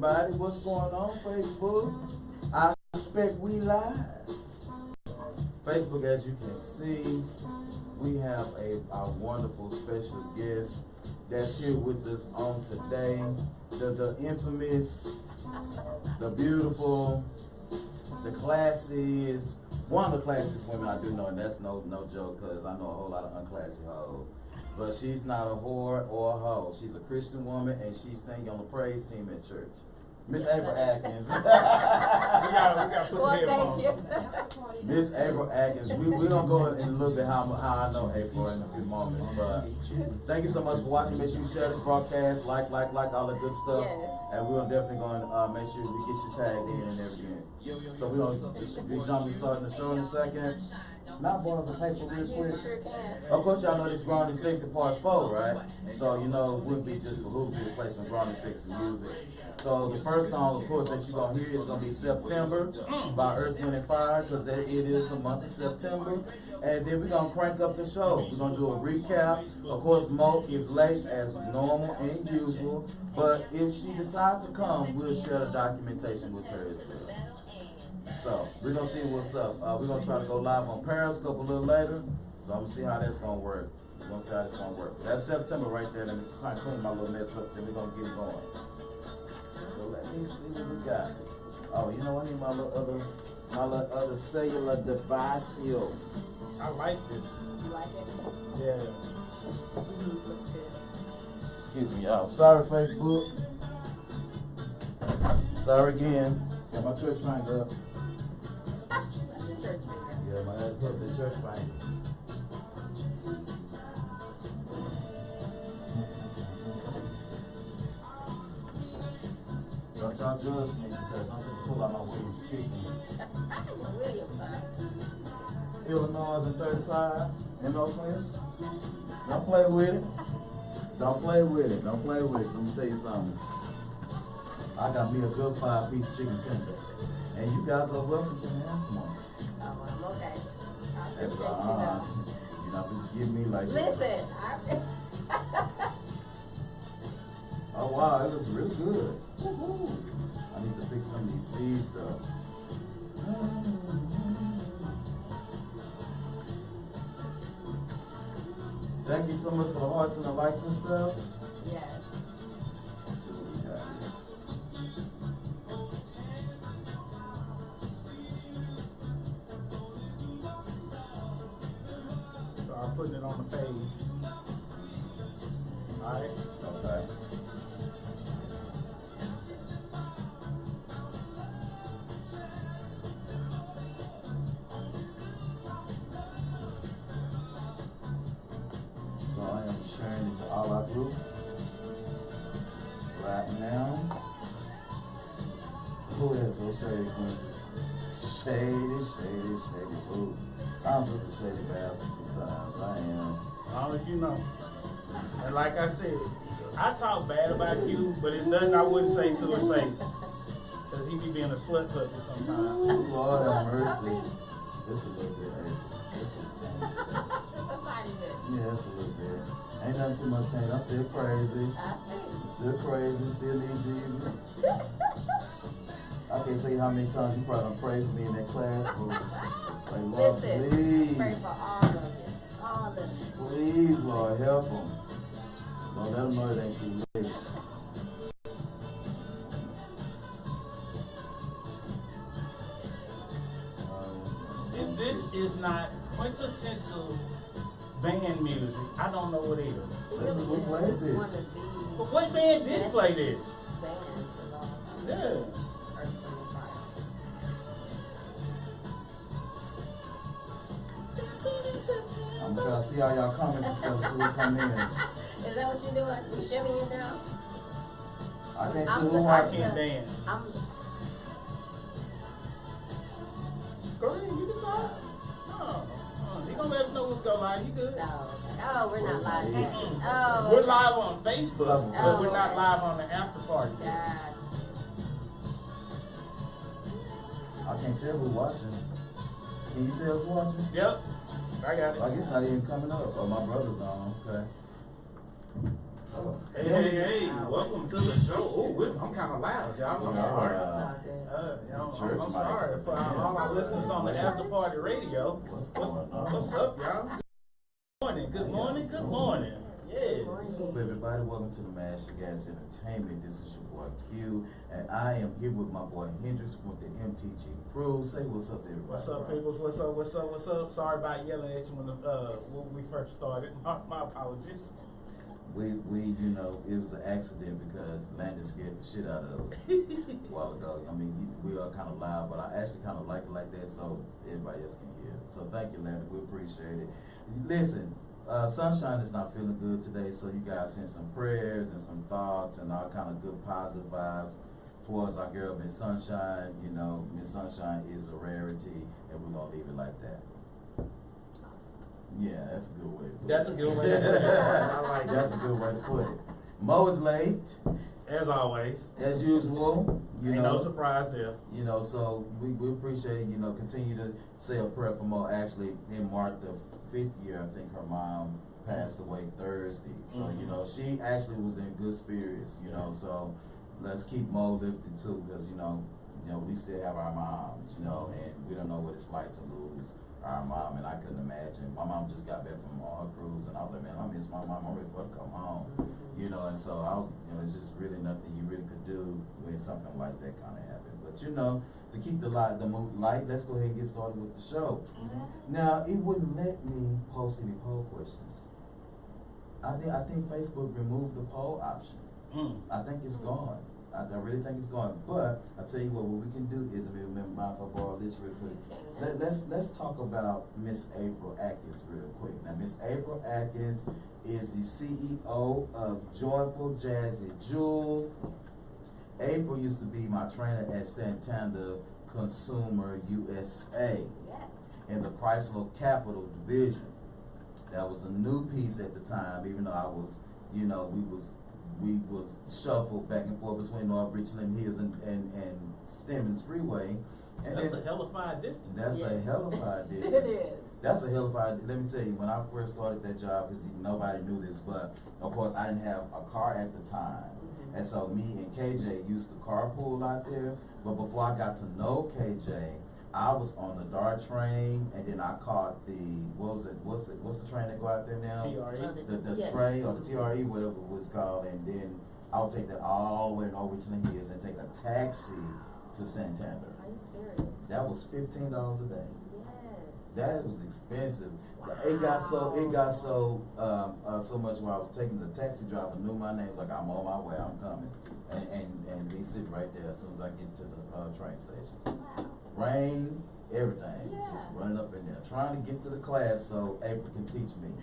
everybody. What's going on, Facebook? I suspect we live. Facebook, as you can see, we have a wonderful special guest that's here with us on today. The infamous, the beautiful, the classiest, one of the classiest women I do know, and that's no joke, because I know a whole lot of unclassy hoes. But she's not a whore or a hoe. She's a Christian woman, and she's singing on the praise team at church. Miss April Atkins. we got to put the headphones. Miss April Atkins. We're going to go in a little bit how I know April in a few moments. But thank you so much for watching. Make sure you share this broadcast, like all the good stuff. Yes. And we're definitely going to make sure we get you tagged in and everything. So we're going to be starting the show in a second. Not born the paper real quick. Of course, y'all know this Grounded 6 in part 4, right? So, you know, it wouldn't be just behoove to play some Grounded 6 music. So, the first song, of course, that you're going to hear is going to be September by Earth, Wind, and Fire, because it is the month of September. And then we're going to crank up the show. We're going to do a recap. Of course, Mo is late as normal and usual. But if she decides to come, we'll share the documentation with her as well. So, we're going to see what's up. We're going to try to go live on Periscope a little later. So, I'm going to see how that's going to work. We're going to see how that's going to work. That's September right there. Let me try to clean my little mess up. Then we're going to get it going. So, let me see what we got. Oh, you know, I need my little other cellular device here. I like this. You like it? Yeah. Looks good. Excuse me, y'all. Sorry, Facebook. Sorry again. Got my church finger up. Yeah, my dad put the church finger. Don't y'all judge me because I'm just pull out my Williams chicken. Illinois and 35 in those twins. Don't play with it. Don't play with it. Don't play with it. Let me tell you something. I got me a good 5-piece chicken tender. And you guys are welcome to have one. Oh, I'm okay. That's you're not supposed to give me like Listen, that. Oh wow, it looks really good. Woo-hoo. I need to fix some of these feed stuff. Thank you so much for the hearts and the likes and stuff. yes. Putting it on the page. Alright? Okay. So I am sharing it to all our groups right now. Who is so shady, Quincy? Shady food. I'm just a shady bastard sometimes. I am. As long as you know. And like I said, I talk bad about you, but it's nothing I wouldn't say to his face. Because he be being a slut puppy sometimes. Ooh, Lord have mercy. This is a little bit. Yeah, that's a little bit. Ain't nothing too much change. I'm still crazy. Still crazy. Still need Jesus. I can't tell you how many times you probably done prayed for me in that classroom. Like, Lord, Listen, please. pray for all of you. All of you. Please, Lord, help them. Lord, let them know it ain't too late. If this is not quintessential band music, I don't know what is. We played this. But what band did play this? Yeah. I'm trying to see how y'all comment and stuff until we come in. Is that what you're doing? You shimmying now? I can't see I'm who I watching. can't dance. Go ahead, you can talk. No, he gonna let us know what's going on. You good? Oh, we're not live. Oh, We're live on Facebook, but we're not okay. live on the after party. God. I can't tell who's watching. Can you tell who's watching? Yep, I got it. I guess not even coming up. Oh, my brother's on. Okay. Oh. Hey, welcome to the show. Oh, I'm kind of loud, y'all. I'm sorry. I'm sorry for all our listeners on the After Party Radio. What's up, y'all? Good morning. Yes. What's up, everybody? Welcome to the Mash Gas Entertainment. This is your boy Q, and I am here with my boy Hendrix from the MTG crew. Say what's up to everybody. What's up, peoples? What's up? Sorry about yelling at you when we first started. My apologies. We you know, it was an accident because Landon scared the shit out of us a while ago. I mean, we are kind of loud, but I actually kind of like it like that so everybody else can hear. So thank you, Landon. We appreciate it. Listen, Sunshine is not feeling good today, so you guys send some prayers and some thoughts and all kind of good positive vibes towards our girl Miss Sunshine. You know, Miss Sunshine is a rarity, and we're gonna leave it like that. Yeah, that's a good way to put it. That's a good way to put it. I like that. That's a good way to put it. Mo is late. As always. As usual. Ain't no surprise there. You know, so we appreciate it. You know, continue to say a prayer for Mo. Actually, in March the 5th year, I think her mom passed away Thursday. So, you know, she actually was in good spirits, you know, so let's keep Mo lifted too, because, you know, we still have our moms, you know, and we don't know what it's like to lose our mom, and I couldn't imagine. My mom just got back from her cruise, and I was like, man, I miss my mom. I'm ready for her to come home, you know. And so I was, you know, it's just really nothing you really could do when something like that kind of happened. But you know, to keep the mood light, let's go ahead and get started with the show. Now, it wouldn't let me post any poll questions. I think Facebook removed the poll option. I think it's gone. I really think it's gone. But I tell you what we can do is, if you remember, if I borrow this real quick, let's talk about Miss April Atkins real quick. Now, Miss April Atkins is the CEO of Joyful Jazzy Jewels. April used to be my trainer at Santander Consumer USA in the Chrysler Capital Division. That was a new piece at the time, even though I was, you know, we was shuffled back and forth between North Richland Hills and Stemmons Freeway. And that's a hellified distance. That's a hellified distance. It is. That's a hellified. Let me tell you, when I first started that job, because nobody knew this, but of course I didn't have a car at the time, and so me and KJ used to carpool out there. But before I got to know KJ, I was on the DART train, and then I caught the what's the train that go out there now? TRE. The train or the TRE, whatever it was called, and then I would take that all the way to North Richland Hills and take a taxi to Santander. Are you serious? That was $15 a day. Yes. That was expensive. It got so much where I was taking the taxi driver knew my name, was like, I'm on my way, I'm coming, and he sit right there as soon as I get to the train station. Wow. Rain, everything, Yeah. just running up in there, trying to get to the class so April can teach me.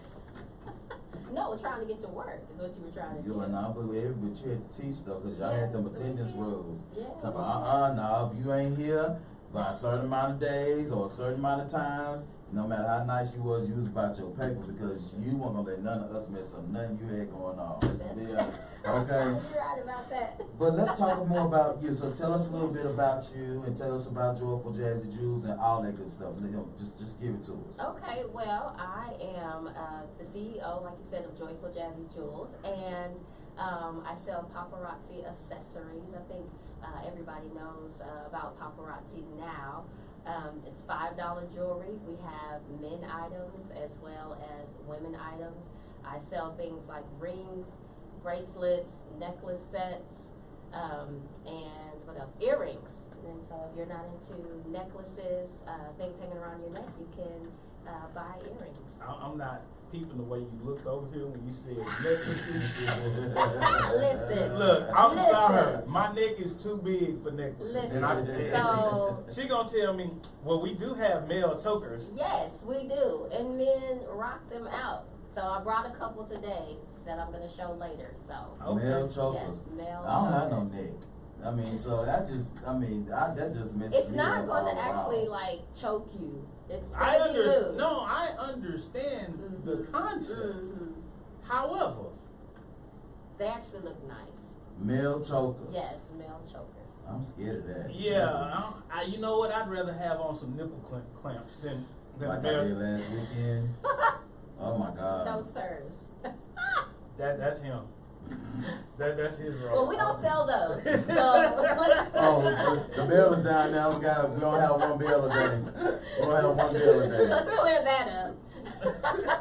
No, trying to get to work is what you were trying to do. You and I, but you had to teach though, cause y'all had them attendance rules. Yeah. So, no, if you ain't here by a certain amount of days or a certain amount of times, no matter how nice you was about your paper, because you weren't gonna let none of us mess up nothing you had going on. Okay? You're right about that. But let's talk more about you. So tell us a little bit about you, and tell us about Joyful Jazzy Jewels and all that good stuff. You know, just give it to us. Okay, well, I am the CEO, like you said, of Joyful Jazzy Jewels, and I sell paparazzi accessories. I think everybody knows about paparazzi now. It's $5 jewelry. We have men items as well as women items. I sell things like rings, bracelets, necklace sets, and what else? Earrings. And so if you're not into necklaces, things hanging around your neck, you can buy earrings. I'm not peeping the way you looked over here when you said necklaces. Listen. Look, I'm listen. sorry. My neck is too big for necklaces. Listen. And So she gonna tell me, well, we do have male chokers. yes, we do, and men rock them out. So I brought a couple today that I'm gonna show later. So Okay. Male chokers. yes, male. I don't have no chokers. neck. I mean, so that just messes It's me not up going all to actually around. like choke you. It's I gonna be loose. understand the concept. However, They actually look nice. Male chokers. Yes, male chokers. I'm scared of that. yeah, you know what? I'd rather have on some nipple clamps than Like I male. did last weekend. Oh my God. No sirs. That's him. That's his role. Well, we don't sell those. So Oh, the bill is down now. We don't have one bill a day. We don't have one bill a day. let's clear that up.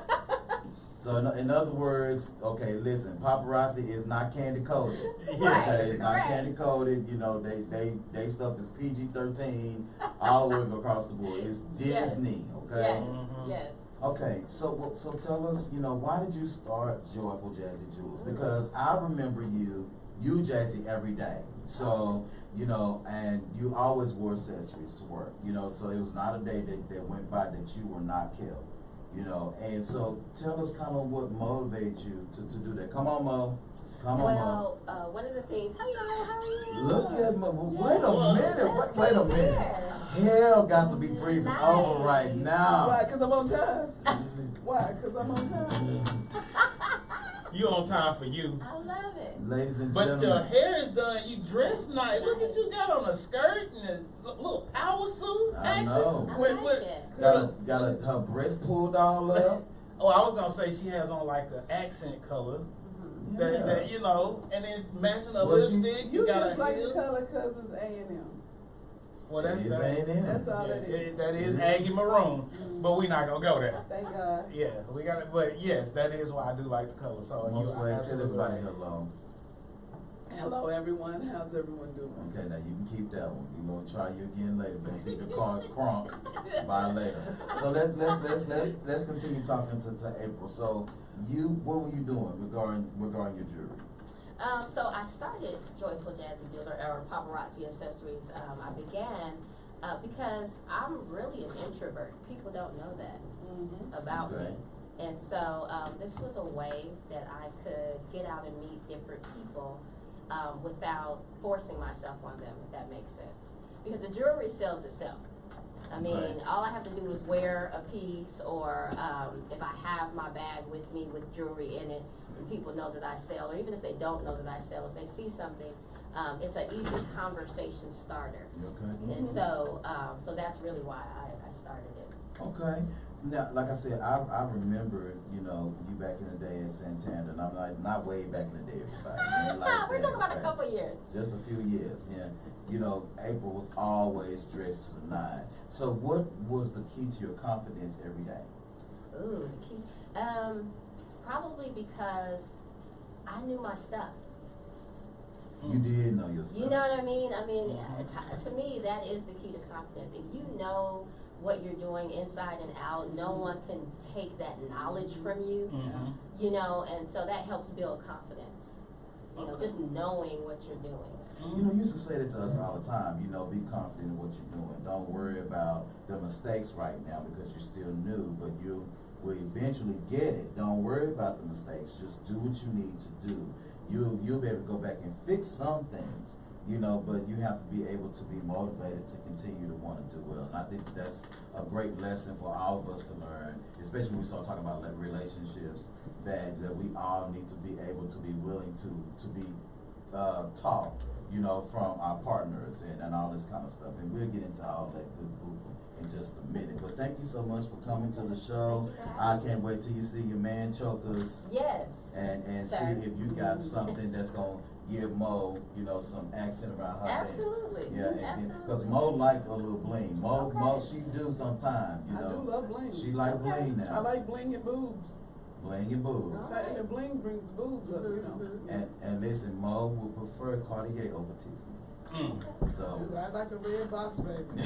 So in other words, okay, listen, paparazzi is not candy coated. Right, Okay, it's not right. candy coated. You know, they stuff is PG-13 all the way across the board. It's Yes. Disney, okay? Yes, yes. Okay, so tell us, you know, why did you start Joyful Jazzy Jewels? Because I remember you jazzy every day. So, you know, and you always wore accessories to work, you know, so it was not a day that went by that you were not killed, you know. And so tell us kind of what motivated you to do that. Come on, Mo. Come on, Mo. Well, one of the things, hello, how are you? Look at Mo. Wait a minute. Let's Wait a see minute. there. Hell got to be freezing Nice. over right now. Why? Because I'm on time. Why? Because I'm on time. You on time for you. I love it. Ladies and But gentlemen. your hair is done. You dress nice. Look at you got on a skirt and a little power suit. I action. know. I With- like with- it. Got her breast pulled all up. Oh, I was gonna say she has on like an accent color. Mhm. That you know, and then matching a Well, she- lipstick. You got just a like heel. the color because it's A&M. Well, that's It is that. A&M. That's all Yeah, that is. that is Aggie Maroon, but we not gonna go there. Thank God. Yeah, we got it. But yes, that is why I do like the color. So Most you are way, tell absolutely everybody right. hello. Hello, everyone. How's everyone doing? Okay, now you can keep that one. We're gonna try you again later. But see the cards crunk by later. So let's continue talking to April. So what were you doing regarding your jewelry? So I started Joyful Jazzy Jewels or Paparazzi Accessories. I began because I'm really an introvert. People don't know that about Okay. me. And so this was a way that I could get out and meet different people without forcing myself on them, if that makes sense. Because the jewelry sells itself. I mean, Right. all I have to do is wear a piece, or if I have my bag with me with jewelry in it, and people know that I sell, or even if they don't know that I sell, if they see something, it's an easy conversation starter. You okay? And so, so that's really why I started it. Okay. Now, like I said, I remember, you know, you back in the day at Santander, and I'm like, not way back in the day, everybody. You know, like We're that, talking about a okay? couple years. Just a few years, yeah. You know, April was always dressed to the nine. So what was the key to your confidence every day? Ooh, the key. Probably because I knew my stuff. You did know your stuff. You know what I mean? I mean, to me, that is the key to confidence. If you know what you're doing inside and out, no one can take that knowledge from you. You know, and so that helps build confidence. You know, just knowing what you're doing. You know, you used to say that to us all the time, you know, be confident in what you're doing. Don't worry about the mistakes right now because you're still new, but you will eventually get it. Don't worry about the mistakes. Just do what you need to do. You'll be able to go back and fix some things, you know, but you have to be able to be motivated to continue to want to do well. And I think that's a great lesson for all of us to learn, especially when we start talking about like relationships, that we all need to be able to be willing to be taught, you know, from our partners and all this kind of stuff. And we'll get into all that good poop in just a minute. But thank you so much for coming to the show. I can't wait till you see your man chokers. Yes. And Sir. see if you got something that's gonna give Mo, you know, some accent around her name. Absolutely. Yeah, because Absolutely. Mo like a little bling. Mo, Okay. she do sometime, you I know. do love bling. She like Okay. bling now. I like bling and boobs. Bling and boobs. And the bling brings boobs up, you know. And listen, Mo would prefer Cartier over Tiffany. So I like a red box, baby.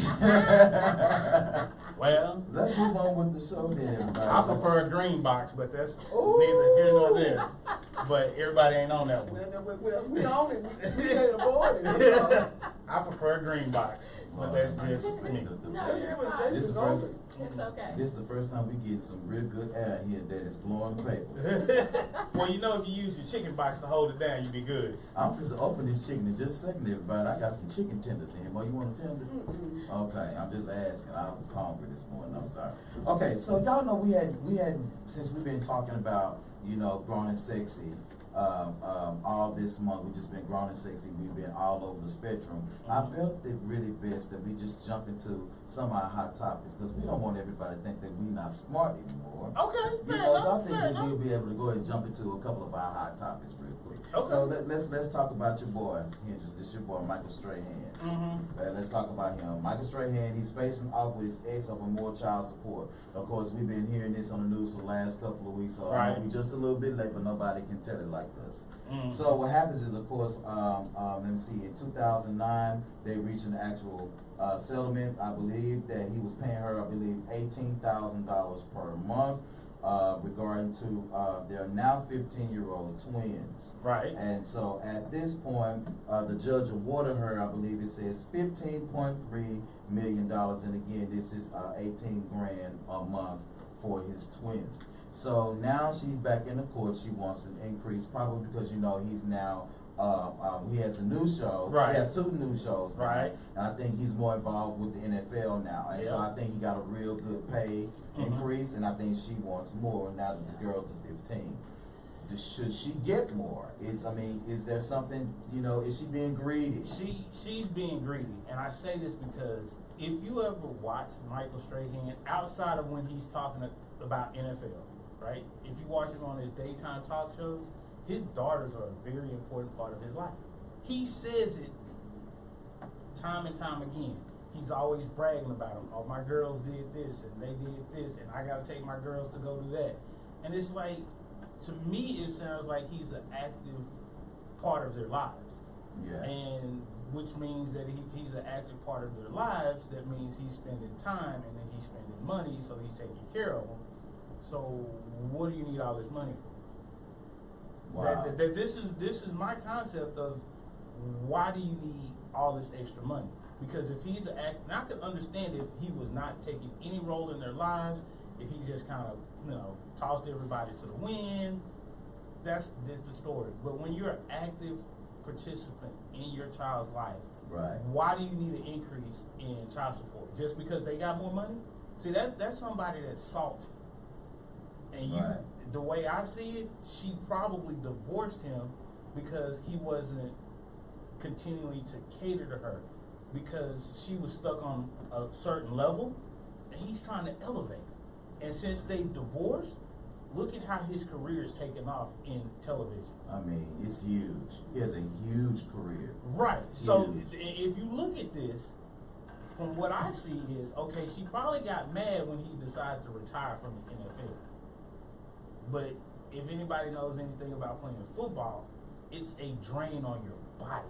Well, let's move on with the show then, everybody. I prefer a green box, but that's Ooh. neither here nor there. But everybody ain't on that one. Well, we own it. We can't avoid it. That's all. I prefer a green box, but that's just me. No, you're fine. This is the first, It's okay. this is the first time we get some real good air here that is blowing the papers. Well, you know, if you use your chicken box to hold it down, you be good. I'm just open this chicken in just a second, everybody. I got some chicken tenders in here. Mo, you want a tender? Okay, I'm just asking. I was hungry this morning. I'm sorry. Okay, so y'all know we had since we've been talking about, you know, growing and sexy, all this month. We've just been grown and sexy. We've been all over the spectrum. I felt it really best that we just jump into some of our hot topics because we don't want everybody to think that we're not smart anymore. Okay, You know, so I think we'll be able to go ahead and jump into a couple of our hot topics real quick. Okay. So let's talk about your boy, Hendrix. This your boy, Michael Strahan. Let's talk about him. Michael Strahan, he's facing off with his ex over more child support. Of course, we've been hearing this on the news for the last couple of weeks, so I know we just a little bit late, but nobody can tell it like us. So what happens is, of course, let me see, in 2009, they reached an actual settlement. I believe that he was paying her, I believe, $18,000 per month. Regarding to their now 15-year-old twins. Right. And so at this point, the judge awarded her, I believe it says $15.3 million. And again, this is 18 grand a month for his twins. So now she's back in the court. She wants an increase, probably because, you know, he's now he has a new show. Right. He has 2 new shows. Right. And I think he's more involved with the NFL now. And so I think he got a real good pay increase, and I think she wants more now that the girls are 15. Should she get more? Is there something, you know, is she being greedy? She's being greedy, and I say this because if you ever watch Michael Strahan outside of when he's talking about NFL, right? If you watch him on his daytime talk shows, his daughters are a very important part of his life. He says it time and time again. He's always bragging about them. Oh, my girls did this, and they did this, and I got to take my girls to go do that. And it's like, to me, it sounds like he's an active part of their lives. Yeah. And which means that if he's an active part of their lives, that means he's spending time, and then he's spending money, so he's taking care of them. So what do you need all this money for? Wow. This is my concept of why do you need all this extra money? Because if he's an act, and I could understand if he was not taking any role in their lives, if he just kind of, you know, tossed everybody to the wind, that's the story. But when you're an active participant in your child's life, right? Why do you need an increase in child support? Just because they got more money? See, that's somebody that's salty. And you, the way I see it, she probably divorced him because he wasn't continuing to cater to her, because she was stuck on a certain level, and he's trying to elevate. And since they divorced, look at how his career is taking off in television. I mean, it's huge. He has a huge career. Right. So if you look at this, from what I see is, okay, she probably got mad when he decided to retire from the NFL. But if anybody knows anything about playing football, it's a drain on your body.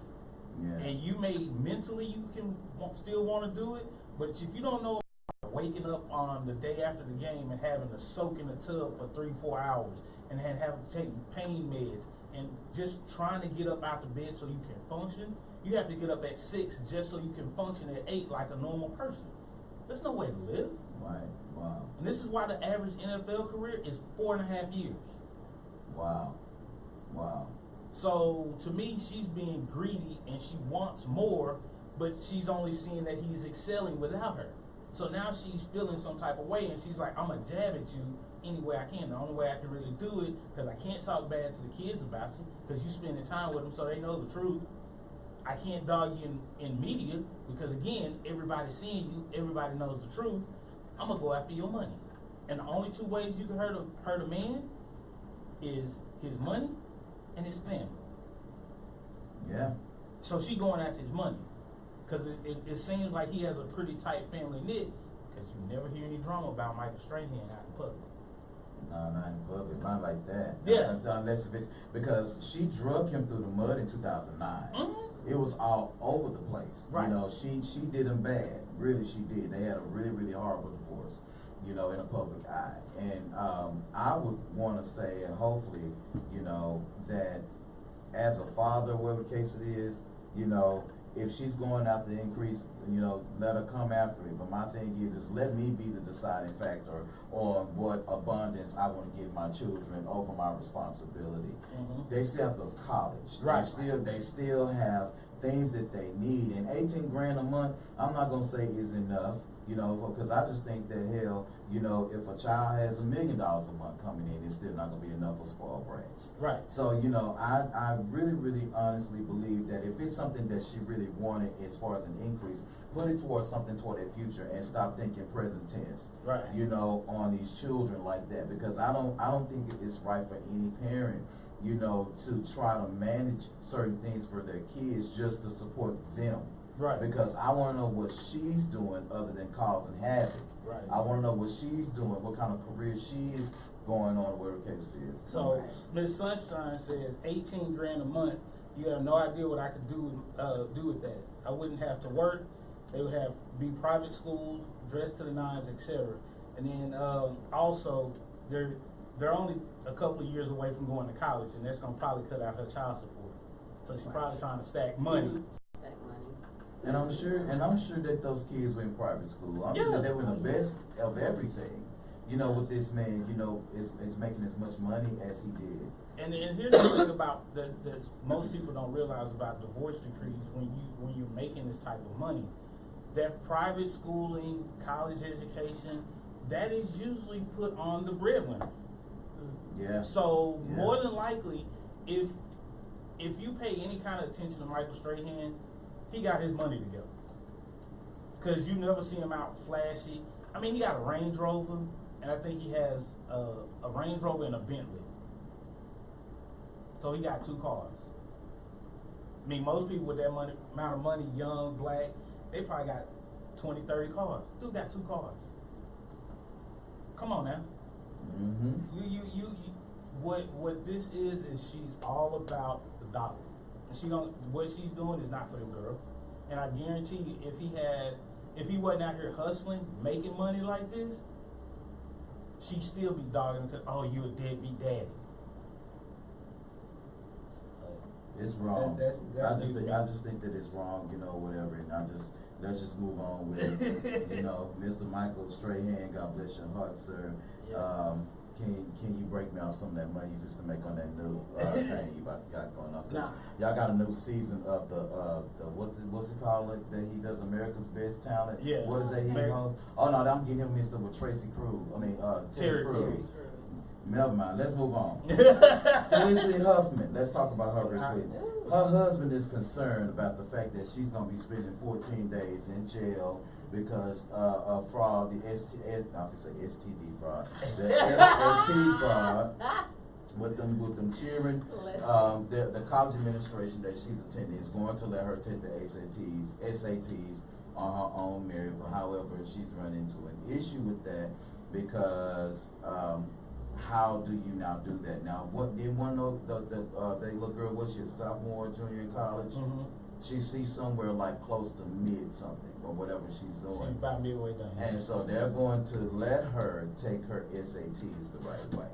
Yeah. And you may mentally, you can still want to do it, but if you don't know about waking up on the day after the game and having to soak in the tub for 3-4 hours and having to take pain meds and just trying to get up out the bed so you can function, you have to get up at 6 just so you can function at 8 like a normal person. There's no way to live. Right. Wow. And this is why the average NFL career is 4.5 years. Wow. Wow. So to me, she's being greedy and she wants more, but she's only seeing that he's excelling without her. So now she's feeling some type of way, and she's like, I'm going to jab at you any way I can. The only way I can really do it, because I can't talk bad to the kids about you, because you're spending time with them so they know the truth. I can't dog you in media, because again, everybody's seeing you, everybody knows the truth. I'm going to go after your money. And the only 2 ways you can hurt a man is his money and his family. Yeah. So she going after his money, because it seems like he has a pretty tight family knit, because you never hear any drama about Michael Strahan out in public. No, not in public, not like that. Yeah. Unless if it's because she drug him through the mud in 2009. It was all over the place. Right. You know, she did him bad. Really, she did. They had a really, really horrible divorce, you know, in a public eye. And I would want to say, and hopefully, you know, that as a father, whatever case it is, you know, if she's going after the increase, you know, let her come after it. But my thing is let me be the deciding factor on what abundance I want to give my children over my responsibility. They still have to go to college. Right. They still have things that they need. And 18 grand a month, I'm not gonna say is enough, you know, because I just think that hell, you know, if a child has $1 million a month coming in, it's still not gonna be enough for spoiled brats. Right. So, you know, I really, really honestly believe that if it's something that she really wanted as far as an increase, put it towards something toward their future and stop thinking present tense. Right. You know, on these children like that, because I don't think it's right for any parent, you know, to try to manage certain things for their kids just to support them. Right. Because I want to know what she's doing other than causing havoc. Right. I want to know what she's doing, what kind of career she is going on, whatever the case is. So Miss Sunshine says 18 grand a month. You have no idea what I could do with that. I wouldn't have to work. They would have be private schools, dressed to the nines, etc. And then also they're only a couple of years away from going to college, and that's gonna probably cut out her child support. So she's probably trying to stack money. Stack money. And I'm sure that those kids were in private school. I'm sure that they were the best of everything. You know, with this man, you know, is making as much money as he did. And here's the thing about that most people don't realize about divorce decrees when you're making this type of money. That private schooling, college education, that is usually put on the breadwinner. Yeah. So more than likely, if you pay any kind of attention to Michael Strahan, he got his money together. Cause you never see him out flashy. I mean, he got a Range Rover, and I think he has a Range Rover and a Bentley. So he got 2 cars. I mean, most people with that amount of money, young, black, they probably got 20, 30 cars. Dude got 2 cars. Come on now. Mm-hmm. What this is she's all about the dollar. And what she's doing is not for the girl. And I guarantee you, if he wasn't out here hustling, making money like this, she'd still be dogging because, oh, you a deadbeat daddy. It's wrong. That's I just think that it's wrong, you know, whatever, and let's just move on with it. You know, Mr. Michael Strahan, God bless your heart, sir. Yeah. Can you break me off some of that money just to make on that new thing you got going on? Nah. Y'all got a new season of the what's it called that he does America's Best Talent? Yeah. What is that he host? Oh no, I'm getting him mixed up with Tracy Cruz. I mean Terry Crews. Never mind, let's move on. Felicity Huffman, let's talk about her real quick. Her husband is concerned about the fact that she's going to be spending 14 days in jail because of fraud, the STD fraud, the SAT fraud, with them children. The college administration that she's attending is going to let her take the SATs on her own merit. But however, she's run into an issue with that because how do you now do that? Now, what did one of the little girl, was she a sophomore, junior in college? Mm-hmm. She's somewhere like close to mid something or whatever she's doing. She's about midway down. And so they're going to let her take her SATs the right way.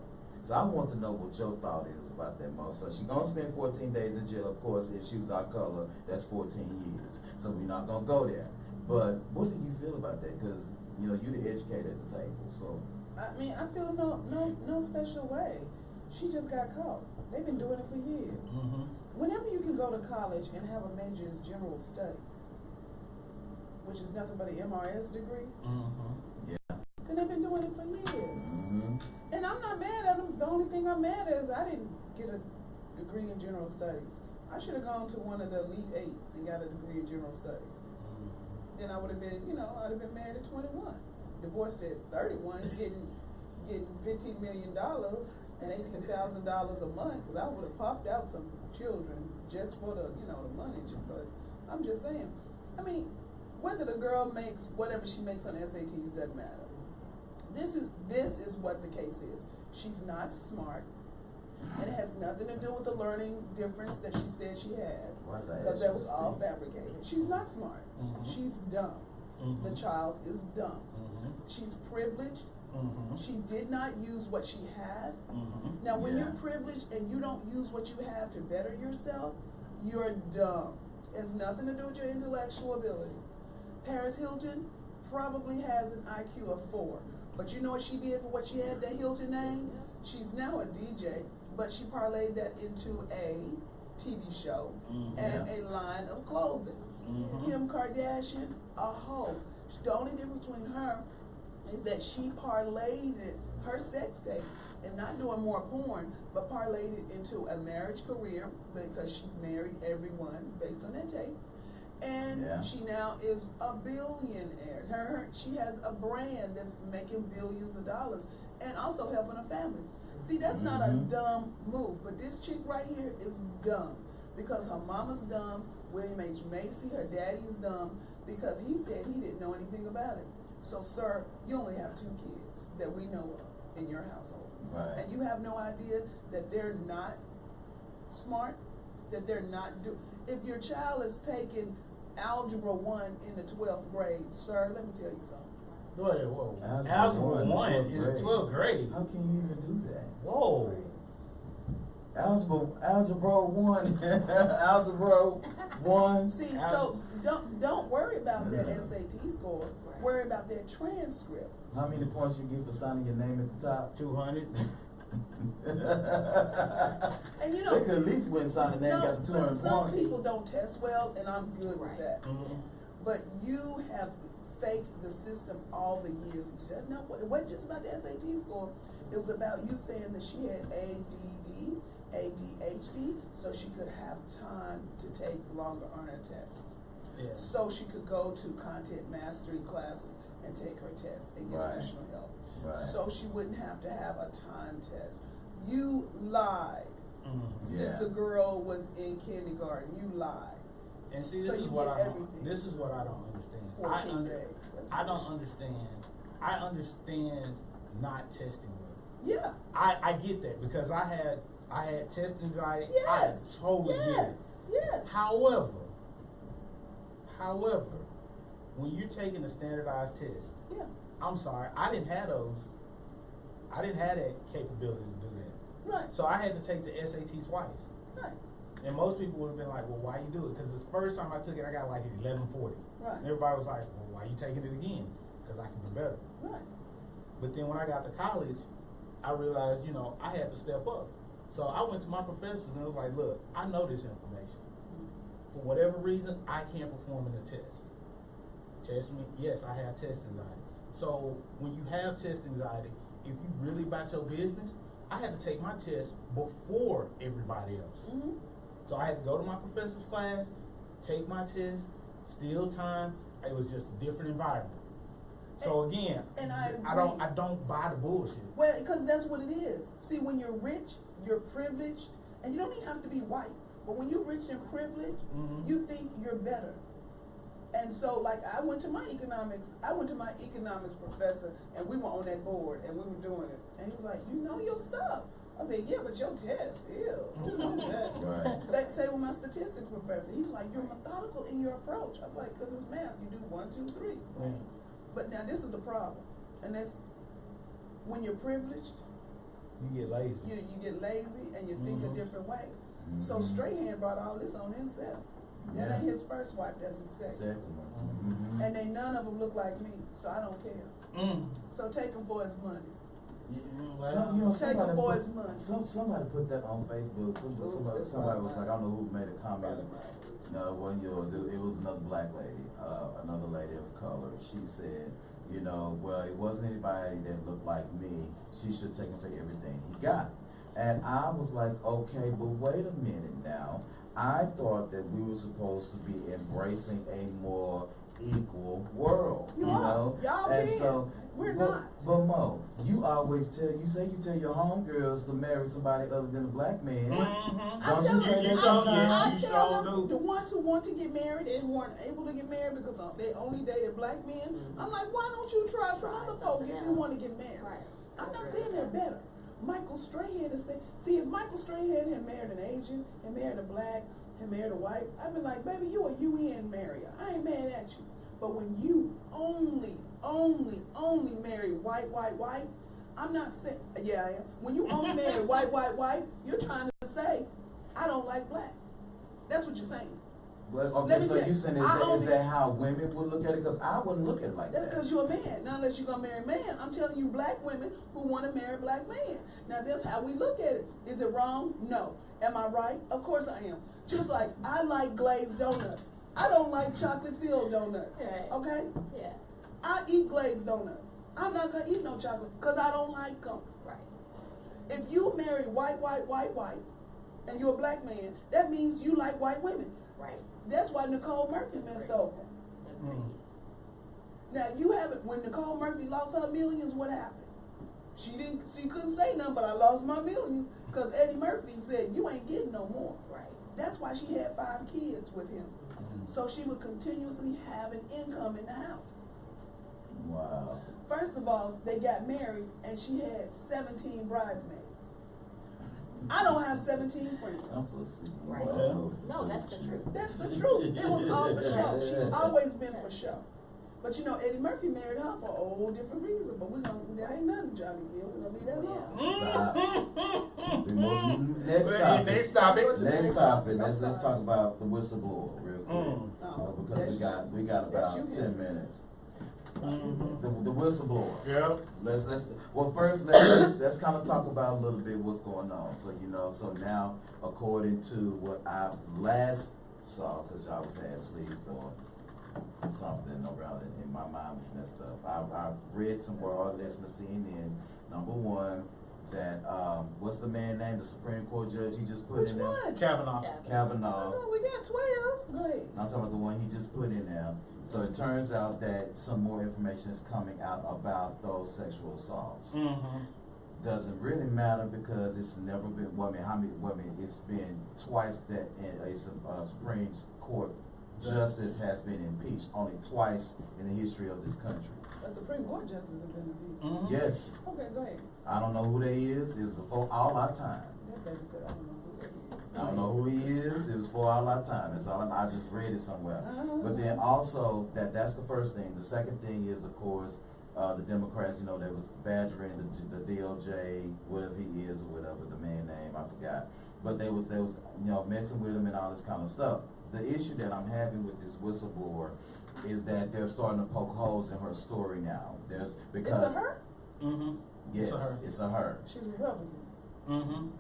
So I want to know what your thought is about that, Mo. So she's going to spend 14 days in jail. Of course, if she was our color, that's 14 years. So we're not going to go there. But what do you feel about that? Because, you know, you're the educator at the table, so. I mean, I feel no special way. She just got caught. They've been doing it for years. Mm-hmm. Whenever you can go to college and have a major in general studies, which is nothing but an MRS degree, Yeah. then they've been doing it for years. Mm-hmm. And I'm not mad at them. The only thing I'm mad at is I didn't get a degree in general studies. I should have gone to one of the Elite 8 and got a degree in general studies. Then I would have been, I'd have been married at 21. Divorced at 31, getting $15 million and $18,000 a month, because I would have popped out some children just for the money. But I'm just saying, I mean, whether the girl makes whatever she makes on SATs doesn't matter. This is what the case is. She's not smart, and it has nothing to do with the learning difference that she said she had, because that was all fabricated. She's not smart. Mm-hmm. She's dumb. Mm-hmm. The child is dumb. Mm-hmm. She's privileged. Mm-hmm. She did not use what she had. Mm-hmm. Now, when Yeah. you're privileged and you don't use what you have to better yourself, you're dumb. It has nothing to do with your intellectual ability. Paris Hilton probably has an IQ of 4. But you know what she did for what she had that Hilton name? She's now a DJ, but she parlayed that into a TV show and a line of clothing. Kim Kardashian, a hoe. The only difference between her is that she parlayed her sex tape and not doing more porn, but parlayed it into a marriage career because she married everyone based on that tape. And she now is a billionaire. She has a brand that's making billions of dollars and also helping her family. See, that's not a dumb move, but this chick right here is dumb because her mama's dumb. William H. Macy, her daddy is dumb because he said he didn't know anything about it. So, sir, you only have 2 kids that we know of in your household. Right. And you have no idea that they're not smart, that they're not if your child is taking Algebra 1 in the 12th grade, sir, let me tell you something. Whoa. Algebra 1 in the 12th grade. How can you even do that? Whoa. Algebra 1. Algebra 1. See, so don't worry about that SAT score. Worry about that transcript. How many points you get for signing your name at the top? 200. And you know, they could at least win signing name got the 200 but some points. people don't test well, and I'm good with that. But you have faked the system all the years. No, it wasn't just about the SAT score. It was about you saying that she had ADD, ADHD, so she could have time to take longer honor tests. Yeah. So she could go to content mastery classes and take her test and get additional help. Right. So she wouldn't have to have a time test. You lied. Since the girl was in kindergarten, you lied. And see, So this is you what get I everything. this is what I don't understand. 14 days. That's I don't bullshit. understand. I understand not testing well. Yeah. I get that because I had test anxiety. Yes. I totally get it. Yes. However, when you're taking a standardized test, Yeah. I'm sorry, I didn't have those. I didn't have that capability to do that. Right. So I had to take the SAT twice. Right. And most people would have been like, well, why you do it? Because the first time I took it, I got like an 1140. Right. And everybody was like, well, why you taking it again? Because I can do better. Right. But then when I got to college, I realized, I had to step up. So I went to my professors and was like, look, I know this information. For whatever reason, I can't perform in the test. Test me? Yes, I have test anxiety. So when you have test anxiety, if you really about your business, I had to take my test before everybody else. So I had to go to my professor's class, take my test, steal time. It was just a different environment. So again, and I don't buy the bullshit. Well, because that's what it is. See, when you're rich, you're privileged, and you don't even have to be white. But when you're rich and privileged, you think you're better. And so, like, I went to my economics professor, and we were on that board, and we were doing it. And he was like, you know your stuff. I said, yeah, but your test, ew. Who knows that? Right. Same with my statistics professor. He was like, you're methodical in your approach. I was like, because it's math. You do 1, 2, 3. But now this is the problem. And that's when you're privileged, You get lazy. you get lazy and you think a different way. So Strahan brought all this on himself. That ain't his first wife, that's his second. And they none of them look like me, so I don't care. So take him for his money. Take him for his money. Somebody put that on Facebook. Somebody was like, I don't know who made a comment. No, it wasn't yours. It was another black lady, another lady of color. She said, well, it wasn't anybody that looked like me. She should take him for everything he got. And I was like, okay, but wait a minute now. I thought that we were supposed to be embracing a more equal world, you know? Y'all and can. so, We're not. But Mo, you always tell your homegirls to marry somebody other than a black man. Don't you say that sometimes? I tell them, the ones who want to get married and who aren't able to get married because they only dated black men, I'm like, why don't you try some other folk if you want to get married? Right. I'm not saying they're better. Michael Strahan is saying, see, if Michael Strahan had married an Asian, and married a black, and married a white, I'd be like, baby, you a UN marrier. I ain't mad at you. But when you only marry white, I'm not saying, yeah, I am. When you only marry white, you're trying to say, I don't like black. That's what you're saying. Well, okay, so you saying is that how women would look at it? Because I wouldn't look at it like that's that. because you're a man. Now, unless you're going to marry a man, I'm telling you black women who want to marry black men. Now, that's how we look at it. Is it wrong? No. Am I right? Of course I am. Just like I like glazed donuts. I don't like chocolate filled donuts. Right. Okay? Yeah. I eat glazed donuts. I'm not gonna eat no chocolate because I don't like them. Right. If you marry white, and you're a black man, that means you like white women. Right. That's why Nicole Murphy messed over. Mm. Now you haven't. When Nicole Murphy lost her millions, what happened? She couldn't say nothing, but I lost my millions because Eddie Murphy said you ain't getting no more. Right. That's why she had 5 kids with him, so she would continuously have an income in the house. Wow. First of all, they got married and she had 17 bridesmaids. I don't have 17 friends. I'm so sick. Right. Wow. No, that's the truth. That's the truth. It was all for show. She's always been for show. But you know, Eddie Murphy married her for a whole different reason. But that ain't nothing, Johnny Gill. We're gonna leave that alone. We move- Next topic. Next topic. Let's talk about the whistleblower real quick. Because we got about 10 minutes. The whistleblower. Yeah. Let's kind of talk about a little bit what's going on. So now according to what I last saw, because y'all was half asleep or something around it, and my mind was messed up. I read somewhere or listened to CNN. Number one, that what's the man name? The Supreme Court judge he just put Which in there. one? Kavanaugh. Kavanaugh. Oh, we got 12. Go ahead. I'm talking about the one he just put in there. So it turns out that some more information is coming out about those sexual assaults. Doesn't really matter because it's never been. It's been twice that a Supreme Court justice has been impeached. Only twice in the history of this country. The Supreme Court justice have been impeached. Yes. Okay, go ahead. I don't know who they is. It was before all our time. That baby said, I don't know who that is. I don't know who he is. It was before all our time. That's all. I just read it somewhere. But then also that's the first thing. The second thing is, of course, the Democrats. They was badgering the DOJ, whatever he is or whatever the man name I forgot. But they was messing with him and all this kind of stuff. The issue that I'm having with this whistleblower is that they're starting to poke holes in her story now. Because It's a her? Yes, It's a her. it's a her. She's Republican.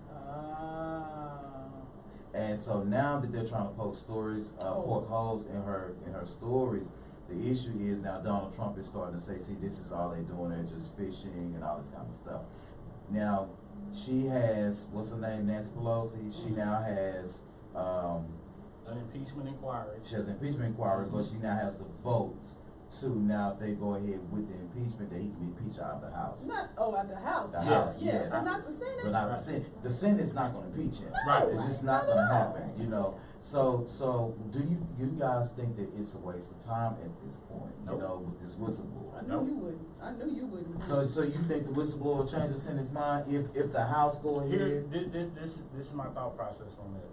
And so now that they're trying to poke holes in her stories, the issue is now Donald Trump is starting to say, see, this is all they're doing, they're just fishing and all this kind of stuff. Now, she has, what's her name, Nancy Pelosi, she now has An impeachment inquiry. she has an impeachment inquiry, but she now has the votes to now if they go ahead with the impeachment, that he can be impeached out of the House. Out the House. The Yeah, House, yeah. yes. It's not the Senate. But not the Senate. The Senate's not gonna impeach him. Right. It's just not gonna happen, So do you guys think that it's a waste of time at this point, Nope. with this whistleblower? I knew you wouldn't. I knew you wouldn't. So you think the whistleblower will change the Senate's mind if the House go ahead? Here, this is my thought process on that.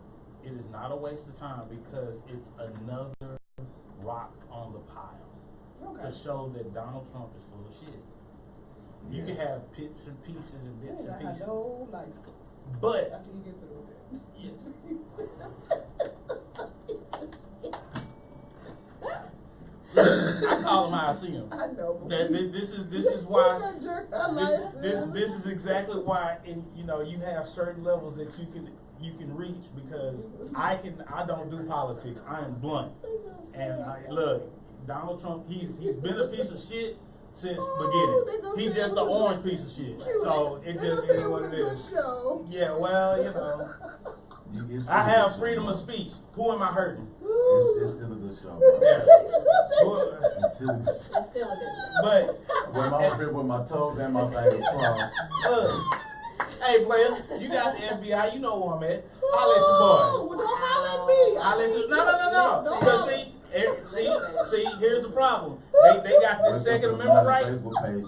It is not a waste of time because it's another rock on the pile to show that Donald Trump is full of shit. You can have bits and pieces and bits and I pieces, had no license. but After you get through with I call him how I see him. that. I know. This is why. That jerk, I like This is exactly why, you have certain levels that you can reach because I don't do politics. I am blunt, and look, Donald Trump, he's been a piece of shit since beginning. He's just an orange piece of shit. So it just is what it is. Yeah, well, I have freedom of speech. Who am I hurting? It's still a good show. Yeah. It's still a good show. It's still a good show. But With my toes and my fingers crossed. look, hey player, you got the FBI. You know where I'm at. Holla at your boy. Well, don't holler at me. I listen. No. Don't Because holler. see, here's the problem. They got this Second Amendment right. Facebook page.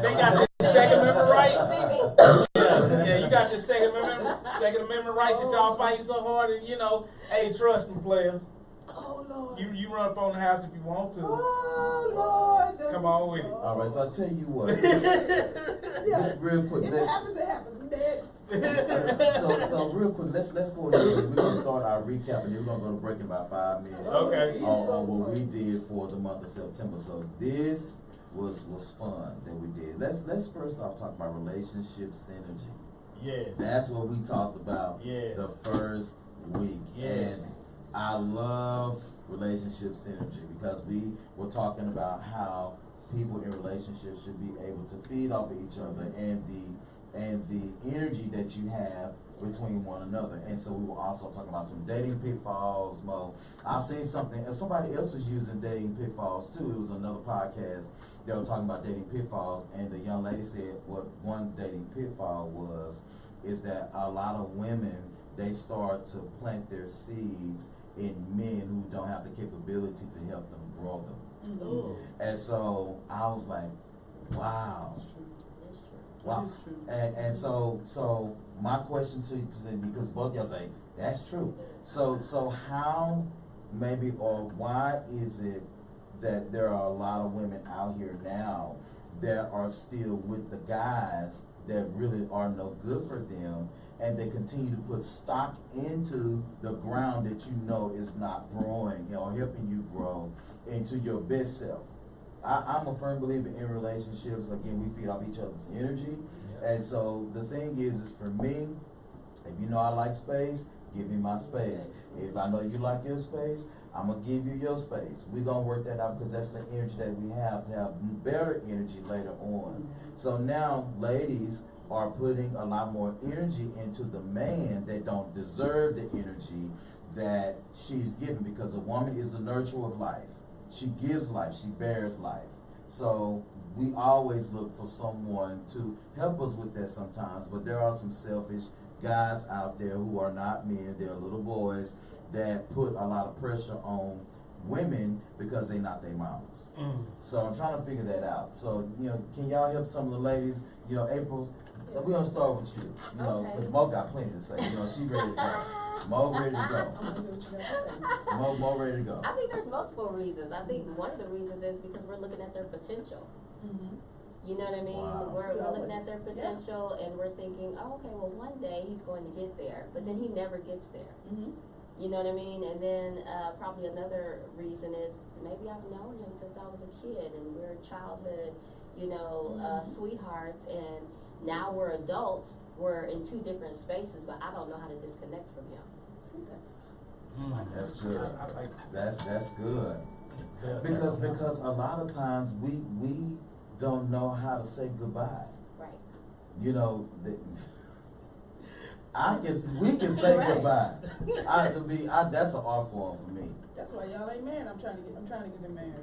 They got this Second Amendment right. See me? Yeah, you got this Second Amendment right that y'all fighting so hard, and hey, trust me, player. Oh, Lord. You run up on the house if you want to. Oh, Lord. That's Come on with it. All right, so I'll tell you what. Yeah. Real quick. If it happens, it happens. Next. So real quick, let's go ahead. We're gonna start our recap, and then we're gonna go to break in about 5 minutes. Okay. On what we did for the month of September. So this was fun that we did. Let's first off talk about relationship synergy. Yes. That's what we talked about Yes. the first week. Yes. And I love relationship synergy because we were talking about how people in relationships should be able to feed off of each other and the energy that you have between one another. And so we were also talking about some dating pitfalls. Mo, I seen something, and somebody else was using dating pitfalls too. It was another podcast. They were talking about dating pitfalls, and the young lady said what one dating pitfall is that a lot of women, they start to plant their seeds in men who don't have the capability to help them grow them. Mm-hmm. And so I was like, wow. That's true. Wow. That is true. And so my question to you, because both y'all say that's true. So how maybe or why is it that there are a lot of women out here now that are still with the guys that really are no good for them, and they continue to put stock into the ground that you know is not growing, helping you grow into your best self? I'm a firm believer in relationships. Again, we feed off each other's energy. Yeah. And so the thing is for me, if you know I like space, give me my space. If I know you like your space, I'm going to give you your space. We're going to work that out because that's the energy that we have to have better energy later on. So now ladies are putting a lot more energy into the man that don't deserve the energy that she's given, because a woman is the nurturer of life. She gives life, she bears life. So we always look for someone to help us with that sometimes, but there are some selfish guys out there who are not men, they're little boys that put a lot of pressure on women because they're not their mamas. So I'm trying to figure that out. So, can y'all help some of the ladies? April, we're going to start with you, because Mo got plenty to say. She ready to go. Mo ready to go. Mo ready to go. I think there's multiple reasons. I think one of the reasons is because we're looking at their potential. You know what I mean? Wow. We're looking at their potential, and we're thinking, oh, okay, well, one day he's going to get there, but then he never gets there. You know what I mean? And then probably another reason is maybe I've known him since I was a kid, and we're childhood, sweethearts, and now we're adults. We're in two different spaces, but I don't know how to disconnect from him. That's good. I like That's good. that. Because a lot of times we don't know how to say goodbye. Right. We can say Right. goodbye. That's an art form for me. That's why y'all ain't married. I'm trying to get them married.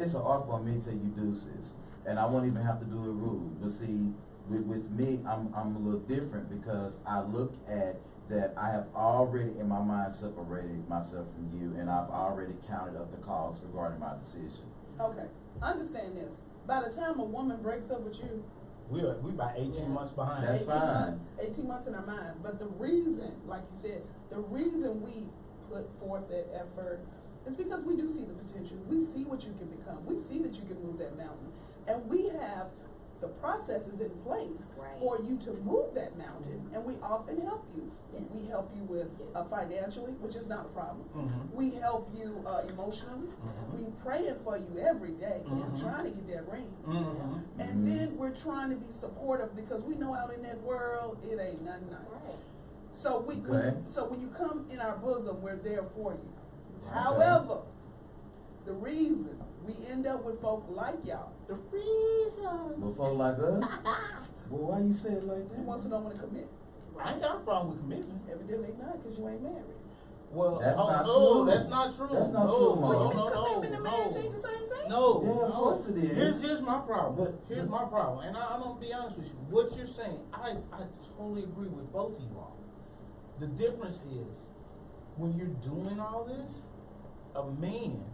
It's an art form for me till you deuces, and I won't even have to do it rude. But see, with me, I'm a little different because I look at that I have already in my mind separated myself from you, and I've already counted up the costs regarding my decision. Okay, understand this. By the time a woman breaks up with you, We about 18 months behind. That's 18 fine. months, 18 months in our mind. But the reason, like you said, the reason we put forth that effort is because we do see the potential. We see what you can become. We see that you can move that mountain. And we have the processes in place Right. for you to move that mountain. And we often help you. Yeah. We help you with financially, which is not a problem. Mhm. We help you emotionally. We praying for you every day because we're trying to get that ring. And then we're trying to be supportive because we know out in that world it ain't nothing nice. Right. So Okay. when you come in our bosom, we're there for you. Okay. However, the reason we end up with folk like y'all, the reason Before like us? Well, why you say it like who that? wants to don't want to commit, I ain't got a problem with commitment. evidently not because you ain't married. Well, That's not no, true. that's not true. That's not no, true, Mo. No, Commitment and marriage ain't the same thing. No, Yeah, of course it is. Here's my problem. But- Here's my problem, and I'm gonna be honest with you. What you're saying, I totally agree with both of you all. The difference is when you're doing all this, a man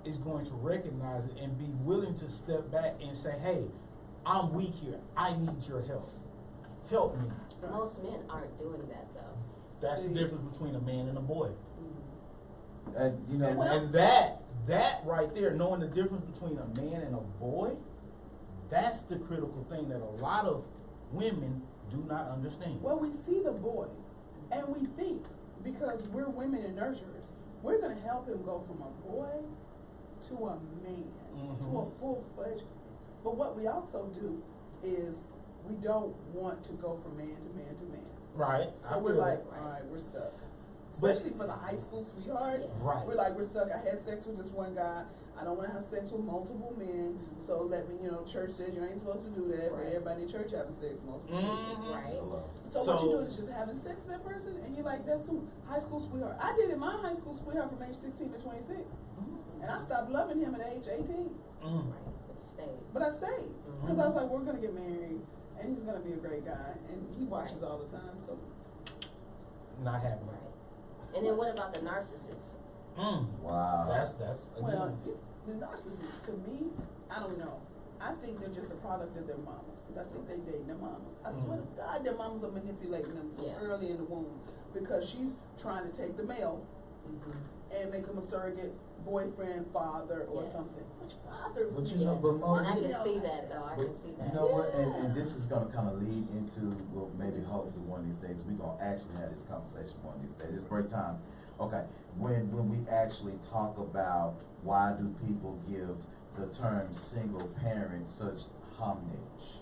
is going to recognize it and be willing to step back and say, "Hey, I'm weak here. I need your help. Help me." Most men aren't doing that though. That's the difference between a man and a boy. And that right there, knowing the difference between a man and a boy, that's the critical thing that a lot of women do not understand. Well, we see the boy, and we think because we're women and nurturers, we're gonna help him go from a boy to a man, to a full-fledged man. But what we also do is we don't want to go from man to man to man. Right. So we're like, all right, we're stuck. Especially for the high school sweethearts. Yeah. Right. We're stuck. I had sex with this one guy. I don't want to have sex with multiple men. So let me, church says you ain't supposed to do that, but Right. everybody in church having sex with multiple people. Right. So what you doing is just having sex with that person, and you're like, that's too high school sweetheart. I did it my high school sweetheart from age 16 to 26, and I stopped loving him at age 18. Mm. Right. But you stayed. But I stayed because I was like, we're gonna get married, and he's gonna be a great guy, and he watches all the time. So Not happening. Right. And then what about the narcissist? Wow. That's well, again. the narcissist to me, I don't know. I think they're just a product of their mamas because I think they dating their mamas. I swear to God, their mamas are manipulating them from early in the womb because she's trying to take the male and make him a surrogate boyfriend, father, or something. Which bothers But me. you know, but Mo, And I you- can see that though. I But can see that. you know what, and this is gonna kinda lead into, well, maybe hopefully one of these days, we're gonna actually have this conversation one of these days, it's break time. Okay, when we actually talk about why do people give the term single parent such homage?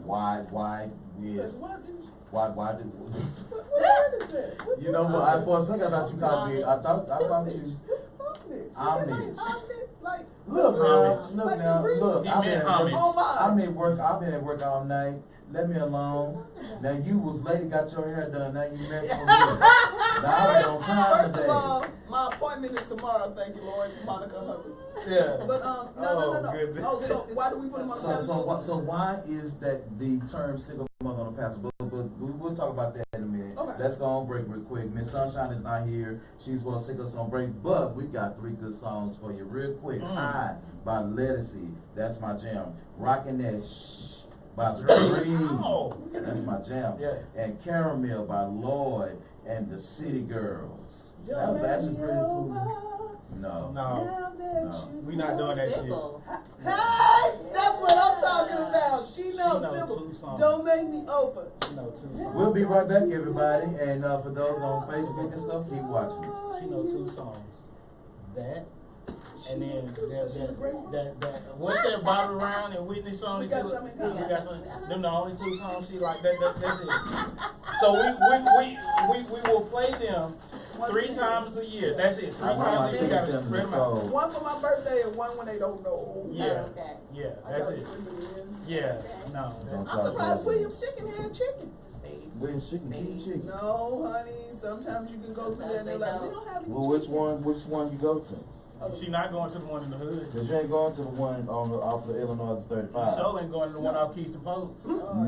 Why is, Says what? why do, What word is that? What you know what, for a second I thought you called me, I thought you, What's homage? Homage. Like look now, look like now, the look, He I've been meant at work, homage. I've been at work all night, let me alone. Now you was late and got your hair done, now you messing with me. Now I ain't on time First today. of all, my appointment is tomorrow. Thank you, Lord, Monica Hubbard. Yeah. But no. Goodness. Oh, so why do we put him on the pedestal? So why is that the term single mother on the pastor? But we'll talk about that in a minute. Okay. Let's go on break real quick. Miss Sunshine is not here. She's going to take us on break, but we got 3 good songs for you real quick. High by Lettucey. That's my jam. Rockin' That Shh by Dream. Oh. That's my jam. Yeah. And Caramel by Lloyd and the City Girls. That was actually pretty cool. No. No. We not doing that shit. Simple. Hey, that's what I'm talking about. She knows knows simple. 2 songs. Don't make me over. She know 2 songs. We'll be right back, everybody. And for those on Facebook and stuff, keep watching. She know 2 songs. That. And then that what's that Bobby Brown and Whitney song? We got something in common. We got something. Them the only 2 songs she like. That's it. So we will play them 3 times a year. That's it. 3 times a year. You gotta spread them out. One for my birthday and one when they don't know. Yeah. Okay. Yeah. I That's gotta it. slip it in. Yeah. No. I'm surprised William's Chicken had chicken. See. Williams Chicken, keep chicken. No, honey. Sometimes you can go through there and they're like, we don't have any Well, chicken. which one you go to? She not going to the one in the hood. Cause you ain't going to the one off the Illinois 35. So ain't going to the one off Keystone Post. No.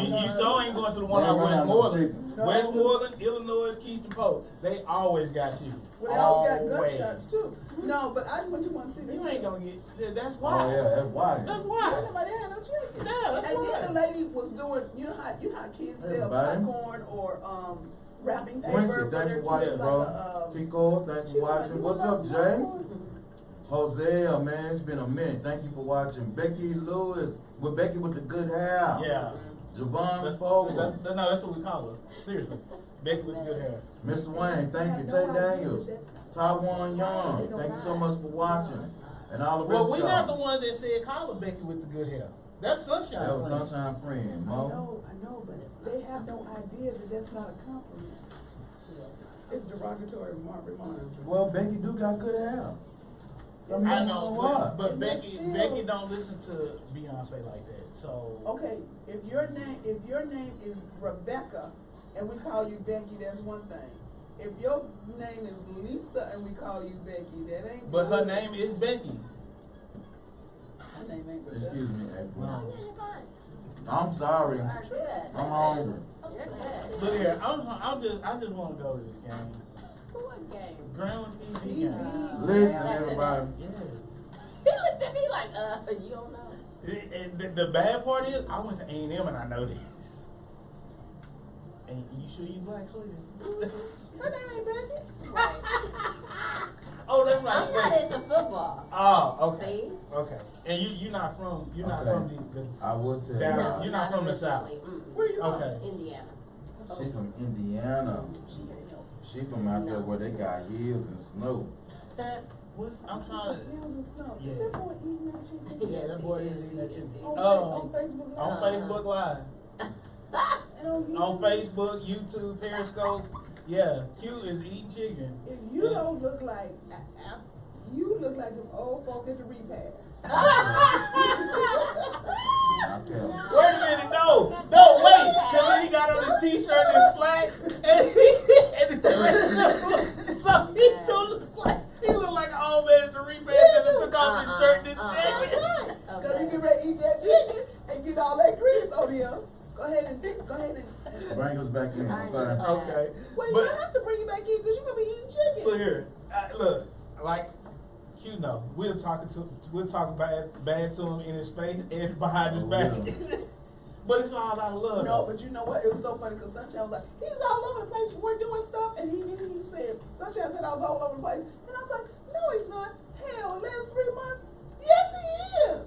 You so ain't going to the one They out run out of Westmoreland. chicken. No. Westmoreland, Illinois, Keystone Post. They always got you. Well, they also got Always. gunshots too. No, but I went to one city. You ain't gonna get. That's why. Oh yeah, that's why. That's Ain't why. nobody had no chicken. Yeah, that's And why. then the lady was doing, you know how kids sell Everybody. popcorn or wrapping paper Quincy, for thanks their for watching, kids, bro. like a, Pico, thanks for she's like, watching. "You What's want up, some Jay? popcorn?" Hosea, man, it's been a minute. Thank you for watching. Becky Lewis, with Becky with the good hair. Yeah. Javon That's Fogel. that's what we call her. Seriously. Becky with the good hair. Mr. Wayne, thank you. Tay Daniels. Taiwan Young, thank you so much for watching. And all the rest Well, of we y'all. not the ones that said call her Becky with the good hair. That's Sunshine. That was Friend. Sunshine Friend, I Mo. know, but they have no idea that that's not a compliment. It's derogatory remark. Well, Becky do got good hair. Some I people know, don't but, want. but And Becky still- Becky don't listen to Beyonce like that. So Okay, if your name is Rebecca and we call you Becky, that's one thing. If your name is Lisa and we call you Becky, that ain't but her good. name is Becky. Her name ain't Rebecca. Excuse me, April. No. You're fine. I'm sorry. You're good. I'm hungry. You're good. Look here, I just want to go to this game. What game? Grandma TV TV. game. Listen, everybody. Yeah. He looked at me like, you don't know. And the bad part is, I went to A&M and I know this. And you sure you black, sweetie? Her name ain't Becky. Right. Oh, that's right. I'm not into football. Oh, okay. See? Okay. And you're not from Okay. the I would tell Down. you. No, you're not from the South. originally. Where you from? Okay. Indiana. She from Indiana. She ain't no. She from out there where they got hills and snow. I'm trying to. Yeah. Is that boy eating that chicken? Yeah, that boy is eating that chicken. On Facebook Live. On Facebook Live. And On Facebook, YouTube, Periscope. Yeah, Q is eating chicken. If you don't look like, you look like them old folk at the repast. Wait a minute, no, wait. Cause then he got on his t-shirt and slacks, and so he looked like an old man at the repast and then took off his shirt and his jacket. Cause he get ready to eat that chicken and get all that grease on him. Go ahead and Bring us back in. Okay. Well, you don't have to bring it back in because you're gonna be eating chicken. Look here, look, like. You know, we'll talk bad to him in his face and behind his back. But it's all out of love. No, but you know what? It was so funny because Sunshine was like, he's all over the place. We're doing stuff. And he said, Sunshine said I was all over the place. And I was like, no, he's not. Hell, the last 3 months, yes, he is.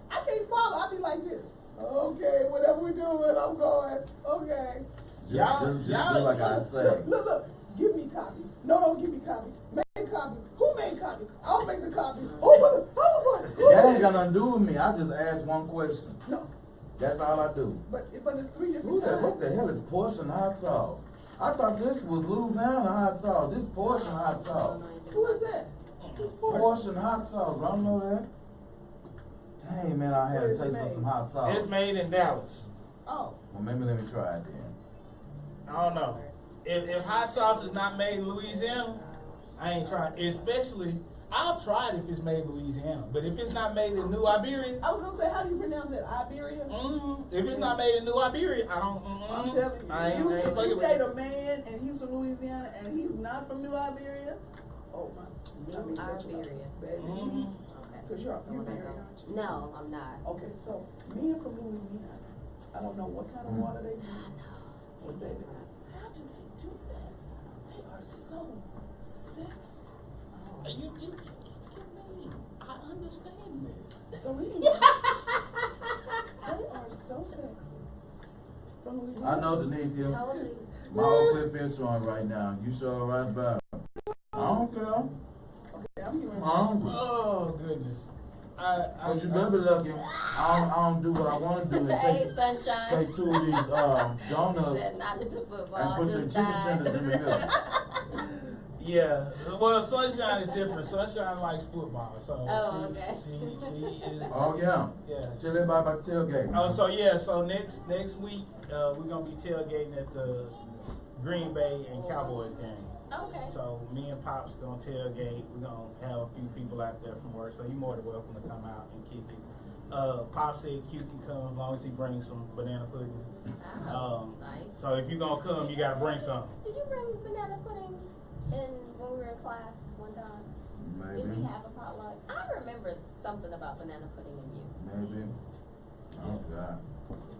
I can't follow. I'll be like this. Okay, whatever we're doing, I'm going. Okay. Just do like I say. Look. Give me copies. No, don't give me copies. Make copies. Who made copies? I'll make the copies. Oh, I was like, That ain't got nothing to do with me. I just asked one question. No. That's all I do. But it's 3 different times. What the hell is portion hot sauce? I thought this was Louisiana hot sauce. This portion hot sauce. Who is that? Who's Portion hot sauce. I don't know that. Dang, man, I had Where a is it taste of made? some hot sauce. It's made in Dallas. Oh. Well, maybe let me try it then. I don't know. If hot sauce is not made in Louisiana, I ain't trying. Especially, I'll try it if it's made in Louisiana. But if it's not made in New Iberia, I was gonna say, how do you pronounce it? Iberia? if it's not made in New Iberia, I don't. I'm telling you, if you date a man and he's from Louisiana and he's not from New Iberia, oh my, I mean, that's Iberia. Baby. Okay. Cause you're married, aren't you? No, I'm not. Okay, so men from Louisiana, I don't know what kind of water they use. But baby, how do they do that? They are so sexy. You mean? I understand this. So anyway, they are so sexy. From Louisiana. I know Denise, you. Totally. My whole clip is showing right now. You sure right about it. I don't care. Okay, I'm getting ready. I'm hungry. Oh goodness. But you better be lucky. I don't do what I want to do and Hey, Sunshine. take 2 of these She donuts said not into football. and put the just chicken died. tenders in the middle. Yeah. Well, Sunshine is different. Sunshine likes football, so Oh, okay. she is. Oh yeah. Yeah. Tell everybody about tailgate. Oh, so yeah, so next week we're gonna be tailgating at the Green Bay and Cowboys game. Okay. So me and Pop's gonna tailgate. We're gonna have a few people out there from work, so you're more than welcome to come out and kick it. Pop said Q can come as long as he brings some banana pudding. Nice. So if you're gonna come, you gotta bring some. Did you bring banana pudding when we were in class one time? Did we Maybe. have a potluck? I remember something about banana pudding in you. Maybe. Oh God.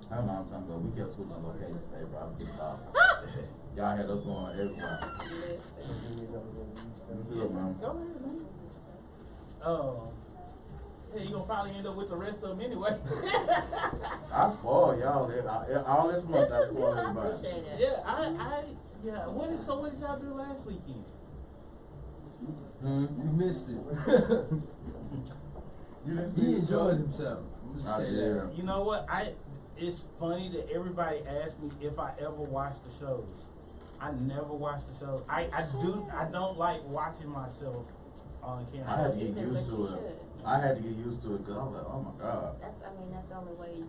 How long time ago we kept switching locations every I was getting off. Y'all had us going everywhere. Good, man. Go ahead, man. Yeah, you gonna probably end up with the rest of them anyway. I spoil y'all. All this month This I was good. spoil I everybody. appreciate it. Yeah. What did y'all do last weekend? You missed it. You didn't He see the enjoyed show? himself. I'm just I saying did. that. You know what? It's funny that everybody asks me if I ever watch the shows. I never watch the shows. I don't like watching myself on camera. I had to get Either, used but to you it. should. I had to get used to it because I was like, oh my God. That's the only way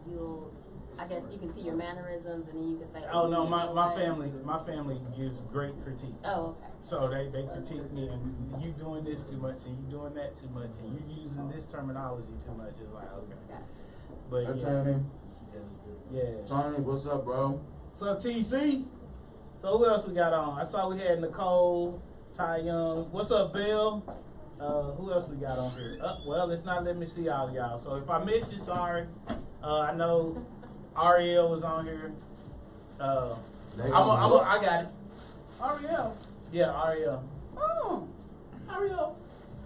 you'll. I guess you can see your mannerisms and then you can say. Oh no, you know my what? family gives great critiques. Oh, okay. So they critique me and you doing this too much and you doing that too much and you using this terminology too much. It's like okay. Gotcha. But Hey, yeah. Tony. Yeah. Tony, what's up, bro? What's up, TC? So who else we got on? I saw we had Nicole, Ty Young. What's up, Bill? Who else we got on here? Well, it's not letting me see all of y'all. So if I miss you, sorry. I know Ariel was on here. I got it. Ariel. Yeah, Ariel. Oh, Ariel.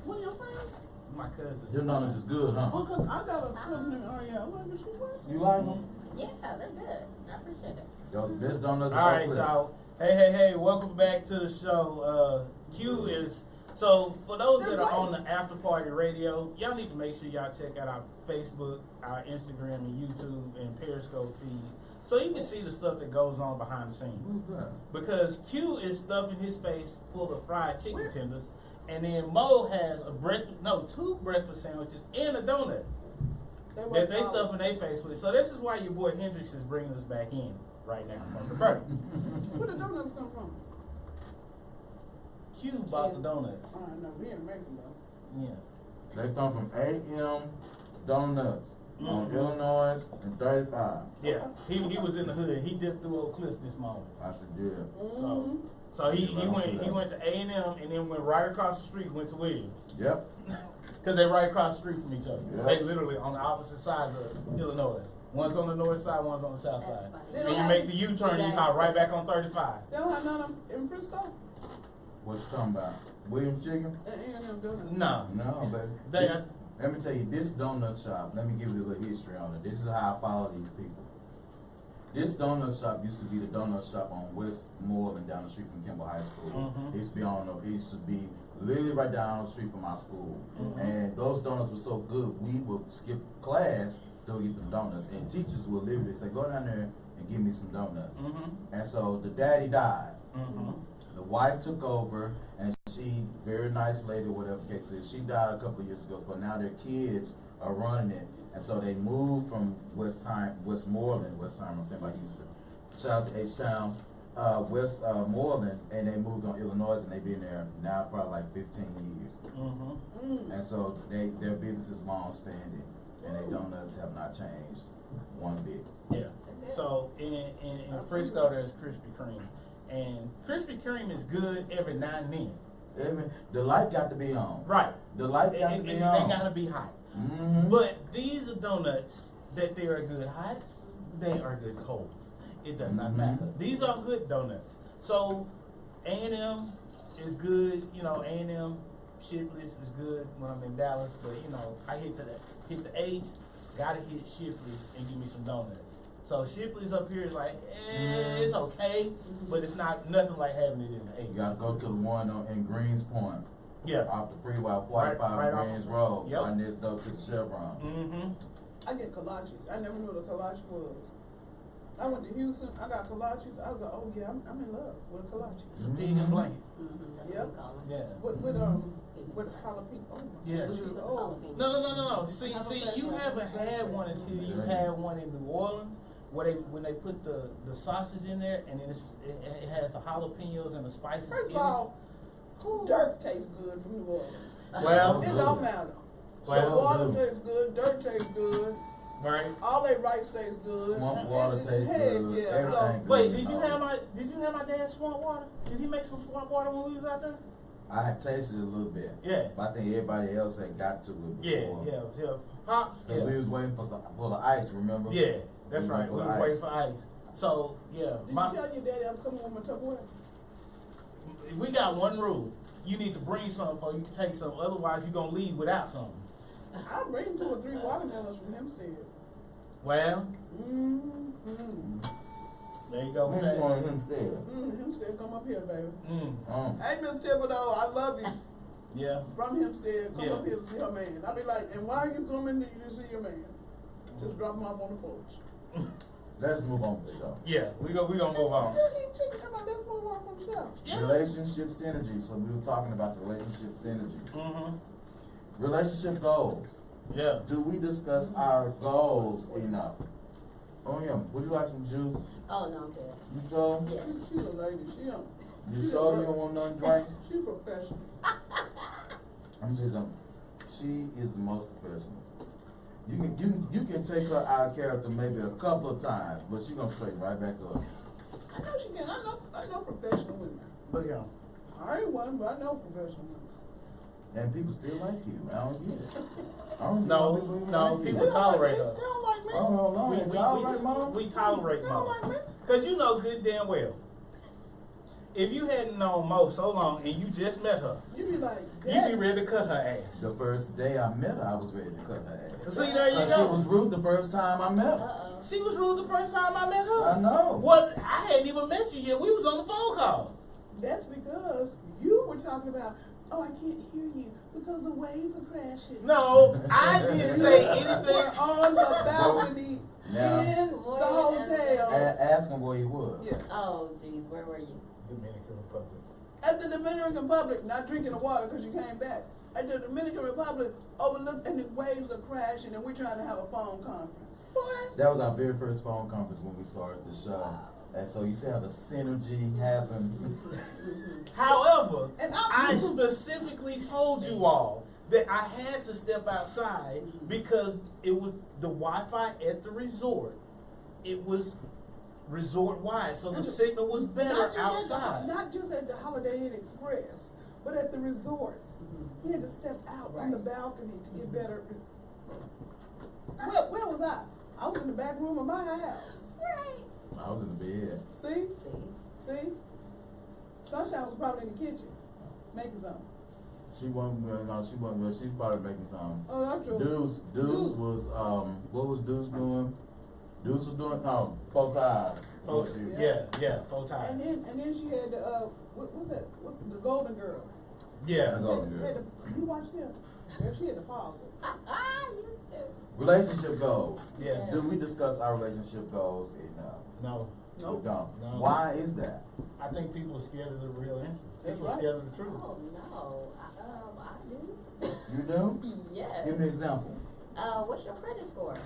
One of your friends? My cousin. Your knowledge is good, huh? Well, cause I got a cousin named Ariel. Where she work? You like them? Yeah, they're good. I appreciate it. Yo, the best donuts. All right, y'all. Hey, welcome back to the show. Q is So for those that are on the After Party Radio, y'all need to make sure y'all check out our Facebook, our Instagram, and YouTube and Periscope feed, so you can see the stuff that goes on behind the scenes. Because Q is stuffing his face full of fried chicken tenders, and then Mo has two breakfast sandwiches and a donut that they stuffing their face with. So this is why your boy Hendrix is bringing us back in right now from the break. Where the donuts come from? Q bought the donuts. Oh, no, we didn't make them though. Yeah. They come from AM Donuts on Illinois and 35. Yeah, he was in the hood. He dipped through Oak Cliff this morning. I should do. So he went to A&M and then went right across the street, went to Williams. Yep. Because they're right across the street from each other. Yep. They literally on the opposite sides of Illinois. One's on the north side, one's on the south side. That's And you make the U-turn, you come right back on 35. They don't have none of them in Frisco? What you talking about? Williams Chicken? A&M donuts. No. No, baby. They, Let me tell you, this donut shop, let me give you a little history on it. This is how I follow these people. This donut shop used to be the donut shop on Westmoreland down the street from Kimball High School. It used to be literally right down the street from my school. And those donuts were so good, we would skip class to go get them donuts. And teachers would literally say, go down there and give me some donuts. And so the daddy died. The wife took over, and she, very nice lady, whatever the case is, she died a couple of years ago, but now their kids are running it. And so they moved from Westmoreland, I'm thinking about Houston, shout out to H-Town, Westmoreland, and they moved on Illinois, and they've been there now probably like 15 years. And so their business is long standing, and their donuts have not changed one bit. yeah. So in Frisco, there's Krispy Kreme. And Krispy Kreme is good every now and then. The light got to be on. Right. The light got to be on. They got to be hot. But these are donuts that they are good hot, they are good cold. It does not matter. These are good donuts. So A&M is good, A&M Shipley's is good when I'm in Dallas, but I hit the H, gotta hit Shipley's and give me some donuts. So Shipley's up here is like, it's okay, but it's nothing like having it in the H. You gotta go to the one in Greens Point. Yeah. Off the freeway, 45 right Greens Road. Yep. Right next door to the Chevron. I get kolaches. I never knew what a kolache was. I went to Houston, I got kolaches. I was like, oh yeah, I'm in love with kolaches. It's a pig and blanket. Yep. Yeah. With jalapeno. Oh, yeah. Oh. No. See, you haven't had one until you had one in New Orleans, when they put the sausage in there, and then it has the jalapenos and the spices. First of all, dirt tastes good from New Orleans. Well, it don't matter. Well, water tastes good, dirt tastes good. Right. All their rice tastes good. Swamp water tastes good. Yeah. Everything Wait, good. did you have my dad's swamp water? Did he make some swamp water when we was out there? I had tasted it a little bit. Yeah. But I think everybody else had got to it before. Yeah. Pops. Cause we was waiting for the ice, remember? Yeah, that's right. We was waiting for ice. So yeah. Did you tell your daddy I was coming with my Tupperware? We got one rule. You need to bring something before you can take something. Otherwise, you're gonna leave without something. I'll bring 2 or 3 watermelons from Hempstead. Well. There you go. Hempstead, come up here, baby. Hey, Miss Thibodeau, I love you. Yeah. From Hempstead, come up here to see her man. I'll be like, and why are you coming to see your man? Just drop him off on the porch. Let's move on to the show. Yeah, we gonna move on. Let's move on from the show. Yeah. Relationship synergy. So we were talking about the relationship synergy. Relationship goals. Yeah. Do we discuss our goals enough? Oh yeah. Would you like some juice? Oh, no, I'm good. You sure? Yeah. She's a lady. You sure you don't want nothing to drink? She's professional. I'm just saying, she is the most professional. You can take her out of character maybe a couple of times, but she gonna straighten right back up. I know she can. I know professional women. Look at him. I ain't one, but I know professional women. And people still like you. I don't get it. I don't No, get people tolerate her. They don't like me. Oh, no, We tolerate They don't Mo. like me. Cause you know good damn well, if you hadn't known Mo so long and you just met her, You be like, you'd be ready to cut her ass. The first day I met her, I was ready to cut her ass. See, there you She go. was rude the first time I met her. Uh-oh. She was rude the first time I met her. I know. What? I hadn't even met you yet. We was on the phone call. That's because you were talking about, oh, I can't hear you because the waves are crashing. No, I didn't say anything. We're on the balcony Now- in the hotel. Ask him where he was. Yeah. Oh, geez, where were you? Dominican Republic. At the Dominican Republic, not drinking the water because you came back. At the Dominican Republic, overlooked, and the waves are crashing, and we're trying to have a phone conference. Boy. That was our very first phone conference when we started the show. And so you see how the synergy happened. However, And I specifically told you all that I had to step outside because it was the Wi-Fi at the resort. It was resort wide, so the signal was better outside. Not just at the Holiday Inn Express, but at the resort. He had to step out on the balcony to get better. Where was I? I was in the back room of my house. Right. I was in the bed. See? See? See? Sunshine was probably in the kitchen making something. She wasn't, no, she wasn't, she's probably making some. Oh, I'm sure. Deuce was, what was Deuce doing? Deuce was doing, faux ties. Oh, yeah, full time. And then she had the what was that? The Golden Girls. Yeah. You watched them? Yeah, she had to pause it. I used to. Relationship goals. Yeah. Do we discuss our relationship goals enough? No. We don't. No. Why is that? I think people are scared of the real answers. That's People are right. scared of the truth. Oh, no. I do. You do? Yes. Give me an example. What's your credit score?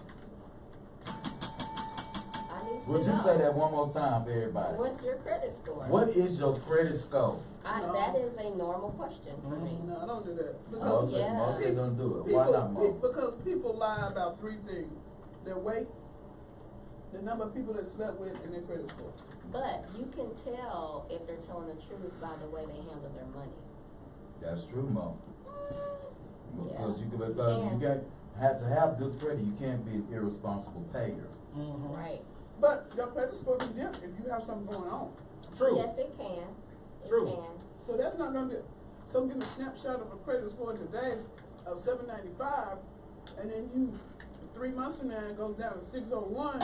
I need to Would you know. say that one more time for everybody? What's your credit score? What is your credit score? That is a normal question for me. No, I don't do that. Most yeah. most they don't do it. Why not more? Because people lie about three things: their weight, the number of people that slept with, and their credit score. But you can tell if they're telling the truth by the way they handle their money. That's true, Mo. Because Yeah. you got have to have good credit. You can't be an irresponsible payer. Mm-hmm. Right. But your credit score can differ if you have something going on. True. Yes, it can. It True. can. So that's not gonna be. So give a snapshot of a credit score today of 795, and then you 3 months from now it goes down to 601,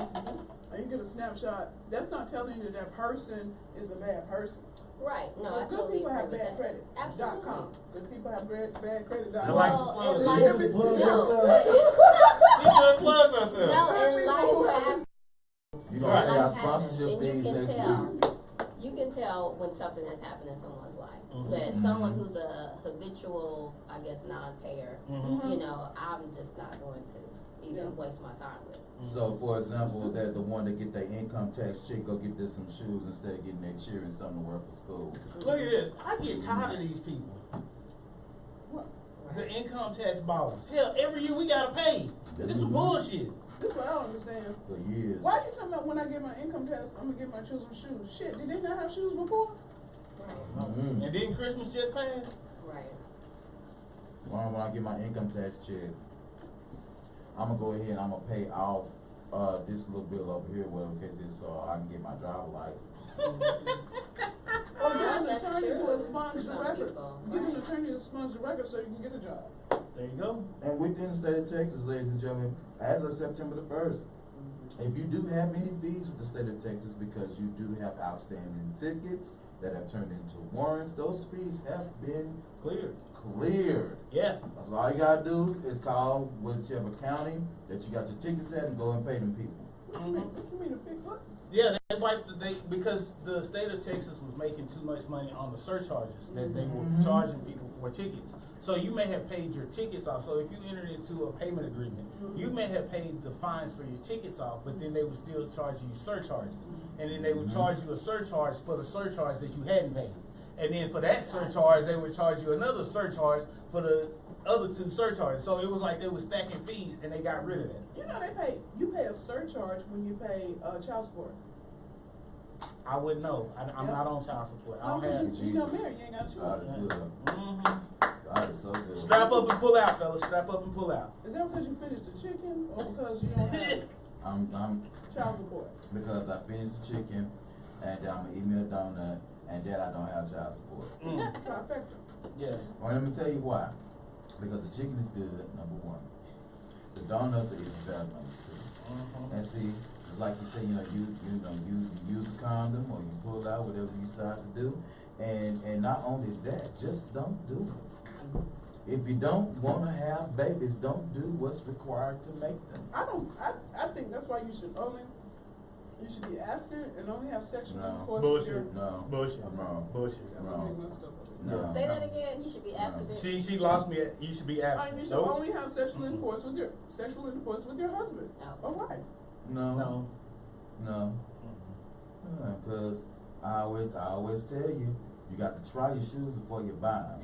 and you get a snapshot. That's not telling you that person is a bad person. Right. No, I Because good totally people agree have with bad that. credit. Absolutely. .com. Good people have bad credit. I like Well, to in plug life, this. Plug no, yourself. She just plugged herself. no, Good in people who life, have- You gonna Right. pay our Life happens, sponsorship and you fees can next tell. week. You can tell when something has happened in someone's life. Mhm. But someone who's a habitual, I guess, non-payer, Mhm. you know, I'm just not going to even Yeah. waste my time with. So, for example, that the one that get their income tax check go get this some shoes instead of getting their cheering something to work for school. Look at this. I get tired of these people. What? The income tax ballers. Hell, every year we gotta pay. This is bullshit. This is what I don't understand. For years. Why are you talking about when I get my income tax, I'm gonna get my children shoes? Shit, did they not have shoes before? Right. Mhm. And didn't Christmas just pass? Right. When I get my income tax check, I'm gonna go ahead and I'm gonna pay off this little bill over here, whatever case is, so I can get my driver license. Or get an That's attorney true. to expunge the Some record. people, Get an right. attorney to expunge the record so you can get a job. There you go. And within the state of Texas, ladies and gentlemen, as of September the 1st, if you do have any fees with the state of Texas because you do have outstanding tickets that have turned into warrants, those fees have been Clear. cleared. Yeah. So all you gotta do is call whichever county that you got your tickets at and go and pay them people. What you mean? What you mean a fix? What? Yeah, because the state of Texas was making too much money on the surcharges that they were Mhm. charging people for tickets. So you may have paid your tickets off. So if you entered into a payment agreement, you may have paid the fines for your tickets off, but then they would still charge you surcharges. And then they would charge you a surcharge for the surcharge that you hadn't paid. And then for that surcharge, they would charge you another surcharge for the other two surcharges. So it was like they were stacking fees and they got rid of that. You know you pay a surcharge when you pay child support. I wouldn't know. I'm not on child support. I No, don't have. you know married, you ain't got God children. is good. Mhm. God is so good. Strap up and pull out, fellas. Strap up and pull out. Is that because you finished the chicken or because you don't have I'm child support? because I finished the chicken and then I'm gonna eat me a donut and then I don't have child support. Trifecta. Yeah. Well, let me tell you why. Because the chicken is good, number one. The donuts are even better, number two. And see, it's like you say, you use a condom or you pull it out, whatever you decide to do, And not only that, just don't do it. If you don't wanna have babies, don't do what's required to make them. I think that's why you should be abstinent and only have sexual No. intercourse with your. Bullshit. No. Bullshit. No. Bullshit. No. Say that again. You should be abstinent. She lost me at, you should be absent. You should only have sexual intercourse with your husband Oh. or wife. No. No. Cause I always tell you, you got to try your shoes before you buy them.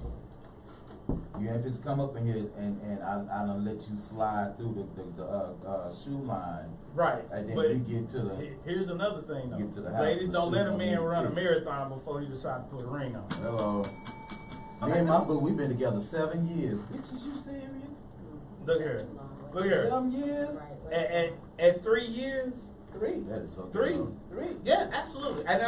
You ain't just come up in here and I don't let you slide through the shoe line. Right. And then But you get to the. here's another thing Get to though. the house, Ladies, the don't let shoes a on man your run a feet. marathon before he decide to put a ring on. Hello. Me and my boo, we've been together 7 years. Bitch, is you serious? Look here. Look here. 7 years. At 3 years. 3. That is so 3. good. 3. Yeah, absolutely. And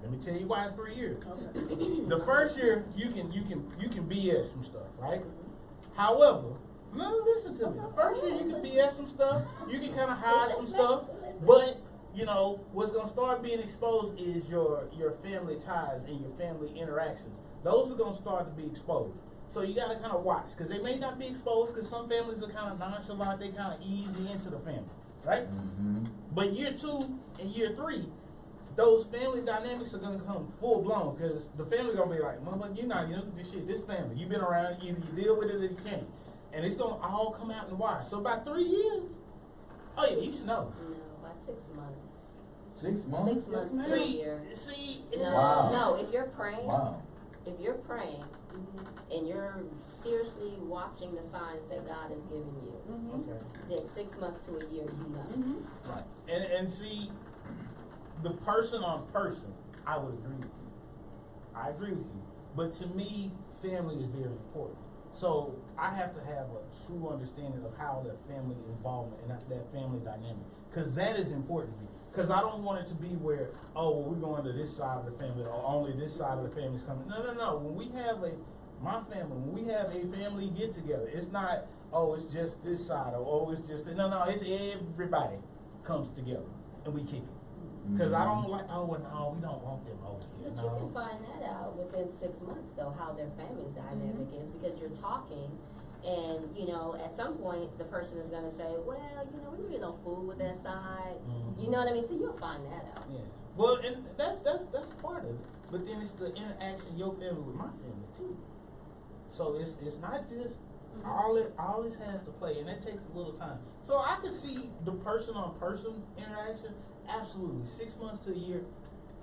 let me tell you why it's 3 years. Okay. The first year you can BS some stuff, right? However, no, listen to me. The first year you can BS some stuff, you can kind of hide some stuff, but you know what's gonna start being exposed is your family ties and your family interactions. Those are gonna start to be exposed. So you gotta kind of watch because they may not be exposed because some families are kind of nonchalant, they kind of easy into the family, right? Mm-hmm. But year 2 and year 3, those family dynamics are gonna come full blown because the family gonna be like, motherfucker, you're not new to this shit. This family, you've been around. Either you deal with it or you can't, and it's gonna all come out in the wash. So by 3 years, oh yeah, you should know. No, by 6 months. 6 months? 6 months Yes, to a ma'am. year. See, No, Wow. no. If you're praying, Wow. if you're praying, and you're seriously watching the signs that God has given you, okay, then 6 months to a year, you know. right, and see, the person on person, I would agree with you. I agree with you, but to me, family is very important. So I have to have a true understanding of how that family involvement and that family dynamic, because that is important to me. Because I don't want it to be where, oh, well, we're going to this side of the family, or only this side of the family is coming. No. When we have when we have a family get together, it's not, oh, it's just this side, or oh, it's just, no, it's everybody comes together and we kick it. Because I don't like, oh, well, no, we don't want them over here. But you can find that out within 6 months, though, how their family dynamic is, because you're talking, and, you know, at some point, the person is going to say, well, you know, we really don't fool with that side. You know what I mean? So you'll find that out. Yeah. Well, and that's part of it. But then it's the interaction your family with my family, too. So it's not just all it has to play, and that takes a little time. So I can see the person-on-person interaction, absolutely. 6 months to a year,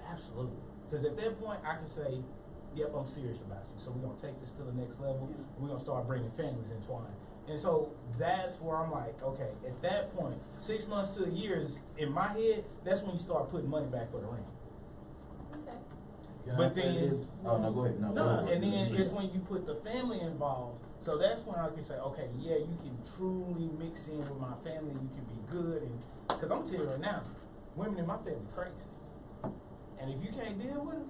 absolutely. Because at that point, I can say, yep, I'm serious about you. So we're going to take this to the next level. We're going to start bringing families entwined. And so that's where I'm like, okay, at that point, 6 months to a year is, in my head, that's when you start putting money back for the ring. Okay. Can But I say then- this? Oh, no, go ahead. No, go ahead. And then it's when you put the family involved. So that's when I can say, okay, yeah, you can truly mix in with my family. You can be good, and because I'm telling you right now, women in my family crazy. And if you can't deal with them,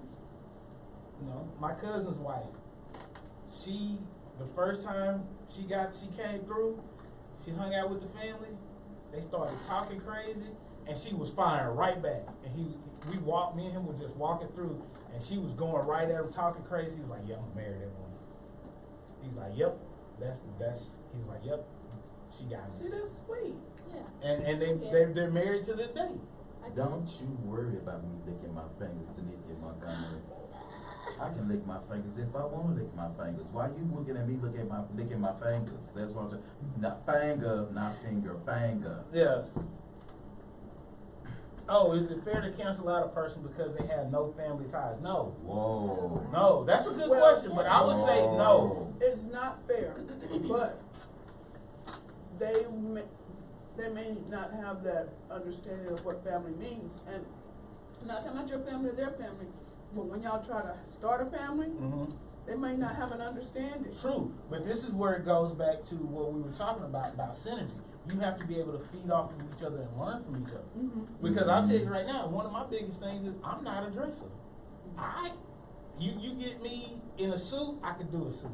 you know, my cousin's wife, the first time she came through, she hung out with the family. They started talking crazy, and she was firing right back. And me and him were just walking through, and she was going right at him, talking crazy. He was like, "Yeah, I'm gonna marry that woman." He's like, "Yep, that's." He was like, "Yep, she got See, me." that's sweet. Yeah. And they're married to this day. Don't you worry about me licking my fingers to Nikki Montgomery. I can lick my fingers if I want to lick my fingers. Why you looking at me licking my fingers? That's what I'm saying. Not finger, not finger, finger. Yeah. Oh, is it fair to cancel out a person because they had no family ties? No. Whoa. No, that's a good Well, question, but I would say no. It's not fair, but they may not have that understanding of what family means, and not talking about your family or their family, but when y'all try to start a family, they may not have an understanding. True, but this is where it goes back to what we were talking about synergy. You have to be able to feed off of each other and learn from each other. Because I'll tell you right now, one of my biggest things is I'm not a dresser. You get me in a suit, I can do a suit.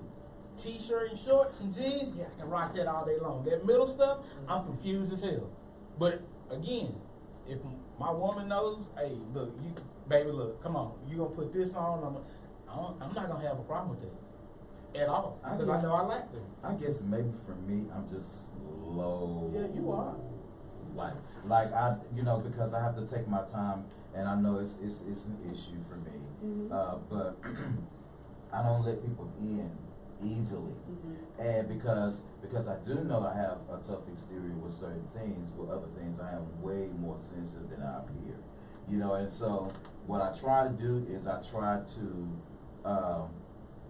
T-shirt and shorts and jeans, yeah, I can rock that all day long. That middle stuff, I'm confused as hell. But again, if my woman knows, hey, look, baby, look, come on, you gonna put this on? I'm not gonna have a problem with that at all because I know I like them. I guess maybe for me, I'm just slow. Yeah, you are. Like I, because I have to take my time, and I know it's an issue for me. But I don't let people in easily, and because I do know I have a tough exterior with certain things, with other things I am way more sensitive than I appear, and so what I try to do is I try to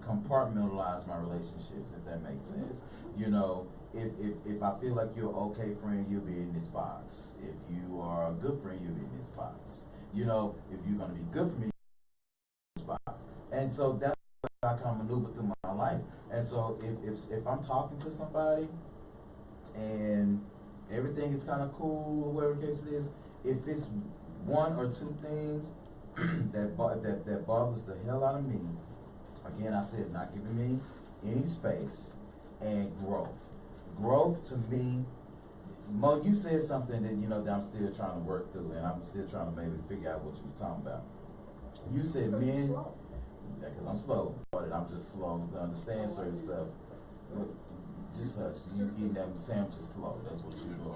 compartmentalize my relationships, if that makes sense. If I feel like you're an okay friend, you'll be in this box. If you are a good friend, you'll be in this box. If you're gonna be good for me, this box. And so that's what I kind of maneuver through my life. And so if I'm talking to somebody and everything is kind of cool or whatever the case it is, if it's one or two things that bothers the hell out of me, again, I said not giving me any space, and growth. Growth to me, Mo, you said something that that I'm still trying to work through, and I'm still trying to maybe figure out what you were talking about. You said men, yeah, because I'm slow, but I'm just slow to understand certain stuff. But just hush. You eating that sandwich is slow. That's what you do.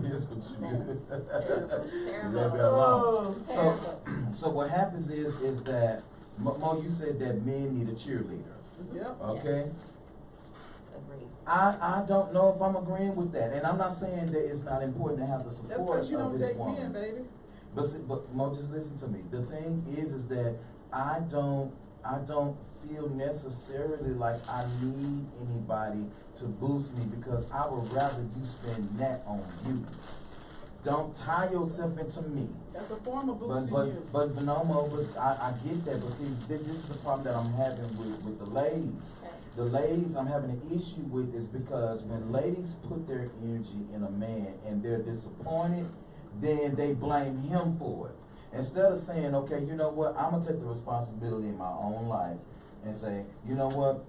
That's what you do. Terrible. Leave me alone. So what happens is that Mo, you said that men need a cheerleader. Yep. Okay. Yes. Agreed. I don't know if I'm agreeing with that, and I'm not saying that it's not important to have the That's support because you of don't his date woman. men, baby. But Mo, just listen to me. The thing is that I don't feel necessarily like I need anybody to boost me, because I would rather you spend that on you. Don't tie yourself into me. That's a form of boosting you. But no, Mo, but I get that. But see, this is the problem that I'm having with the ladies. Okay. The ladies I'm having an issue with is because when ladies put their energy in a man and they're disappointed, then they blame him for it. Instead of saying, okay, you know what, I'm gonna take the responsibility in my own life and say, you know what,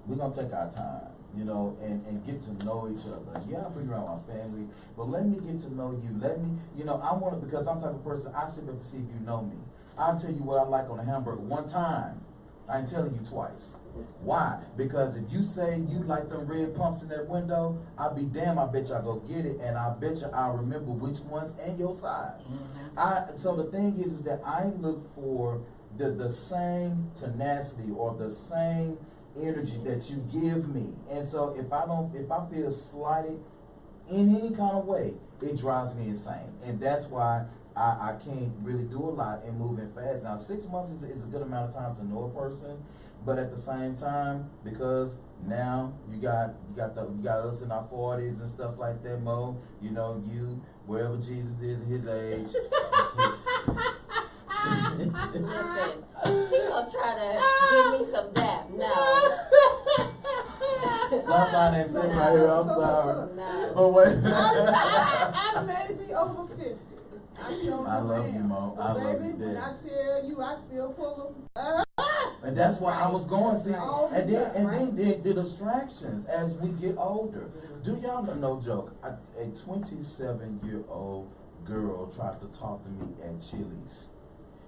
we're gonna take our time, and get to know each other. Yeah, I'll bring around my family, but let me get to know you. Let me, I want to, because I'm the type of person, I sit back to see if you know me. I'll tell you what I like on a hamburger one time. I ain't telling you twice. Why? Because if you say you like them red pumps in that window, I'll be damn, I bet y'all go get it, and I bet you I'll remember which ones and your size. So the thing is that I look for the same tenacity or the same energy that you give me. And so if I feel slighted in any kind of way, it drives me insane. And that's why I can't really do a lot in moving fast. Now, 6 months is a good amount of time to know a person, but at the same time, because now you got us in our 40s and stuff like that, Mo. You wherever Jesus is at his age. Listen, he gonna try to give me some dap. No. Sunshine ain't sitting right here, I'm sorry. No. But wait. I may be over 50. I love you, Mo. But I love baby, you, when Dad. I tell you, I still pull them. And that's why I was going, see, All the and then time, the distractions as we get older. Do y'all know, no joke, a 27-year-old girl tried to talk to me at Chili's.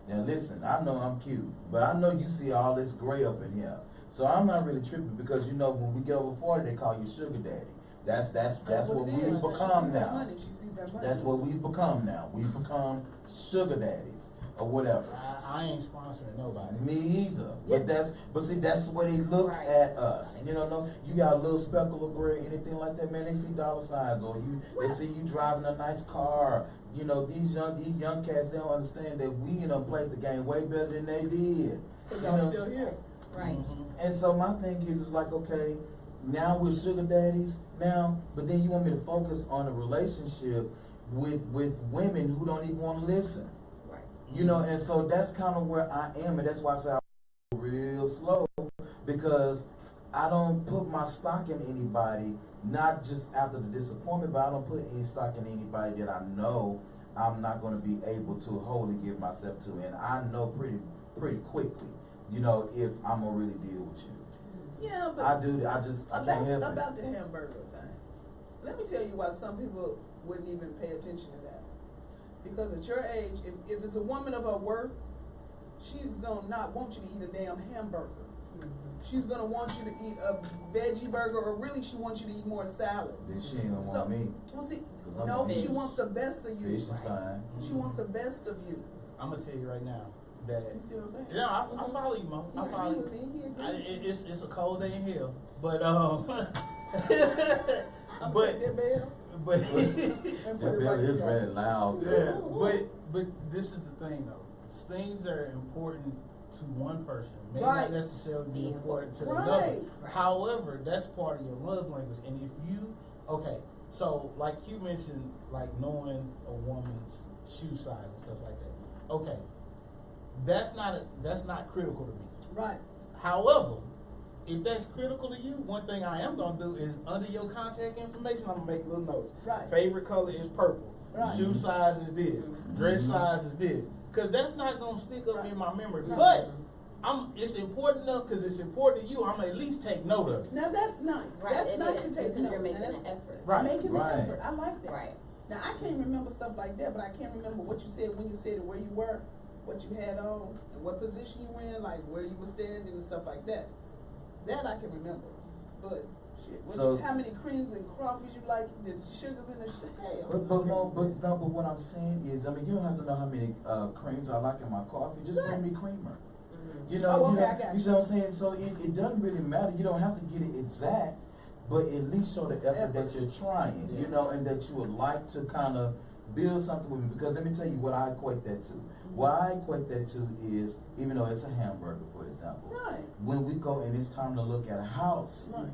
Now listen, I know I'm cute, but I know you see all this gray up in here. So I'm not really tripping, because when we get over 40, they call you sugar daddy. That's what we've become now. That's what we've become now. We've become sugar daddies or whatever. I ain't sponsoring nobody. Me either. But see, that's the way they look at us. No, you got a little speckle of gray, anything like that, man. They see dollar signs, or they see you driving a nice car. These young cats, they don't understand that we played the game way better than they did. Y'all still here. Right. And so my thing is, it's like, okay, now we're sugar daddies now, but then you want me to focus on a relationship with women who don't even want to listen. Right. And so that's kind of where I am, and that's why I say I'm real slow, because I don't put my stock in anybody, not just after the disappointment, but I don't put any stock in anybody that I know I'm not going to be able to wholly give myself to, and I know pretty quickly, if I'm gonna really deal with you. Yeah, but I do. I can't help it. About the hamburger thing. Let me tell you why some people wouldn't even pay attention to that. Because at your age, if it's a woman of her worth, she's gonna not want you to eat a damn hamburger. She's gonna want you to eat a veggie burger, or really she wants you to eat more salads. Then she ain't gonna want me. Well, see, 'Cause I'm no, a she fish. wants the best of you. Fish is fine. She wants the best of you. I'm gonna tell you right now that. You see what I'm saying? Yeah, I follow you, Mo. I follow you. It's a cold day in hell, but I'm but that bell. but That bell is very loud. yeah, but this is the thing though. Things that are important to one person may Right. not necessarily be important to Right. another. However, that's part of your love language. And if you so like you mentioned, like knowing a woman's shoe size and stuff like that. Okay, that's not critical to me. Right. However, if that's critical to you, one thing I am gonna do is under your contact information, I'm gonna make little notes. Right. Favorite color is purple. Right. Shoe size is this. Dress size is this. Cause that's not gonna stick up Right. in my memory. Right. But it's important enough because it's important to you. I'm gonna at least take note of it. Now that's nice. Right, That's it nice is, to take because note. you're making Now, an that's effort. Right. Making Right. the effort. I like that. Right. Now I can't remember stuff like that, but I can remember what you said when you said it, where you were, what you had on, and what position you were in, like where you were standing and stuff like that. That I can remember. But shit, how many creams and coffees you like, the sugars in the hell. But what I'm saying is, I mean, you don't have to know how many creams I like in my coffee. Just bring me creamer. You know, Oh, okay, I you got see you. what I'm saying? So it doesn't really matter. You don't have to get it exact, but at least show the effort that you're trying, you know, and that you would like to kind of build something with me. Because let me tell you what I equate that to. What I equate that to is, even though it's a hamburger, for example, Right. when we go and it's time to look at a house, Right.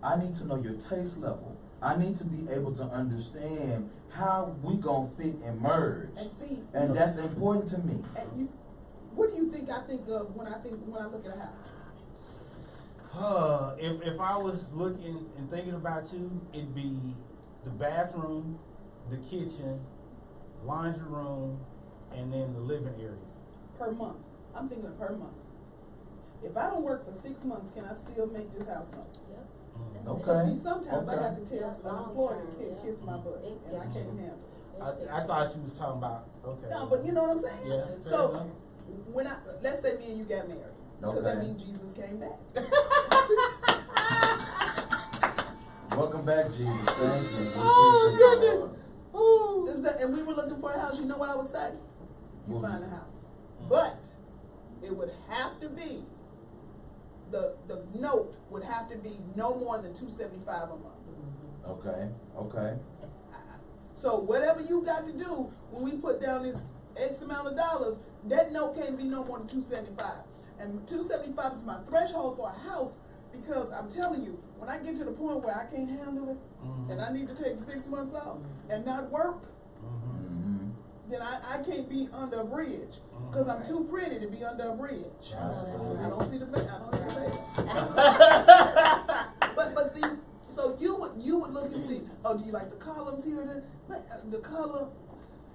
I need to know your taste level. I need to be able to understand how we gonna fit and merge. And see, And look, that's important to me. and what do you think I think of when I look at a house? If I was looking and thinking about you, it'd be the bathroom, the kitchen, laundry room, and then the living area. Per month. I'm thinking of per month. If I don't work for 6 months, can I still make this house money? Yep. Mm. That's Okay. it. See, sometimes I Okay. got to tell That's an long employee term, to yeah. kiss my butt, and I can't handle it. I thought you was talking about No, but you know what I'm saying? Yeah, fair So, enough. when let's say me and you got married, because that Okay. means Jesus came back. Welcome back, Jesus. Thank you. We Oh, appreciate you, goodness. Lord. And we were looking for a house, you know what I would say? You What find was a it? house. But it would have to be, the note would have to be no more than $275 a month. Okay. So whatever you got to do when we put down this X amount of dollars, that note can't be no more than $275. And $275 is my threshold for a house, because I'm telling you, when I get to the point where I can't handle it, Mhm. and I need to take 6 months off and not work, Mm-hmm. then I can't be under a bridge, because I'm too pretty to be under a bridge. I don't see the bed. I don't see the bed. But see, so you would look and see. Oh, do you like the columns here? The color,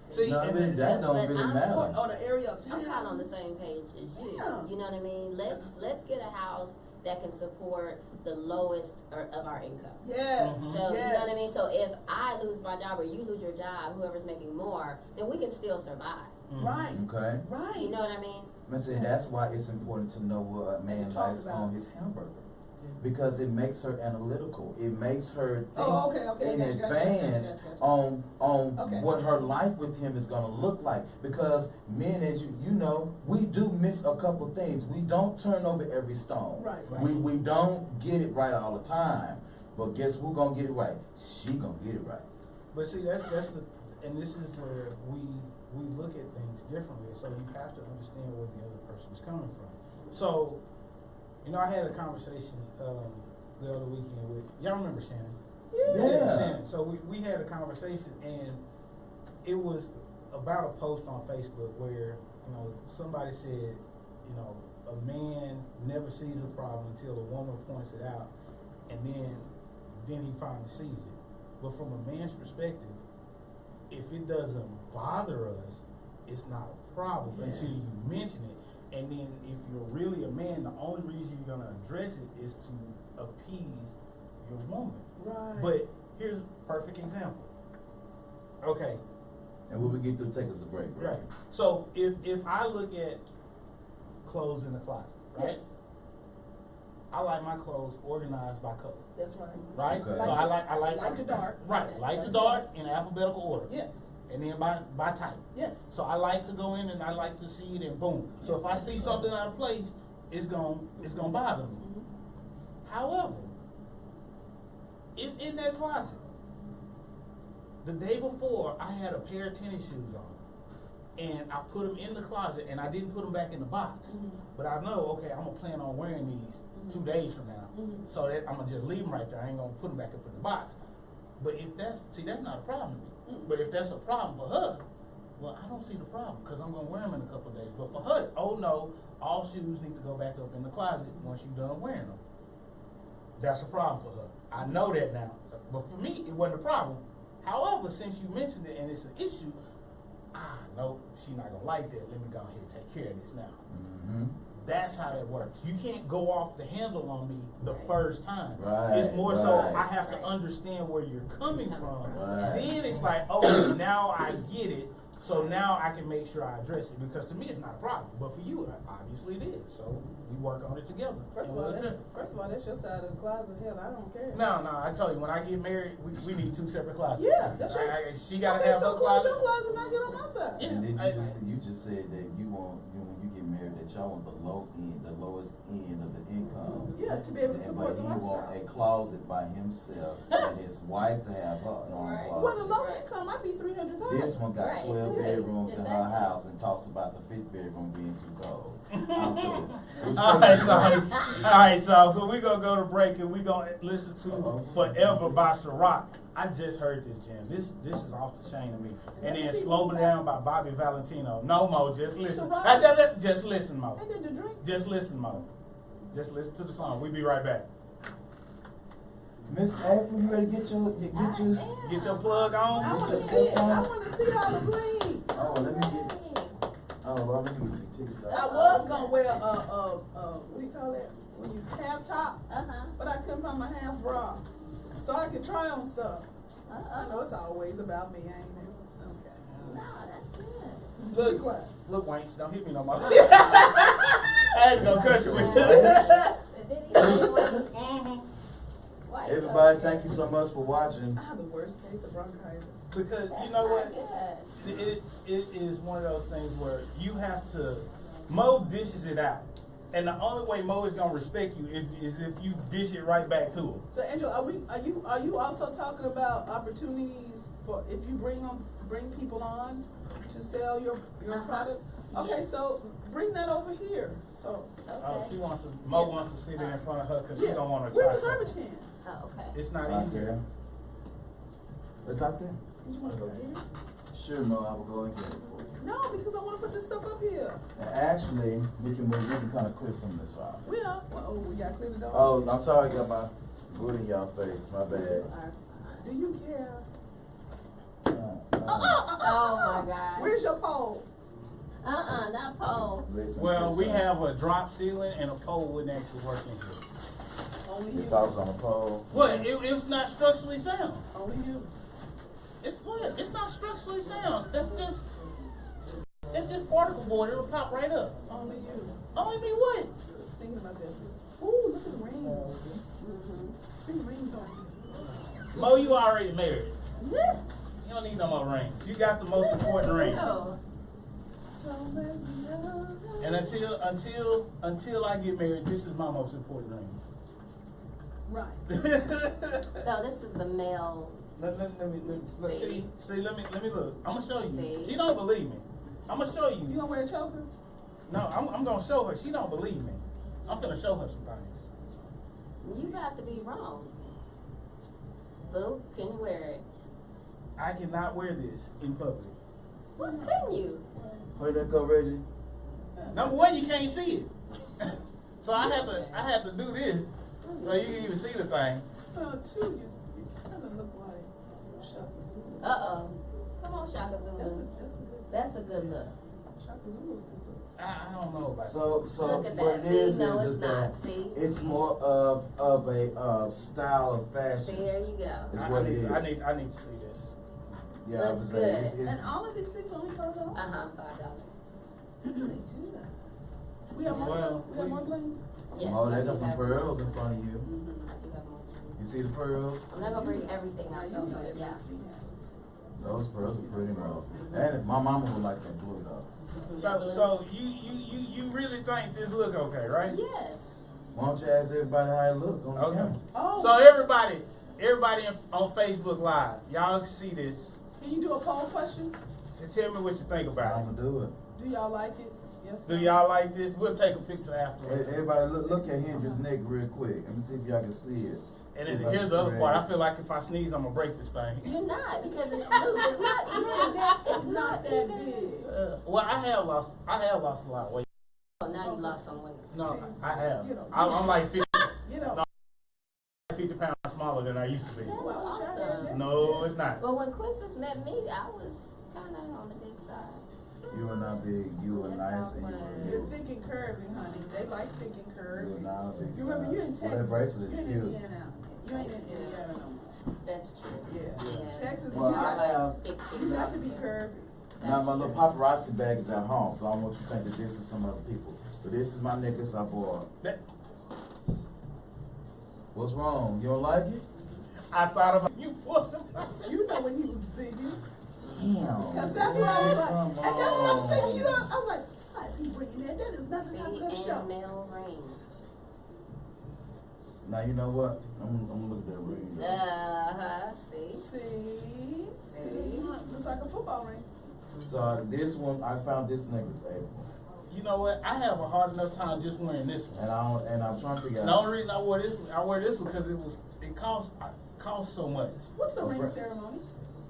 See, No, and really, that don't But really I'm matter. or the area of I'm town. kind of on the same page as you. Yeah. You know what I mean? Let's get a house that can support the lowest of our income. Yes. Mhm. So yes. you know what I mean? So if I lose my job or you lose your job, whoever's making more, then we can still survive. Right. Okay. Right. You know what I mean? I say that's why it's important to know what a man talk likes about on it. his hamburger. Because it makes her analytical. It makes her think Oh, okay, in gotcha, advance gotcha. on Okay. what her life with him is gonna look like. Because men, as you know, we do miss a couple things. We don't turn over every stone. Right. We don't get it right all the time. But guess who gonna get it right? She gonna get it right. But see, that's the, and this is where we look at things differently. So you have to understand where the other person is coming from. So, you know, I had a conversation the other weekend with, y'all remember Shannon? Yeah. Shannon. So we had a conversation, and it was about a post on Facebook where, you know, somebody said, you know, a man never sees a problem until a woman points it out, and then he finally sees it. But from a man's perspective, if it doesn't bother us, it's not a problem until you mention it. And then if you're really a man, the only reason you're gonna address it is to appease your woman. Right. But here's a perfect example. Okay, And when we get through, take us a break, Right. So if I look at clothes in the closet, right? Yes. I like my clothes organized by color. That's right. Right? Okay. So I like Light to dark. Right. Light to dark in alphabetical order. Yes. And then by type. Yes. So I like to go in and I like to see it and boom. So if I see something out of place, it's gonna bother me. Mm-hmm. However, if in that closet, the day before I had a pair of tennis shoes on, and I put them in the closet and I didn't put them back in the box, but I know, okay, I'm gonna plan on wearing these 2 days from now, so that I'm gonna just leave them right there. I ain't gonna put them back up in the box. But if that's not a problem to me. But if that's a problem for her, well, I don't see the problem because I'm gonna wear them in a couple of days. But for her, oh no, all shoes need to go back up in the closet once you're done wearing them. That's a problem for her. I know that now. But for me, it wasn't a problem. However, since you mentioned it and it's an issue, no, she's not gonna like that. Let me go ahead and take care of this now. Mm-hmm. That's how it works. You can't go off the handle on me the first time. Right, It's more so right. I have to understand where you're coming from. Right. Then it's like, oh, now I get it. So now I can make sure I address it. Because to me, it's not a problem. But for you, obviously it is. So we work on it together. First of all, that's your side of the closet. Hell, I don't care. No, I tell you, when I get married, we need 2 separate closets. Yeah, that's right. She gotta Okay, have so her close closet. your closet and I get on my side. Yeah. And then you just said that when you get married, that y'all want the lowest end of the income. Yeah, to be able to support the But he want lifestyle. a closet by himself, and his wife to have her own Right. closet. Well, the low income might be 300,000. This one got Right. 12 Right. bedrooms in her Exactly. house and talks about the 5th bedroom being too cold. Alright, so we're gonna go to break and we're gonna listen to Forever by Ciroc. I just heard this, Jim. This is off the chain to me. And then Slow Me Down by Bobby Valentino. No, Mo, just listen. Just listen, Mo. And then the drink. Just listen, Mo. Just listen to the song. We'll be right back. Miss April, you ready to get Get your plug I on. want to see it. I want to see all the bling. Oh, let me get the tickets out. I was gonna wear what do you call that? When you half top, but I couldn't find my half bra, so I could try on stuff. I know it's always about me, ain't it? Okay. No, that's good. Be Look, quiet. look, Wanks, don't hit me no more. I had to go cut you with Did he say what? Why you Everybody, so thank you good? so much for watching. I have the worst case of bronchitis. Because That's you know what? not good. It is one of those things where you have to, Mo dishes it out. And the only way Mo is gonna respect you is if you dish it right back to him. So, Angela, are you also talking about opportunities for if you bring people on to sell your product? Okay, Yes. so bring that over here. So, She wants to, Mo wants to sit it in front of her because she don't want to try where's the garbage something. can? Oh, okay. It's not Out easy. there. It's out there? Did you want to go get it? Sure, Mo, I will go and get it for you. No, because I want to put this stuff up here. And actually, we can kind of clear some of this off. We got clear the door. Oh, I'm sorry, I got my boot in y'all face. My bad. Do you care? Oh my God. Where's your pole? Not pole. Listen, Well, we listen. have a drop ceiling and a pole wouldn't actually work in here. Only Your you. thoughts on the pole? Well, it's not structurally sound. Only you. It's what? It's not structurally sound. It's just particle board. It'll pop right up. Only you. Only me what? Thinking about that. Ooh, look at the rings. See the rings on you. Mo, you already married. Yeah. You don't need no more rings. You got the most important ring. Oh. And until I get married, this is my most important ring. Right. So this is the male. Let me see. Let me look. I'm gonna show you. See? She don't believe me. I'm gonna show You you. gonna wear a choker? No, I'm gonna show her. She don't believe me. I'm gonna show her some things. You got to be wrong. Boo, can you wear it? I cannot wear this in public. What couldn't you? Where that go, Reggie? Number one, you can't see it. So I have to do this so you can even see the thing. Two, you kind of look like Shaka Zulu. Come on, Shaka Zulu. That's That's a good look. Shaka Zulu. I don't know about So Look at what that. it See? is No, is it's that not. See? it's more of a style of See, fashion. there you go. Is I what need, it is. I need to see this. Yeah, I Looks was good. saying, And all of these things only $5. $5. They do that. We have more. Well, We have more bling. Yes. oh, I they do got some have pearls more. in front of you. I do have more. You see the pearls? I'm not gonna bring everything Now out you though, know but that yeah. makes me happy. Those pearls are pretty bro. And my mama would like that blue though. So you really think this look okay, right? Yes. Why don't you ask everybody how it look on the Okay. camera? Oh. So everybody on Facebook Live, y'all see this. Can you do a poll question? So tell me what you think about I'm it. gonna do it. Do y'all like it? Yes. Do y'all like this? We'll take a picture Hey, afterwards. everybody look at Henry's neck real quick. Let me see if y'all can see it. And then here's the other part. I feel like if I sneeze, I'm gonna break this thing. You're not, because it's loose. It's not even. It's not that even. big. Well, I have lost a lot of weight. Oh, now you lost some weight. No, I have. You know. I'm like 50, You know. No. 50 pounds smaller than I used to be. That Well, was I wish I had awesome. that. No, it's not. But when Quintus met me, I was kind of on the big side. You are not big. You are nice and You're you thick and curvy, honey. They like thick and curvy. are not a big. You remember you in size. Well, Texas. that bracelet You're is in cute. Indiana. You ain't in Indiana no more. That's true. Yeah. Yeah. Texas, Well, you, I got, have. you got to be curvy. Now my little paparazzi bag is at home, so I don't want you to think that this is some other people. But this is my necklace I bought. That- What's wrong? You don't like it? I thought about you. You know when he was thinking. Damn. Cause that's what I was like. Come And that's what I was thinking. You know, on. I was like, why is he bringing that? That is nothing See, I'm gonna and show. nail rings. Now you know what? I'm gonna look at that ring. See? See? Looks like a football ring. So this one, I found this necklace, April. You know what? I have a hard enough time just wearing this one. And I'm trying to figure The out. only reason I wear this one because it costs so much. What's the ring Right. ceremony?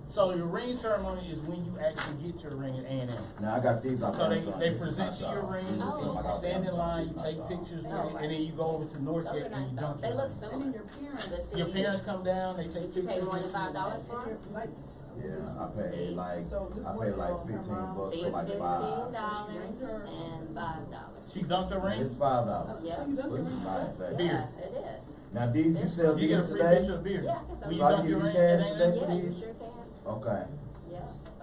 So your ring ceremony is when you actually get your ring at A&M. Now I got these off So they Amazon. they This is present my you your shop. ring, This is and something I you got off stand in Amazon. line, you This is take my shop. pictures with Oh, it, right. and then you go over to Those Northgate are and nice you though. dunk They your look ring. And then similar. your parents. The Your CD. parents come down, they take Did you pictures. pay more than with you. $5 for it? Like, Yeah, I paid like So this I one paid like girl, her 15 mom- bucks See, for like $15 5. and $5. She dunked her It's ring. $5. Yeah. So you done This is your ring? nice. Actually. Beer. Yeah, it is. Now, did you sell You get a these free today? picture of beer. Yeah, I guess When you So I dunk give your you ring, cash it ain't today? Yeah, you please? sure can. Okay. Yeah.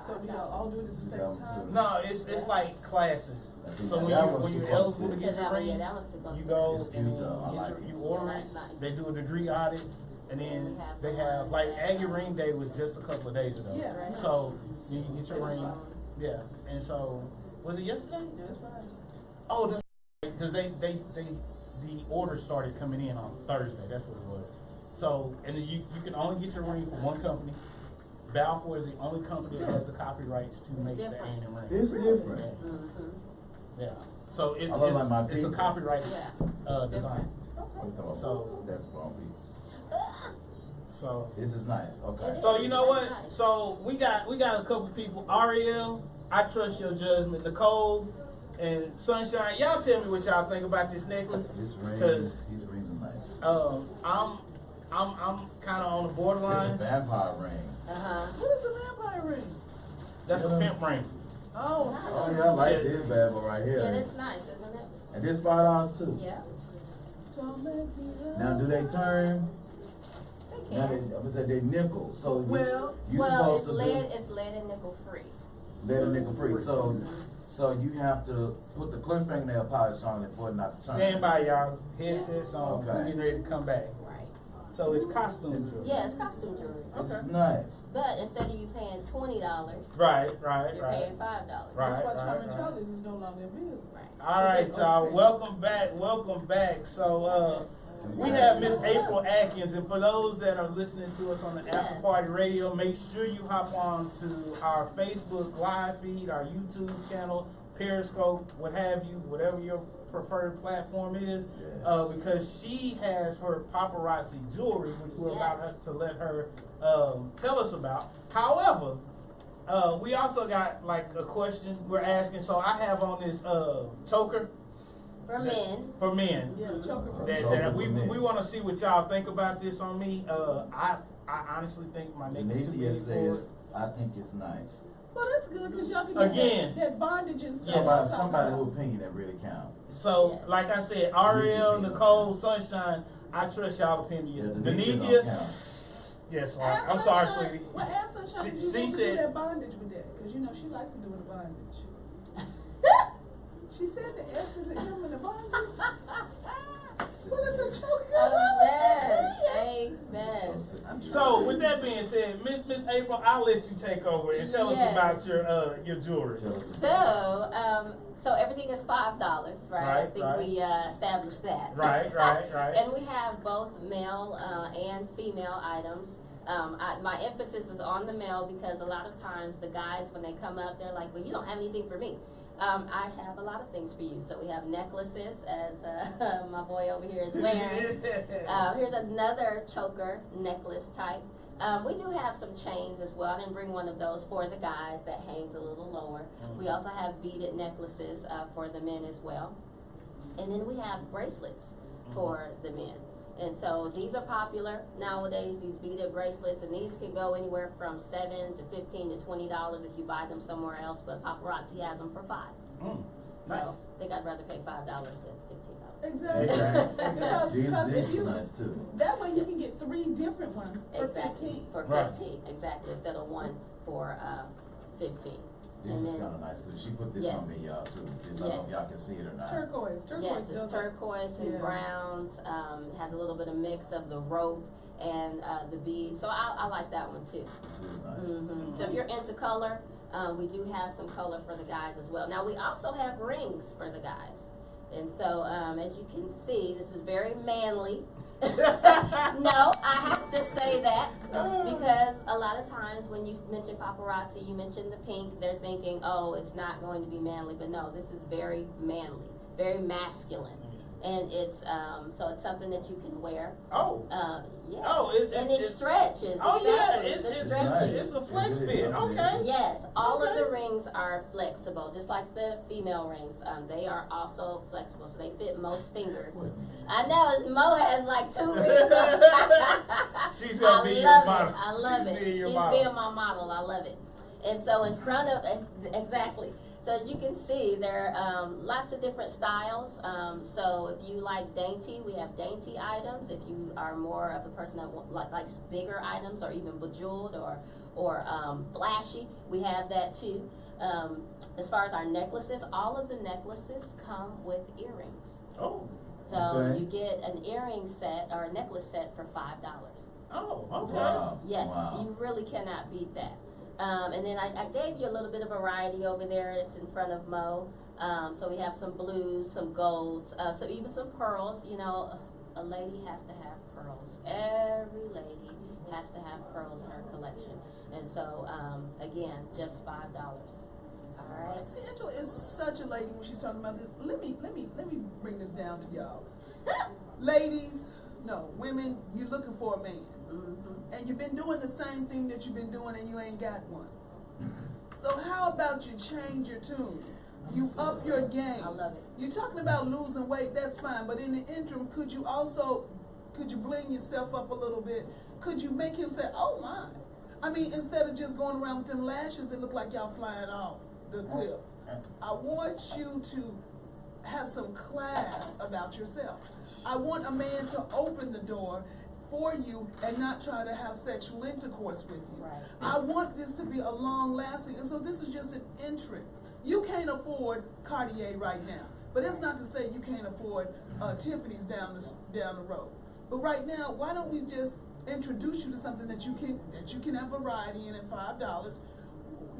So do y'all all do it at the Yeah, same I'm time? too. No, it's like classes. See, So now when that you one's when you're supposed eligible to to- get So your that one, yeah, ring, that one's too close you to go It's and cute, then though. I get like your, it. you order Yeah, it. that's nice. They do a degree audit, and And then we have they the have ones like that, Aggie Ring Day was just a couple of days ago. Yeah, right. So you get your That's ring. fine. Yeah, and so was it yesterday? Yeah, that's right. Oh, that's because the order started coming in on Thursday. That's what it was. So and then you can only get your ring from one company. Balfour is the only company that has the copyrights to make the Different. A&M ring. It's different. Yeah. Mm-hmm. Yeah. So it's I look like my it's a people. copyright Yeah. design. So- That's bumpy. So This is nice. Okay. so you know what? So we got a couple people. Ariel, I trust your judgment. Nicole and Sunshine, y'all tell me what y'all think about this necklace. This ring, Because these rings are nice. I'm kind of on the It's a borderline. vampire ring. Uh-huh. What is a vampire ring? That's a Yeah. pimp ring. Oh, Oh yeah, I like this bad boy right here. Yeah, that's nice, isn't it? And this $5 too. Yeah. don't make me Now do they turn? They Now can. they, I was say they nickel. So Well- you Well, supposed it's to lead, do it's lead and nickel free. let a nickel free. So you have to put the clear fingernail polish on it for it not to turn. Stand by, y'all. Headsets on. Okay. We're getting ready to come back. Right. So it's costume jewelry. Yeah, it's costume jewelry. This Okay. is nice. But instead of you paying $20, Right. you're paying $5. Right. That's why Charlie Charlie's is no longer in business. Right. All right, y'all. Welcome back. So we have Miss April Atkins, and for those that are listening to us on the After Party Radio, make sure you hop on to our Facebook live feed, our YouTube channel, Periscope, what have you, whatever your preferred platform is, Yes. because she has her paparazzi jewelry, which we're about Yes. to let her tell us about. However, we also got like a question we're asking. So I have on this choker For men. for men. Yeah, choker for That, Choker that for we men. want to see what y'all think about this on me. I honestly think my neck is too Nathia big for says, it. I think it's nice. Well, that's good because y'all can Again. get that bondage and stuff. Somebody who opinion that really counts. So, Yes. like I said, Ariel, Nicole, Sunshine, I trust y'all opinion. The Nathia Denithia, don't count. Yes, I'm sorry, sweetie. Well, ask Sunshine if you She want to said- do that bondage with that, because you know she likes to do the bondage. She said the S is an M in the bondage. Well, it's a choke. Amen. So, with that being said, Miss April, I'll let you take over and tell us Yes. about your jewelry. So everything is $5, right? I think Right. we established that. Right. And we have both male and female items. My emphasis is on the male because a lot of times the guys, when they come up, they're like, well, you don't have anything for me. I have a lot of things for you. So we have necklaces, as my boy over here is wearing. Here's another choker necklace type. We do have some chains as well. I didn't bring one of those for the guys. That hangs a little lower. We also have beaded necklaces for the men as well. And then we have bracelets for the men. And so these are popular nowadays, these beaded bracelets, and these can go anywhere from $7 to $15 to $20 if you buy them somewhere else, but Paparazzi has them for $5. Nice. So I think I'd rather pay $5 than $15. Exactly. Because if you, that way you can get 3 different ones for Exactly. 15. For Right. 15, exactly, instead of one for 15. This And is then- kind of nice. So she put this Yes. on me, y'all, too. I don't know if y'all can see it or not. Turquoise. Turquoise Yes, does it's turquoise and Yeah. browns. It has a little bit of mix of the rope and the beads. So I like that one too. This is nice. So if you're into color, we do have some color for the guys as well. Now we also have rings for the guys. And so as you can see, this is very manly. No, I have to say that because a lot of times when you mention paparazzi, you mention the pink, they're thinking, oh, it's not going to be manly. But no, this is very manly, very masculine. And it's so it's something that you can wear. Oh. Yeah. Oh, and it stretches. Oh yeah, exactly. it's nice. a flex It is. fit. Okay. Yes, all of Okay. the rings are flexible, just like the female rings. They are also flexible, so they fit most fingers. I know Mo has like 2 rings. She's gonna be your model. I love it. She's being your She's model. being my model. I love it. And so in front of exactly. So as you can see, there are lots of different styles. So if you like dainty, we have dainty items. If you are more of a person that likes bigger items or even bejeweled or flashy, we have that too. As far as our necklaces, all of the necklaces come with earrings. Oh. So Okay. you get an earring set or a necklace set for $5. Oh. Okay. Wow. Yes, Wow. you really cannot beat that. And then I gave you a little bit of variety over there. It's in front of Mo. So we have some blues, some golds, so even some pearls. You know, a lady has to have pearls. Every lady has to have pearls in her collection. And so, again, just $5. All right. See, Angela is such a lady when she's talking about this. Let me bring this down to y'all. Ladies, no, women, you're looking for a man. And you've been doing the same thing that you've been doing and you ain't got one. So how about you change your tune? You up your game. I love it. You're talking about losing weight, that's fine. But in the interim, could you bling yourself up a little bit? Could you make him say, oh my? I mean, instead of just going around with them lashes that look like y'all flying off the cliff. I want you to have some class about yourself. I want a man to open the door for you and not try to have sexual intercourse with you. Right. I want this to be a long lasting, and so this is just an entrance. You can't afford Cartier right now, but it's not to say you can't afford Tiffany's down the road. But right now, why don't we just introduce you to something that you can have variety in at $5?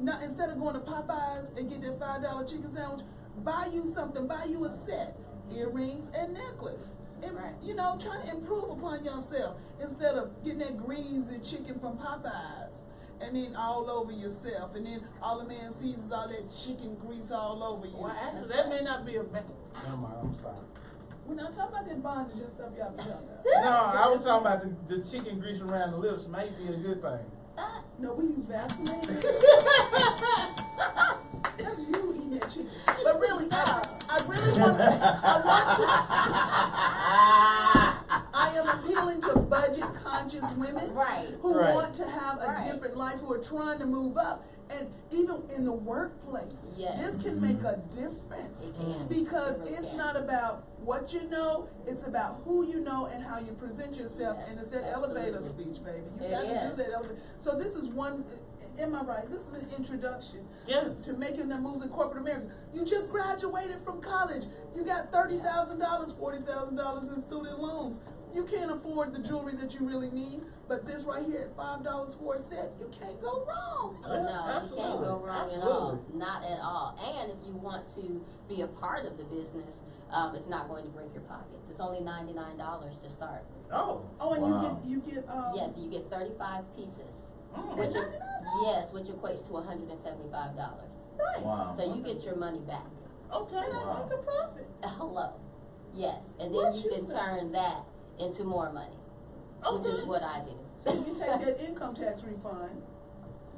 Now, instead of going to Popeyes and get that $5 chicken sandwich, buy you something, buy you a set, earrings and necklace. And, Right. you know, try to improve upon yourself instead of getting that greasy chicken from Popeyes and then all over yourself, and then all the man sees is all that chicken grease all over you. Well, actually, that may not be a bad. Never mind. I'm sorry. We're not talking about that bondage and stuff y'all be talking about. No, I was talking about the chicken grease around the lips may be a good thing. No, we use Vaseline. That's you eating that chicken. But really, I am appealing to budget conscious women Right. who Right. want to have a Right. different life, who are trying to move up. and even in the workplace, Yes. this can make a difference. It can. Because It really it's can. not about what you know, it's about who you know and how you present yourself, Yes, and it's that elevator absolutely. speech, baby. You It got to is. do that elevator. So this is one, am I right? This is an introduction to making the moves in corporate America. You just graduated from college. You got $30,000, $40,000 in student loans. You can't afford the jewelry that you really need, but this right here at $5 for a set, you can't go wrong. No, you can't go wrong at all. Not at all. And if you want to be a part of the business, it's not going to break your pockets. It's only $99 to start. Oh, and Wow. you get Yes, you get 35 pieces. at Which $99? yes, which equates to $175. Right. Wow. So you get your money back. okay. And I make a profit. Hello. Yes, and then What you you can say? turn that into more money, which is what I do. So you take that income tax refund,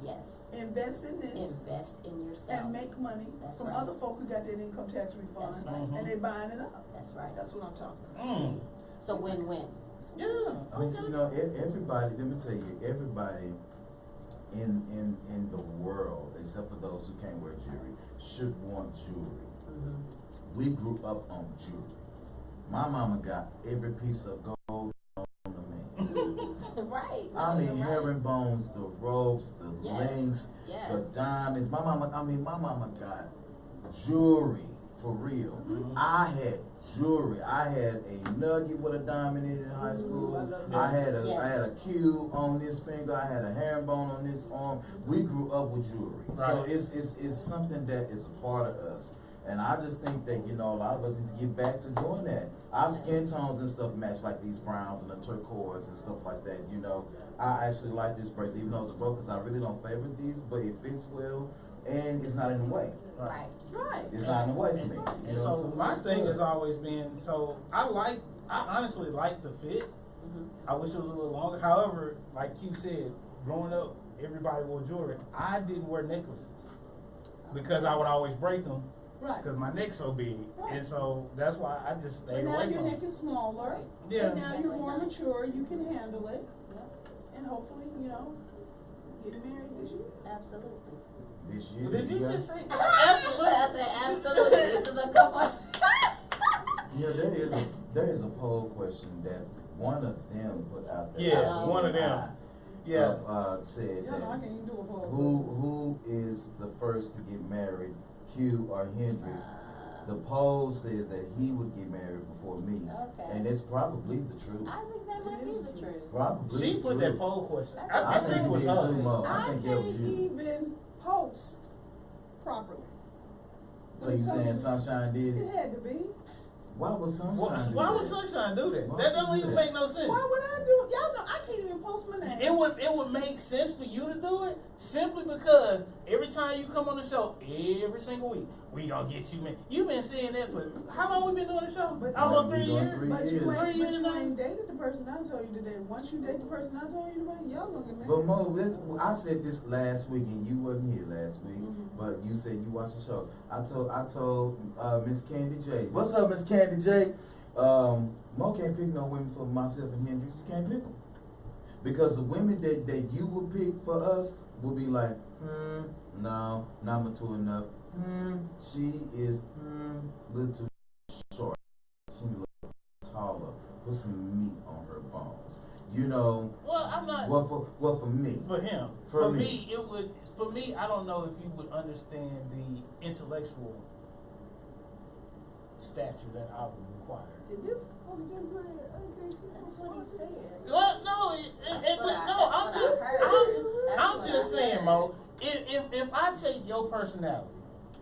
Yes. invest in this, Invest in yourself. and make money That's from right. other folk who got that income tax refund, That's right. and they buying it up. That's right. That's what I'm talking about. So win-win. Yeah. I mean, you know, everybody. Let me tell you, everybody in the world, except for those who can't wear jewelry, should want jewelry. We grew up on jewelry. My mama got every piece of gold on the man. Right. I No, mean, you're right. herringbones, the ropes, the Yes. links, Yes. the diamonds. My mama got jewelry for real. I had jewelry. I had a nugget with a diamond in it in high school. I love I had that. Yes. I had a cube on this finger. I had a herringbone on this arm. We grew up with jewelry, so Right. it's something that is a part of us. And I just think that, you know, a lot of us need to get back to doing that. Our skin tones and stuff match, like these browns and the turquoise and stuff like that, you know. I actually like this bracelet, even though it's a broke, because I really don't favor these, but it fits well, and it's not in the way. Right. Right. It's not in the way for me. you And know, so my it's thing good. has always been, so I honestly like the fit. I wish it was a little longer. However, like you said, growing up, everybody wore jewelry. I didn't wear necklaces because I would always break them Right. because my neck's so big. Right. And so that's why I just stayed And now away your from neck them. is smaller. Yeah. And now you're more mature. You can handle it, Yep. and hopefully, you know, get married this year. Absolutely. This year, Did you got- just say Absolutely. I said absolutely. This is a couple. Yeah, there is a poll question that one of them put out there. Yeah, one of them. Yeah. Said Yeah, no, I that can't even do a poll. who is the first to get married, Q or Hendrix? The poll says that he would get married before me, Okay. and it's probably the truth. I think that might be the truth. Probably She the put truth. that poll question. I I think it was did her. too, Mo. I I think that can't was you. even post properly. So you saying Sunshine did It it? had to be. Why would Sunshine? Why do would that? Sunshine do that? Why That would don't she even do make that? no sense. Why would I do it? Y'all know I can't even post my name. It would make sense for you to do it simply because every time you come on the show, every single week, we gonna get you, man. You've been saying that for how long? We been doing the show? But- Almost We've 3 been doing years. 3 But years. you 3 years ain't now. dated the person I told you today. Once you date the person I told you today, y'all gonna get married. But Mo, I said this last week and you wasn't here last week, Mhm. but you said you watched the show. I told Miss Candy J. What's up, Miss Candy J? Mo can't pick no women for myself and Hendrix. You can't pick them. Because the women that you would pick for us will be like, no, not mature enough. She is a little too short. She need a little taller. Put some meat on her bones. You know, Well, I'm not. what for me? For him. For For me. me, it would. For me, I don't know if you would understand the intellectual stature that I would require. Did this homie just say, okay, That's what he said. Well, no, I'm just saying, Mo. If I take your personality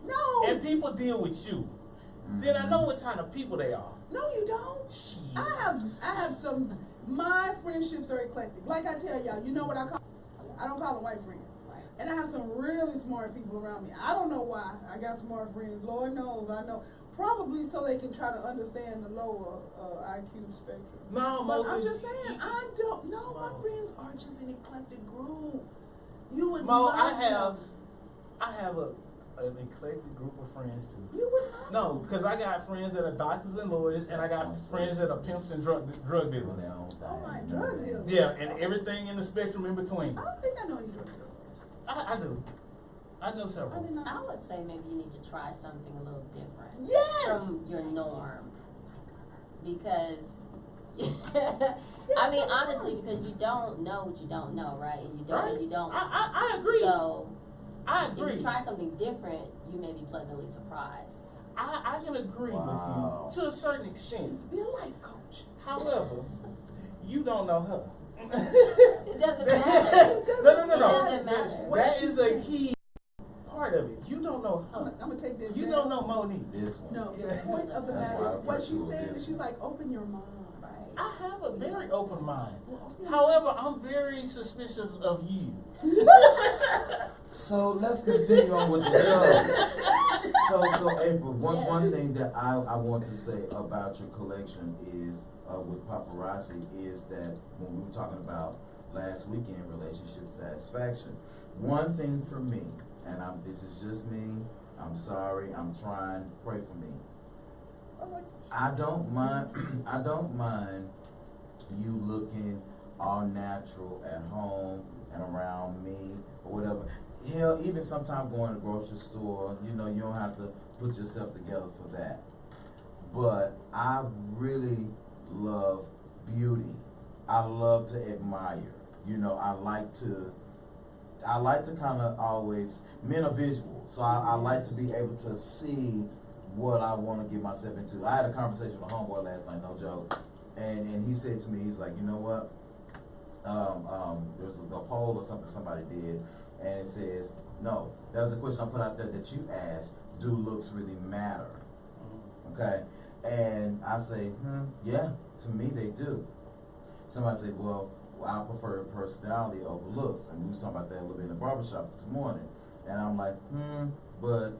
No. and people deal with you, then I know what kind of people they are. No, you don't. Shit. I have some. My friendships are eclectic. Like I tell y'all, you know what I call? I don't call them white friends. And I have some really smart people around me. I don't know why I got smart friends. Lord knows I know. Probably so they can try to understand the lower IQ spectrum. No, Mo. But I'm 'cause just saying, you- I don't know. My Mo. friends are just an eclectic group. You would Mo, love I them. have an eclectic group of friends too. You would love No, them. because I got friends that are doctors and lawyers, and I got friends that are pimps and drug dealers. Oh my drug dealers. Yeah, and everything in the spectrum in between. I don't think I know any drug dealers. I do. I know several. I would say maybe you need to try something a little different. Yes! From your norm. Because, I mean, honestly, because you don't know what you don't know, right? And you don't. I agree. So, I if agree. you try something different, you may be pleasantly surprised. I can agree Wow. with you to a certain extent. Be a life coach. However, you don't know her. It doesn't matter. No. It doesn't matter. That is a key part of it. You don't know her. I'm gonna take this. You don't know Monique. This one. No, the point of the That's matter why I is what put she you said. with Is this she's one. like, open your mind. Right. I have a very open mind. However, I'm very suspicious of you. So let's continue on with the show. So April, one thing that I want to say about your collection is with paparazzi is that when we were talking about last weekend relationship satisfaction, one thing for me, and this is just me, I'm sorry, I'm trying, pray for me. I don't mind you looking all natural at home and around me or whatever. Hell, even sometimes going to the grocery store, you don't have to put yourself together for that. But I really love beauty. I love to admire. I like to kind of always, men are visual, so I like to be able to see what I want to get myself into. I had a conversation with a homeboy last night, no joke, and he said to me, he's like, you know what? There's a poll or something somebody did, and it says, no, that was a question I put out there that you asked, do looks really matter? Okay? And I say, yeah, to me they do. Somebody said, well, I prefer personality over looks, and we was talking about that a little bit in the barbershop this morning, and I'm like, but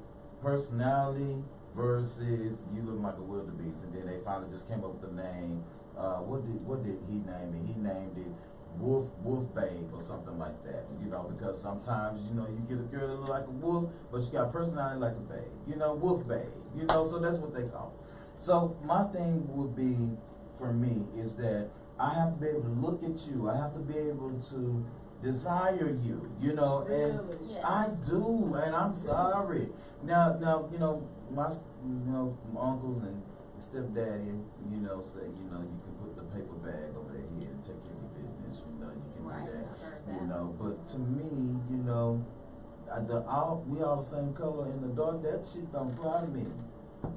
personality versus you look like a wildebeest, and then they finally just came up with the name. What did he name it? He named it Wolf Babe or something like that. Because sometimes you get a girl that look like a wolf, but she got personality like a babe. Wolf Babe. So that's what they call it. So my thing would be for me is that I have to be able to look at you. I have to be able to desire you. And Really? Yes. I do, and I'm sorry. Now, my uncles and stepdaddy, say, you can put the paper bag over their head and take care of your business. You can Right, do I've heard that. that. But to me, we all the same color in the dark. That shit don't apply to me.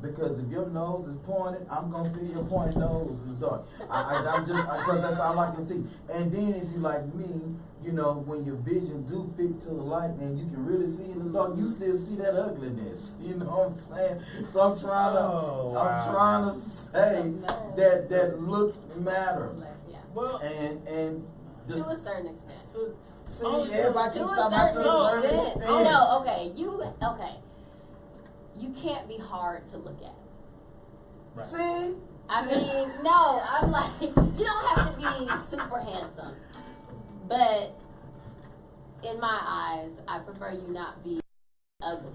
Because if your nose is pointed, I'm gonna feel your pointed nose in the dark. I'm just because that's all I can see. And then if you like me, when your vision do fit to the light and you can really see in the dark, you still see that ugliness. You know what I'm saying? So I'm trying to say that looks matter. Yeah. Well, And To a certain extent. see, everybody keep To a talking about to a certain extent. extent. Oh no, okay. You can't be hard to look at. Right. See? I mean, no, I'm like, you don't have to be super handsome. But in my eyes, I prefer you not be ugly.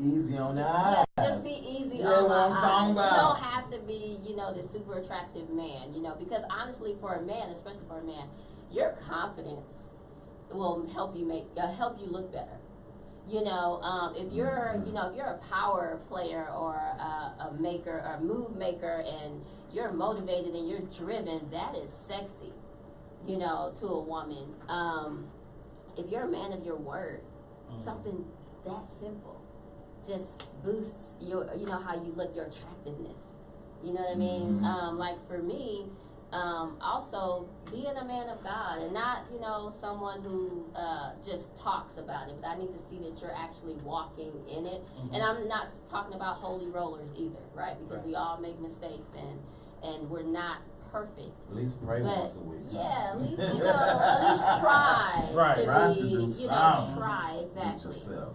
Easy on the eyes. Yeah, just be easy Yeah, on what my I'm eyes. talking about. You don't have to be, this super attractive man, because honestly, for a man, especially for a man, your confidence will help you look better. If you're, if you're a power player or a maker or a move maker and you're motivated and you're driven, that is sexy, to a woman. If you're a man of your word, something that simple just boosts your, how you look, your attractiveness. You know what I mean? Like for me, also being a man of God and not, someone who just talks about it, but I need to see that you're actually walking in it. And I'm not talking about holy rollers either, right? Because we all make mistakes and we're not perfect. At least pray But once a week. yeah, at least at least try Right. Try to be, do something try with exactly. yourself.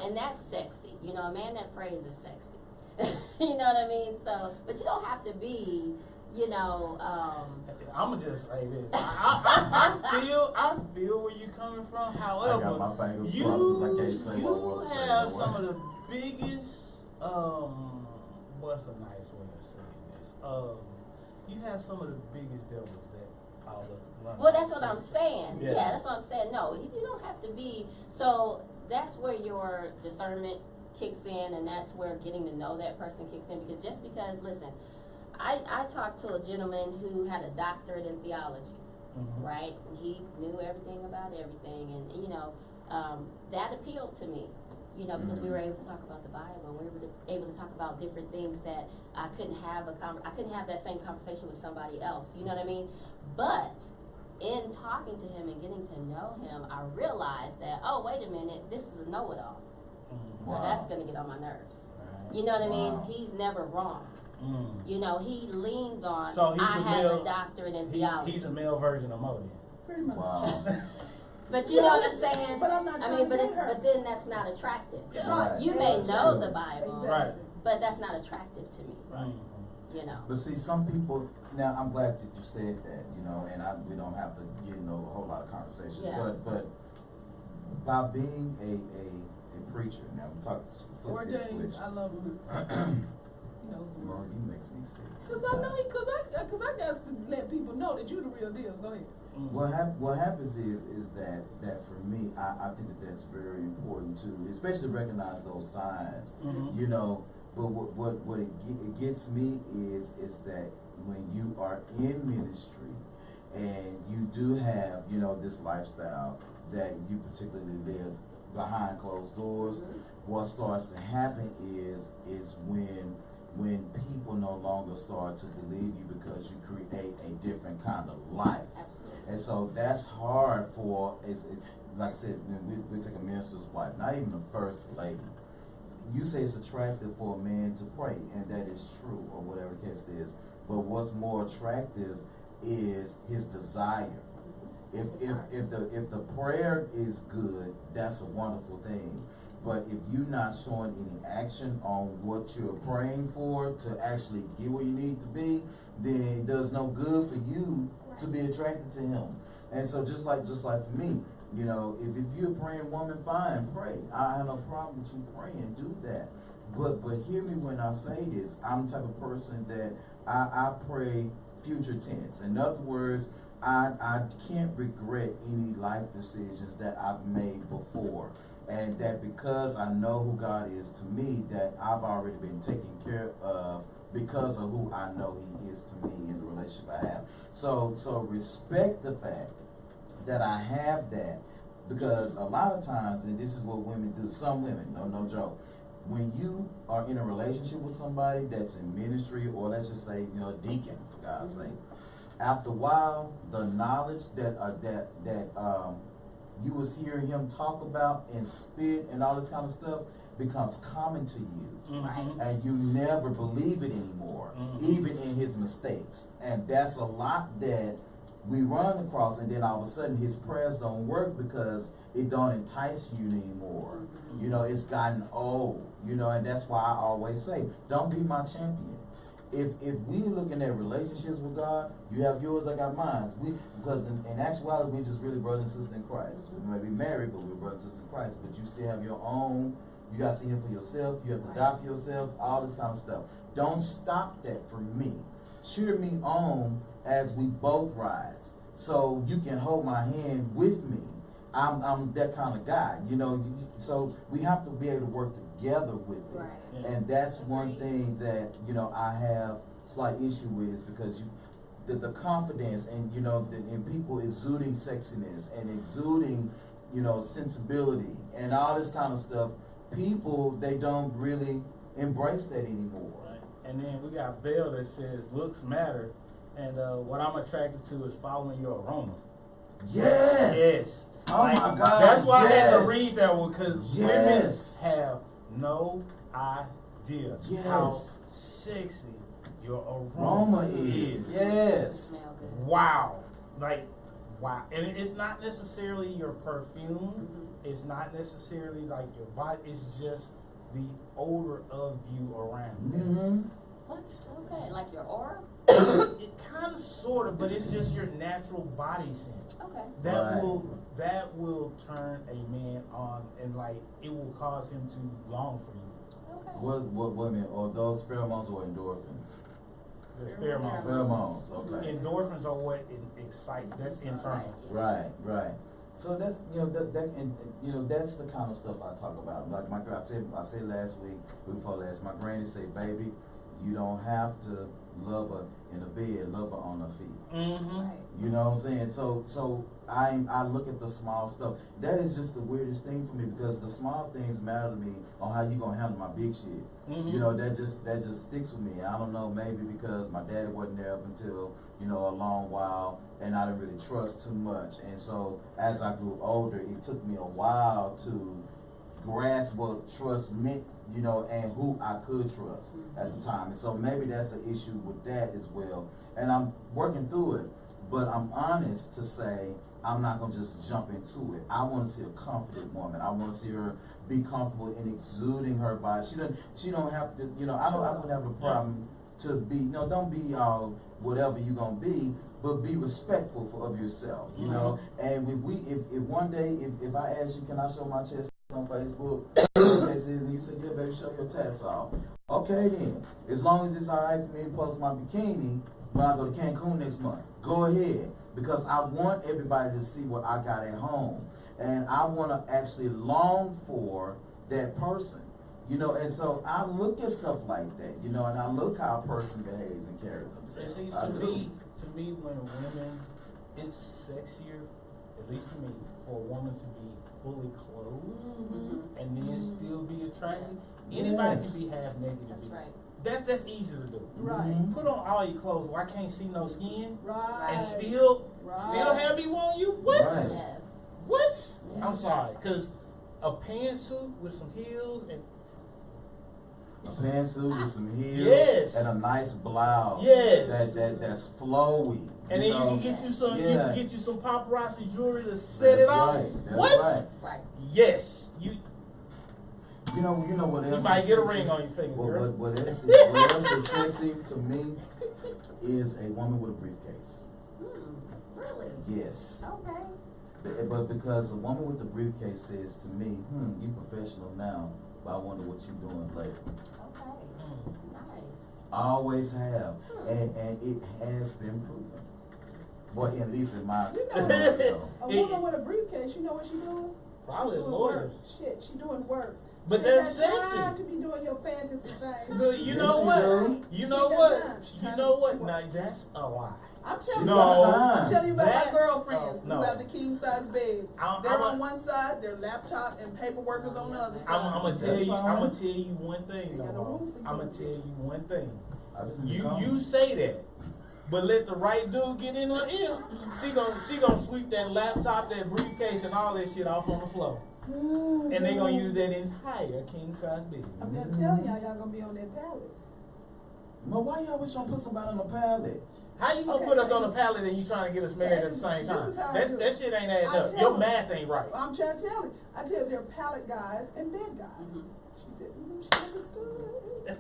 And that's sexy. A man that prays is sexy. You know what I mean? So, but you don't have to be, I'ma just say this. I feel where you're coming from. However, I got my fingers crossed 'cause I can't say what I you want to say. have some of the biggest what's a nice way of saying this? You have some of the biggest devils that I'll run. well, that's what I'm saying. Yeah. Yeah, that's what I'm saying. No, you don't have to be. So that's where your discernment kicks in, and that's where getting to know that person kicks in. Because just because, listen, I talked to a gentleman who had a doctorate in theology, right? And he knew everything about everything, and you know, that appealed to me. You know, because we were able to talk about the Bible, and we were able to talk about different things that I couldn't have I couldn't have that same conversation with somebody else. You know what I mean? But in talking to him and getting to know him, I realized that, oh, wait a minute, this is a know-it-all. Now that's gonna get on my nerves. You know what I mean? He's never wrong. You know, he leans on, So he's I have a doctorate in theology. He's a male version of Modi. Pretty much. Wow. But you know what I'm saying? But I'm not I mean, trying to get her. but then that's not attractive. Right. You may know the Bible, Right. but that's not attractive to me. Right. You know. But see, some people, now I'm glad that you said that, you know, and we don't have to get into a whole lot of conversations, Yeah. but by being a preacher, now we talk Or flip this James, switch. I love him. He knows the Well, word. you makes me sick. Cause I know, cause I got to let people know that you the real deal. Go ahead. What happens is that for me, I think that's very important too, especially recognize those signs, you know. But what it gets me is that when you are in ministry and you do have, you know, this lifestyle that you particularly live behind closed doors, what starts to happen is when people no longer start to believe you because you create a different kind of life. Absolutely. And so that's hard for, like I said, we take a minister's wife, not even the first lady. You say it's attractive for a man to pray, and that is true, or whatever the case is. But what's more attractive is his desire. If the prayer is good, that's a wonderful thing. But if you're not showing any action on what you're praying for to actually get where you need to be, then it does no good for you to be attracted to him. And so just like for me, you know, if you're a praying woman, fine, pray. I have no problem with you praying, do that. But hear me when I say this. I'm the type of person that I pray future tense. In other words, I can't regret any life decisions that I've made before. And that because I know who God is to me, that I've already been taken care of because of who I know he is to me in the relationship I have. So respect the fact that I have that, because a lot of times, and this is what women do, some women, no joke, when you are in a relationship with somebody that's in ministry, or let's just say, you know, deacon, for God's sake, after a while, the knowledge that you was hearing him talk about and spit and all this kind of stuff becomes common to you. And you never believe it anymore, even in his mistakes. And that's a lot that we run across, and then all of a sudden his prayers don't work because it don't entice you anymore. You know, it's gotten old, you know, and that's why I always say, don't be my champion. If we looking at relationships with God, you have yours, I got mine. Because in actuality, we just really brothers and sisters in Christ. We may be married, but we're brothers and sisters in Christ. But you still have your own. You got to see him for yourself. You have to die for yourself. All this kind of stuff. Don't stop that for me. Cheer me on as we both rise, so you can hold my hand with me. I'm that kind of guy, you know. So we have to be able to work together with it, and that's one thing that, you know, I have slight issue with, is because the confidence and, you know, and people exuding sexiness and exuding, you know, sensibility and all this kind of stuff. People, they don't really embrace that anymore. Right. And then we got Bell that says looks matter, and what I'm attracted to is following your aroma. Yes. Yes. Oh my God. That's why I had to yes. read that one, because women have no idea how sexy your aroma is. Yes. Smell good. Wow. Like, wow. And it's not necessarily your perfume. It's not necessarily like your body. It's just the odor of you around. What? Okay, like your aura? It kind of, sort of, but it's just your natural body scent. Okay. That will turn a man on, and like it will cause him to long for you. Okay. What women, or those pheromones or endorphins? The pheromones. Pheromones, okay. Endorphins are what excites. That's internal. Right. So that's that's the kind of stuff I talk about. Like my girl, I said last week, before last, my granny said, "Baby, you don't have to love her in the bed, love her on her feet." Mm-hmm. Right. You know what I'm saying? So I look at the small stuff. That is just the weirdest thing for me, because the small things matter to me on how you gonna handle my big shit. Mm-hmm. You know, that just sticks with me. I don't know, maybe because my daddy wasn't there up until, a long while, and I didn't really trust too much. And so as I grew older, it took me a while to grasp what trust meant, and who I could trust at the time. And so maybe that's an issue with that as well. And I'm working through it, but I'm honest to say I'm not gonna just jump into it. I want to see a confident woman. I want to see her be comfortable in exuding her body. She don't have to, I wouldn't have a problem to be, don't be whatever you gonna be, but be respectful of yourself, And if one day, if I ask you, can I show my chest on Facebook, and you say, yeah, baby, show your tats off. Okay then, as long as it's alright for me to post my bikini when I go to Cancun next month, go ahead, because I want everybody to see what I got at home, and I want to actually long for that person, and so I look at stuff like that, and I look how a person behaves and carries themselves. See, to me, when women, it's sexier, at least to me, for a woman to be fully clothed and then still be attractive. Anybody can be half naked. That's right. That's easy to do. Right. Put on all your clothes where I can't see no skin, Right. and still have me want you. What? Right. Yes. What? Yeah. I'm sorry, because a pantsuit with some heels and A pantsuit with some heels, Yes. and a nice blouse, Yes. that's flowy, and then you can get you some, you can get you some paparazzi jewelry to set it off. That's What? right. Right. Yes. You what else? you might is get a sexy? ring on your finger, girl. What else is sexy to me is a woman with a briefcase. Really? Yes. Okay. But because a woman with a briefcase says to me, you professional now, but I wonder what you're doing later. Okay. Nice. I always have, and it has been proven. Well, at least in my, A woman with a briefcase, you know what she doing? Probably a She doing lawyer. work. Shit, she doing work. But She ain't that's got sexy. time to be doing your fantasy things. But you Yes, know she what? do. You She know got what? time. She You trying know to- what? Now that's a lie. I'm telling No. you, I'm telling you about That's- my girlfriends no. who have the king size beds. I'm They're a- on one side, their laptop and paperwork is on the other side. I'm gonna tell That's you. fine. I'm gonna tell you one thing, They got a though. room for you. I'm gonna tell you one thing. I just need to You come. say that, but let the right dude get in her ear. She gonna sweep that laptop, that briefcase, and all that shit off on the floor, and they gonna use that entire king size bed. I'm just telling y'all gonna be on that pallet. No, why you always trying to put somebody on the pallet? How you gonna Okay, put us so on a pallet and you trying to get us married at the same This time? is how I That do it. that shit ain't adding I up. tell Your them. math ain't right. I'm trying to tell you. I tell you, they're pallet guys and bed guys. She said, she understood.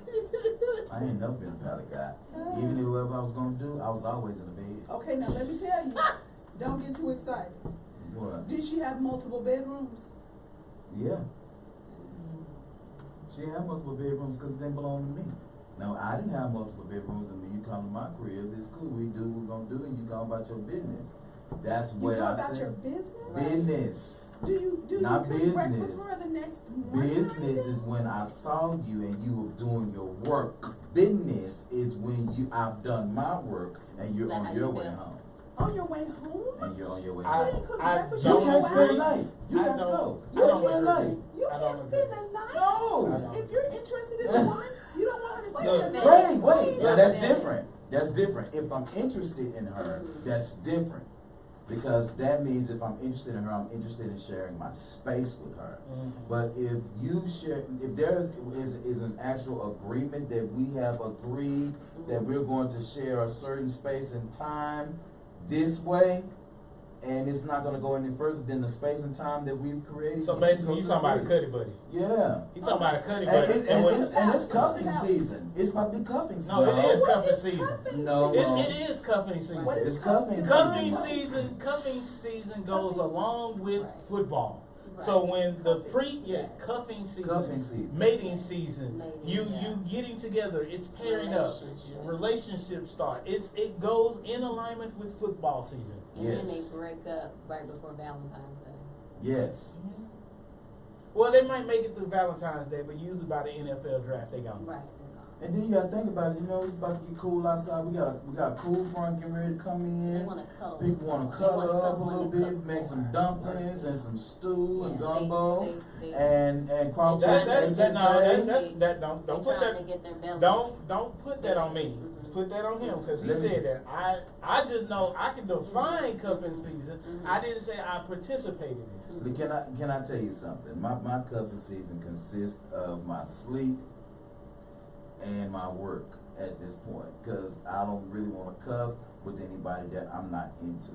I ain't never been a pallet guy. Even if whatever I was gonna do, I was always in the bed. Okay, now let me tell you. Don't get too excited. What? Did she have multiple bedrooms? Yeah. She had multiple bedrooms because it didn't belong to me. No, I didn't have multiple bedrooms, and when you come to my crib, it's cool. We do what we're gonna do, and you go about your business. That's You what know I about said. your business? Business. Do you Not cook breakfast business. for her the next morning? or Business anything? is when I saw you and you were doing your work. Business is when I've done my work and you're Is that on how your you way feel? home. On your way home? And you're on your way I- home. You didn't cook I breakfast You don't for can't your spend the wife? night. You I got to don't- go. I You can't don't spend the agree. night. You I can't don't spend the night? No. If you're interested in a woman, you don't want her to spend Wait a the minute. night. Wait. Wait Now a that's minute. different. That's different. If I'm interested in her, that's different. Because that means if I'm interested in her, I'm interested in sharing my space with her. But if there is an actual agreement that we have agreed that we're going to share a certain space and time this way, and it's not gonna go any further than the space and time that we've created. So basically, you talking about a cuddy buddy. Yeah. You talking about a cuddy And, buddy. it- And when- and it's cuffing season. It's about to be cuffing season. No, it is What cuffing is season. cuffing No. season? It is cuffing season. What is It's cuffing Cuffing season. season goes along with football. So when the cuffing season, mating season, you getting together, it's pairing up, relationships start. It goes in alignment with football season. And then they break up right before Valentine's Day. Yes. Mm-hmm. Well, they might make it through Valentine's Day, but usually by the NFL draft, they gone. Right. And then you gotta think about it. You know, it's about to get cool outside. We got a cool front getting ready to come in. They want to color. People want to color up a little bit, make some dumplings and some stew and gumbo and crawfish. Don't put that on me. Put that on him because he said that. I just know I can define cuffing season. I didn't say I participated in it. But can I tell you something? My cuffing season consists of my sleep and my work at this point, because I don't really want to cuff with anybody that I'm not into.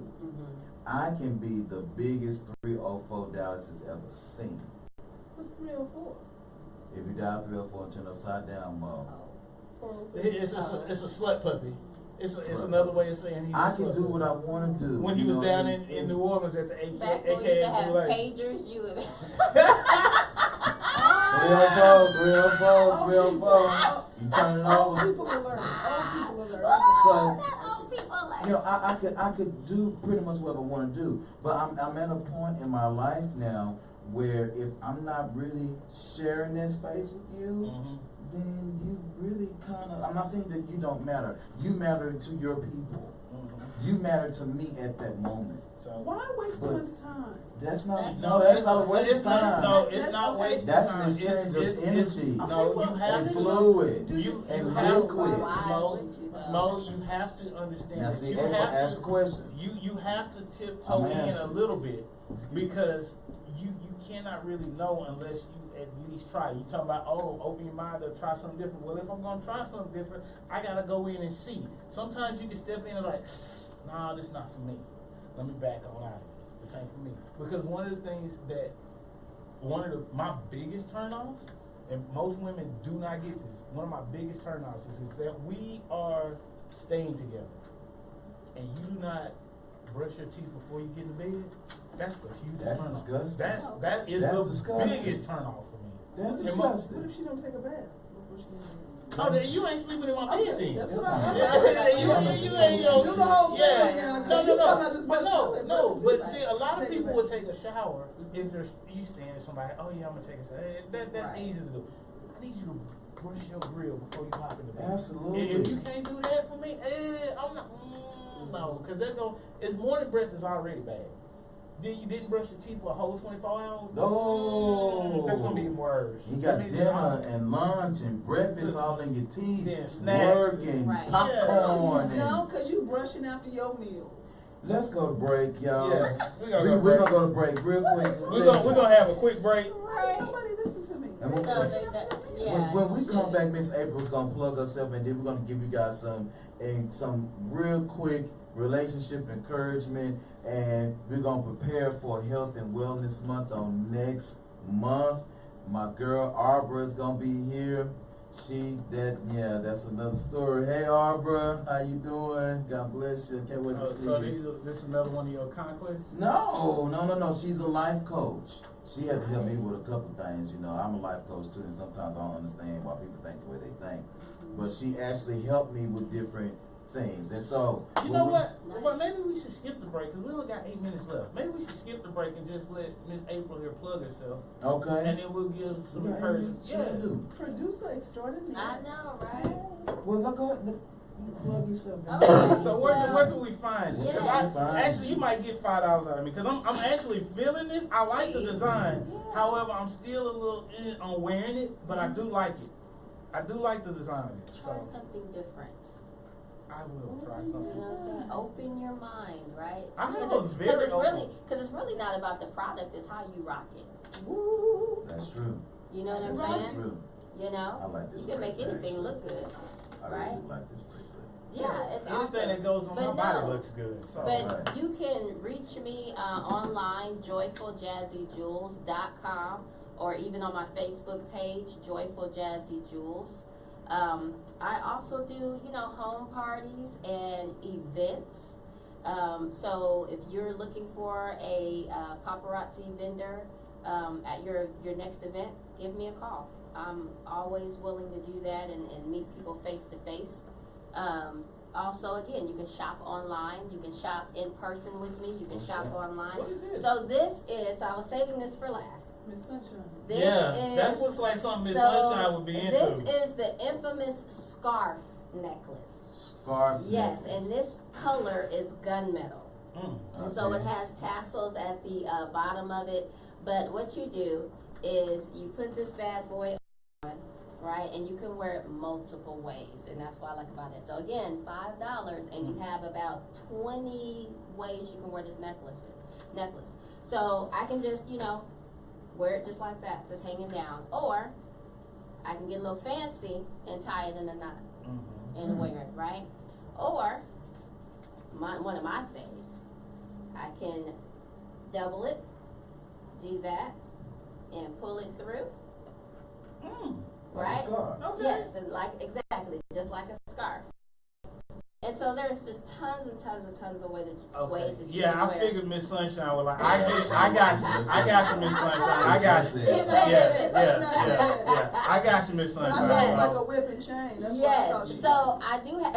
I can be the biggest 304 Dallas has ever seen. What's 304? If you dial 304 and turn upside down, Mo. It's a slut puppy. It's another way of saying he's I can do what I want to do. When he was down in New Orleans at the AKA. Back when we used to have pagers, you would. 304. You turn it Old over. people are learning. So, you know, I could do pretty much what I want to do, but I'm at a point in my life now where if I'm not really sharing that space with you, then you really kind of, I'm not saying that you don't matter. You matter to your people. You matter to me at that moment. So why waste someone's time? That's not a waste of time. No, it's not wasting time. That's an exchange of energy. No, you have and to fluid you and have liquid. Mo, you have to understand. Now, that see, you April have asked to, a question. You have to tiptoe in a little bit because you cannot really know unless you at least try. You talking about open your mind to try something different. Well, if I'm gonna try something different, I gotta go in and see. Sometimes you can step in and like, nah, this not for me. Let me back on out of this. This ain't for me. Because one of the things that my biggest turnoffs, and most women do not get this, one of my biggest turnoffs is that we are staying together and you do not brush your teeth before you get in bed. That's the hugest turnoff. Disgusting. That is That's the disgusting. biggest turnoff for me. That's What disgusting. if she don't take a bath before she gets in? Oh, then you ain't sleeping in my bed then. That's That's what I'm fine. You ain't yo. Do the whole thing now, 'cause you talking about this But person. but see, a lot of Take a people bath. would take a shower if there's you stand somebody. Oh yeah, I'm gonna take a shower. That's Right. easy to do. I need you to brush your grill before you hop in the bed. Absolutely. If you can't do that for me, I'm not. No, because it's morning breath is already bad. Then you didn't brush your teeth for a whole 24 hours. No. That's gonna be worse. You got That means dinner and lunch and breakfast all in your teeth. Then snacks. Work and Right. popcorn. No, And because you brushing after your meals. let's go to break, y'all. Yeah, we're gonna We're go gonna go to break real quick. We're gonna have a quick break. Right. Nobody listen to me. And when- No, When we come back, Miss April's gonna plug herself, and then we're gonna give you guys some real quick relationship encouragement, and we're gonna prepare for Health and Wellness Month on next month. My girl Arbra is gonna be here. That's another story. Hey Arbra, how you doing? God bless you. Can't wait to see you. This is another one of your conquests? No. She's a life coach. She had to help me with a couple things, you know. I'm a life coach too, and sometimes I don't understand why people think the way they think. But she actually helped me with different things, and so you know what? Well, maybe we should skip the break because we only got 8 minutes left. Maybe we should skip the break and just let Miss April here plug herself, Okay. and then we'll give some encouragement. Yeah. Producer extraordinaire. I know, right? Well, go ahead. Plug yourself. Okay. So where can we find you? 'Cause Yeah. actually, you might get $5 out of me because I'm actually feeling this. I like the design. Yeah. However, I'm still a little on wearing it, but I do like it. I do like the design of it. Try So something different. I will try You know something. what I'm saying? Open your mind, right? I have Because a it's, very open. because it's really not about the product, it's how you rock it. Woo. That's true. You know what I'm Right. saying? True. You know? I like this You can make bracelet, anything actually. look good. I Right. really like this bracelet. Yeah, it's Anything awesome. that goes on But my body no. looks good. So But Right. you can reach me online, joyfuljazzyjewels.com, or even on my Facebook page, Joyful Jazzy Jewels. I also do, home parties and events. So if you're looking for a paparazzi vendor, at your next event, give me a call. I'm always willing to do that and meet people face to face. Also, again, you can shop online. You can shop in person with me. You can shop online. What is this? So this is. So I was saving this for last. Miss Sunshine. This is, that looks like something Miss so Sunshine would be into. This is the infamous scarf necklace. Scarf. Yes, necklace. and this color is gunmetal. And so it Okay. has tassels at the bottom of it. But what you do is you put this bad boy on, right? And you can wear it multiple ways, and that's what I like about it. So again, $5, and you have about 20 ways you can wear this necklace. So I can just, wear it just like that, just hanging down, or I can get a little fancy and tie it in a knot and wear it, right? Or one of my faves, I can double it, do that, and pull it through. Like a Right? scarf. Okay. Yes, and exactly, just like a scarf. And so there's just tons and tons of ways that you Yeah, can I wear. figured Miss Sunshine was like, I got you, Miss Sunshine. I got you. Yeah. I got you, Miss I Sunshine. thought it was like a whip and chain. That's what I thought Yes, she so I do have.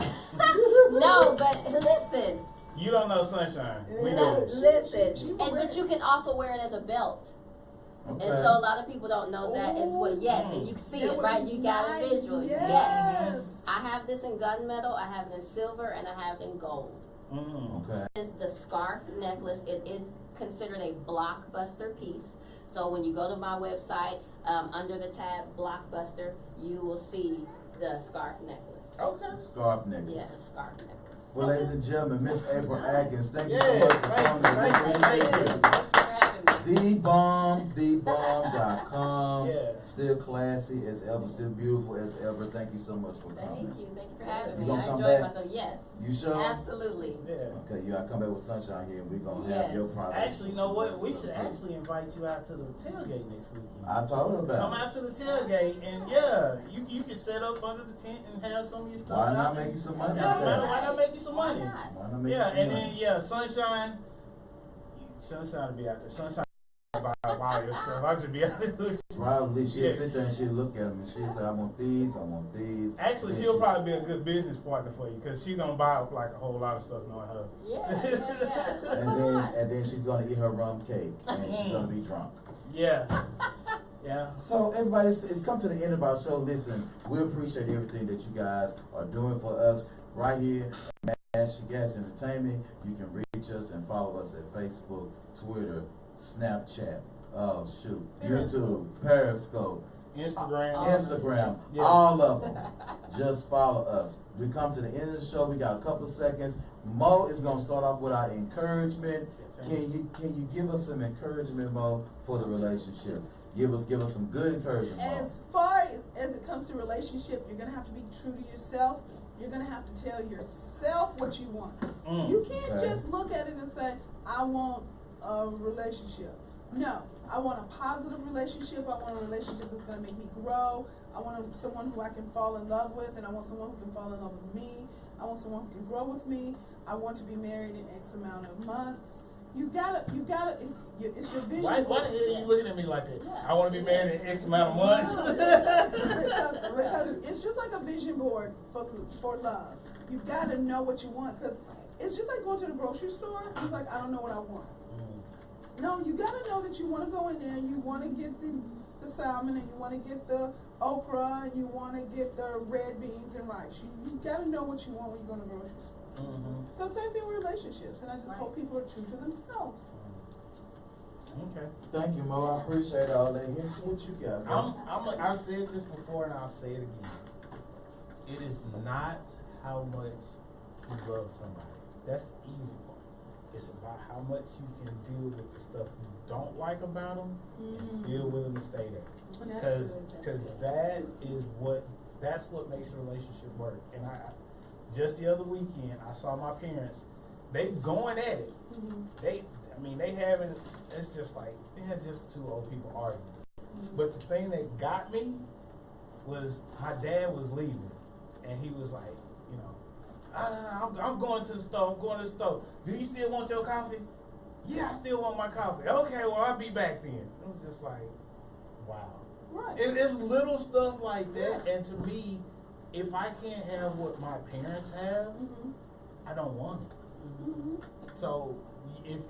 No, but listen. You don't know Sunshine. We No, do. listen. she But you can also wear it as a belt. Okay. And so a lot of people don't know that as well. Yes, and you can see That it, would right? be You got nice, it visually. yes. Yes. I have this in gunmetal, I have it in silver, and I have it in gold. Okay. It's the scarf necklace. It is considered a blockbuster piece. So when you go to my website, under the tab Blockbuster, you will see the scarf necklace. Okay. Scarf necklace. Yes, scarf necklace. Well, ladies and gentlemen, Miss April Atkins, thank you Yeah, so much for thank you, coming. thank you. Thanks for having me. TheBomb.com. Yeah. Still classy as ever, still beautiful as ever. Thank you so much for coming. Thank you for having You me. gonna I come enjoyed back? myself. Yes. You sure? Absolutely. Yeah. Okay, you gotta come back with Sunshine here and we're gonna Yes. have your product. Actually, you know what? We should actually invite you out to the tailgate next weekend. I told her about Come it. out to the tailgate and you can set up under the tent and have some of your stuff. Why out not there. make you some money Yeah, out there? why not make you some Why money? not? Why not make Yeah, you some and money? then Sunshine will be out there. Sunshine buy all your stuff. I'll just be out there. Probably she'll Yeah. sit there and she'll look at them and she'll say, I want these, I want these. Actually, And she'll probably be a good business partner for you because she gonna buy up like a whole lot of stuff knowing her. Yeah. And then she's gonna eat her rum cake and she's gonna be drunk. Yeah. Yeah. So everybody, it's come to the end of our show. Listen, we appreciate everything that you guys are doing for us right here at Master Gas Entertainment. You can reach us and follow us at Facebook, Twitter, Snapchat, YouTube, Periscope, Instagram, Yeah. all of them. Just follow us. We come to the end of the show. We got a couple of seconds. Mo is gonna start off with our encouragement. Can you give us some encouragement, Mo, for the relationship? Give us some good encouragement, Mo. As far as it comes to relationship, you're gonna have to be true to yourself. You're gonna have to tell yourself what you want. You can't Okay. just look at it and say, I want a relationship. No, I want a positive relationship. I want a relationship that's gonna make me grow. I want someone who I can fall in love with, and I want someone who can fall in love with me. I want someone who can grow with me. I want to be married in X amount of months. You gotta, it's your vision. Why the board. hell are you looking at me like that? Yeah. I want to be married in X amount of months. because it's just like a vision board for love. You gotta know what you want, because it's just like going to the grocery store. It's like, I don't know what I want. No, you gotta know that you want to go in there and you want to get the salmon and you want to get the okra and you want to get the red beans and rice. You gotta know what you want when you go to the grocery store. So same thing with relationships, and I just hope people are true to themselves. Okay. Thank you, Mo. I appreciate all that. Here's what you got, bro. I've said this before and I'll say it again. It is not how much you love somebody. That's the easy part. It's about how much you can deal with the stuff you don't like about them and still willing to stay there. And that's Because good. that's what makes a relationship work. And I just the other weekend I saw my parents. They going at it. They having. It's just two old people arguing. But the thing that got me was my dad was leaving, and he was like, I'm going to the store. I'm going to the store. Do you still want your coffee? yeah, I still want my coffee. Okay, well, I'll be back then. It was just like, wow. Right. It's little stuff like that, and to me, if I can't have what my parents have, I don't want it. So, if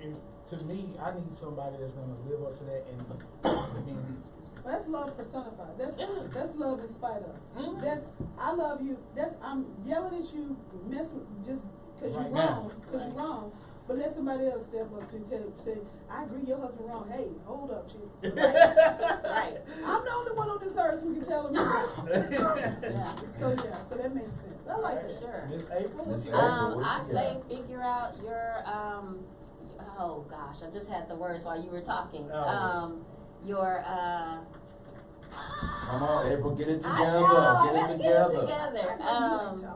to me, I need somebody that's gonna live up to that, and I mean, That's love personified. That's love in spite of. That's I love you. That's I'm yelling at you, mess with just because Right you're now. wrong, because you're wrong. But let somebody else step up and say, I agree, your husband wrong. Hey, hold up, chick. Right. I'm the only one on this earth who can tell him. Yeah. So that makes sense. I like For that. sure. Miss April, what you Miss April. got? what I you say got? figure out your oh gosh, I just had the words while you were talking. Oh. Your Come on, April, get it I know, I together. gotta Get get it it together. together.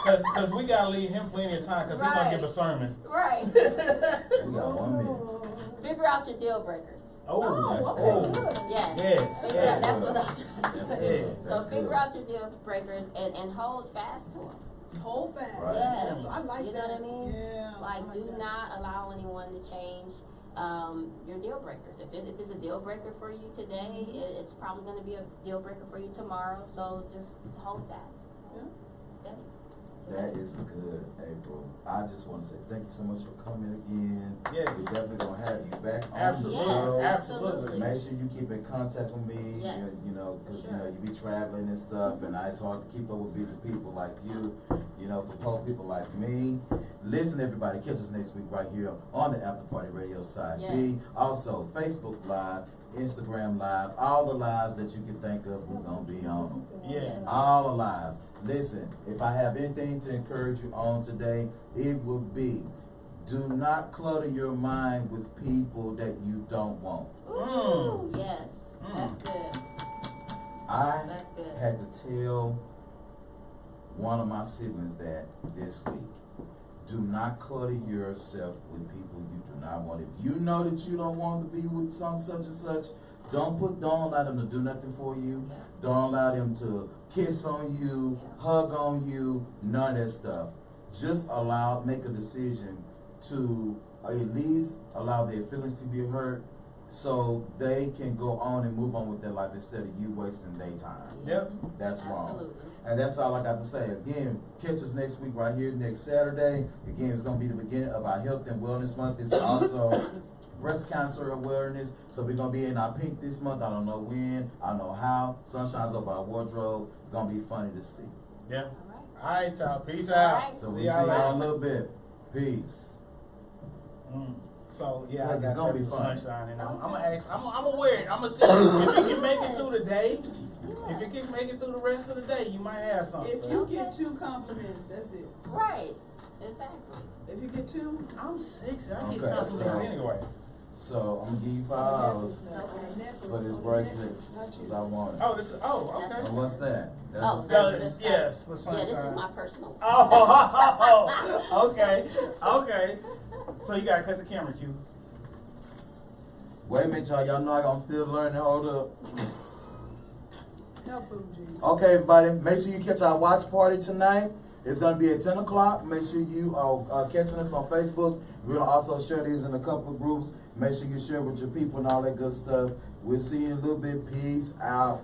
Because we gotta leave him plenty of time, because he's gonna Right. give a sermon. Right. We got 1 minute. Figure out your deal breakers. Oh, That's okay, good. good. Yes. Yes, Figure yes. out, that's what I'm trying to That's say. good. So That's figure good. out your deal breakers and hold fast to them. Hold fast. Right. Yes. I like You know that. what I mean? Yeah. I Like, do that. not allow anyone to change your deal breakers. If it's a deal breaker for you today, it's probably going to be a deal breaker for you tomorrow. So just hold fast. Yeah. Steady. That is good, April. I just want to say thank you so much for coming again. Yes. We're definitely going to have you back on Absolutely, the show. Yes, absolutely. Make sure you keep in contact with me, Yes. you know, because For you know sure. you be traveling and stuff, and it's hard to keep up with busy people like you know, for poor people like me. Listen, everybody, catch us next week right here on the After Party Radio side B. Yes. Also, Facebook Live, Instagram Live, all the lives that you can think of, we're gonna be on. Yes. All the lives. Listen, if I have anything to encourage you on today, it would be, do not clutter your mind with people that you don't want. Ooh, yes. That's good. I That's good. had to tell one of my siblings that this week. Do not clutter yourself with people you do not want. If you know that you don't want to be with some such and such, don't allow them to do nothing for you. Yeah. Don't allow them to kiss on you, hug on you, none of that stuff. Just make a decision to at least allow their feelings to be hurt so they can go on and move on with their life instead of you wasting their time. Yep. That's wrong. Absolutely. And that's all I got to say. Again, catch us next week right here, next Saturday. Again, it's going to be the beginning of our Health and Wellness Month. It's also breast cancer awareness. So we're going to be in our pink this month. I don't know when. I don't know how. Sunshine's over our wardrobe. Going to be funny to see. Yeah. All right. All right, y'all. Peace All out. right. So See we'll see y'all y'all in a later. little bit. Peace. So yeah, It's I got gonna that be for fun. sunshine, and I'm gonna ask. I'm gonna wear it. I'm gonna see if you can make it through the day. If you can make it through the rest of the day, you might have something. If you get 2 compliments, that's it. Right. Exactly. If you get 2, I'm 60. I Okay, get compliments so- anyway. So I'm going to give you $5 for this bracelet because I want it. Oh, this is. Oh, okay. And what's that? That's Oh, what's No, that's- this, that's- yes, for Yeah, this is sunshine. my personal. Oh, okay, okay. So you gotta cut the camera, Q. Wait a minute, y'all. Y'all know I'm still learning. Hold up. help them, Jesus. Okay, everybody. Make sure you catch our watch party tonight. It's going to be at 10 o'clock. Make sure you are catching us on Facebook. We're going to also share these in a couple of groups. Make sure you share with your people and all that good stuff. We'll see you in a little bit. Peace out.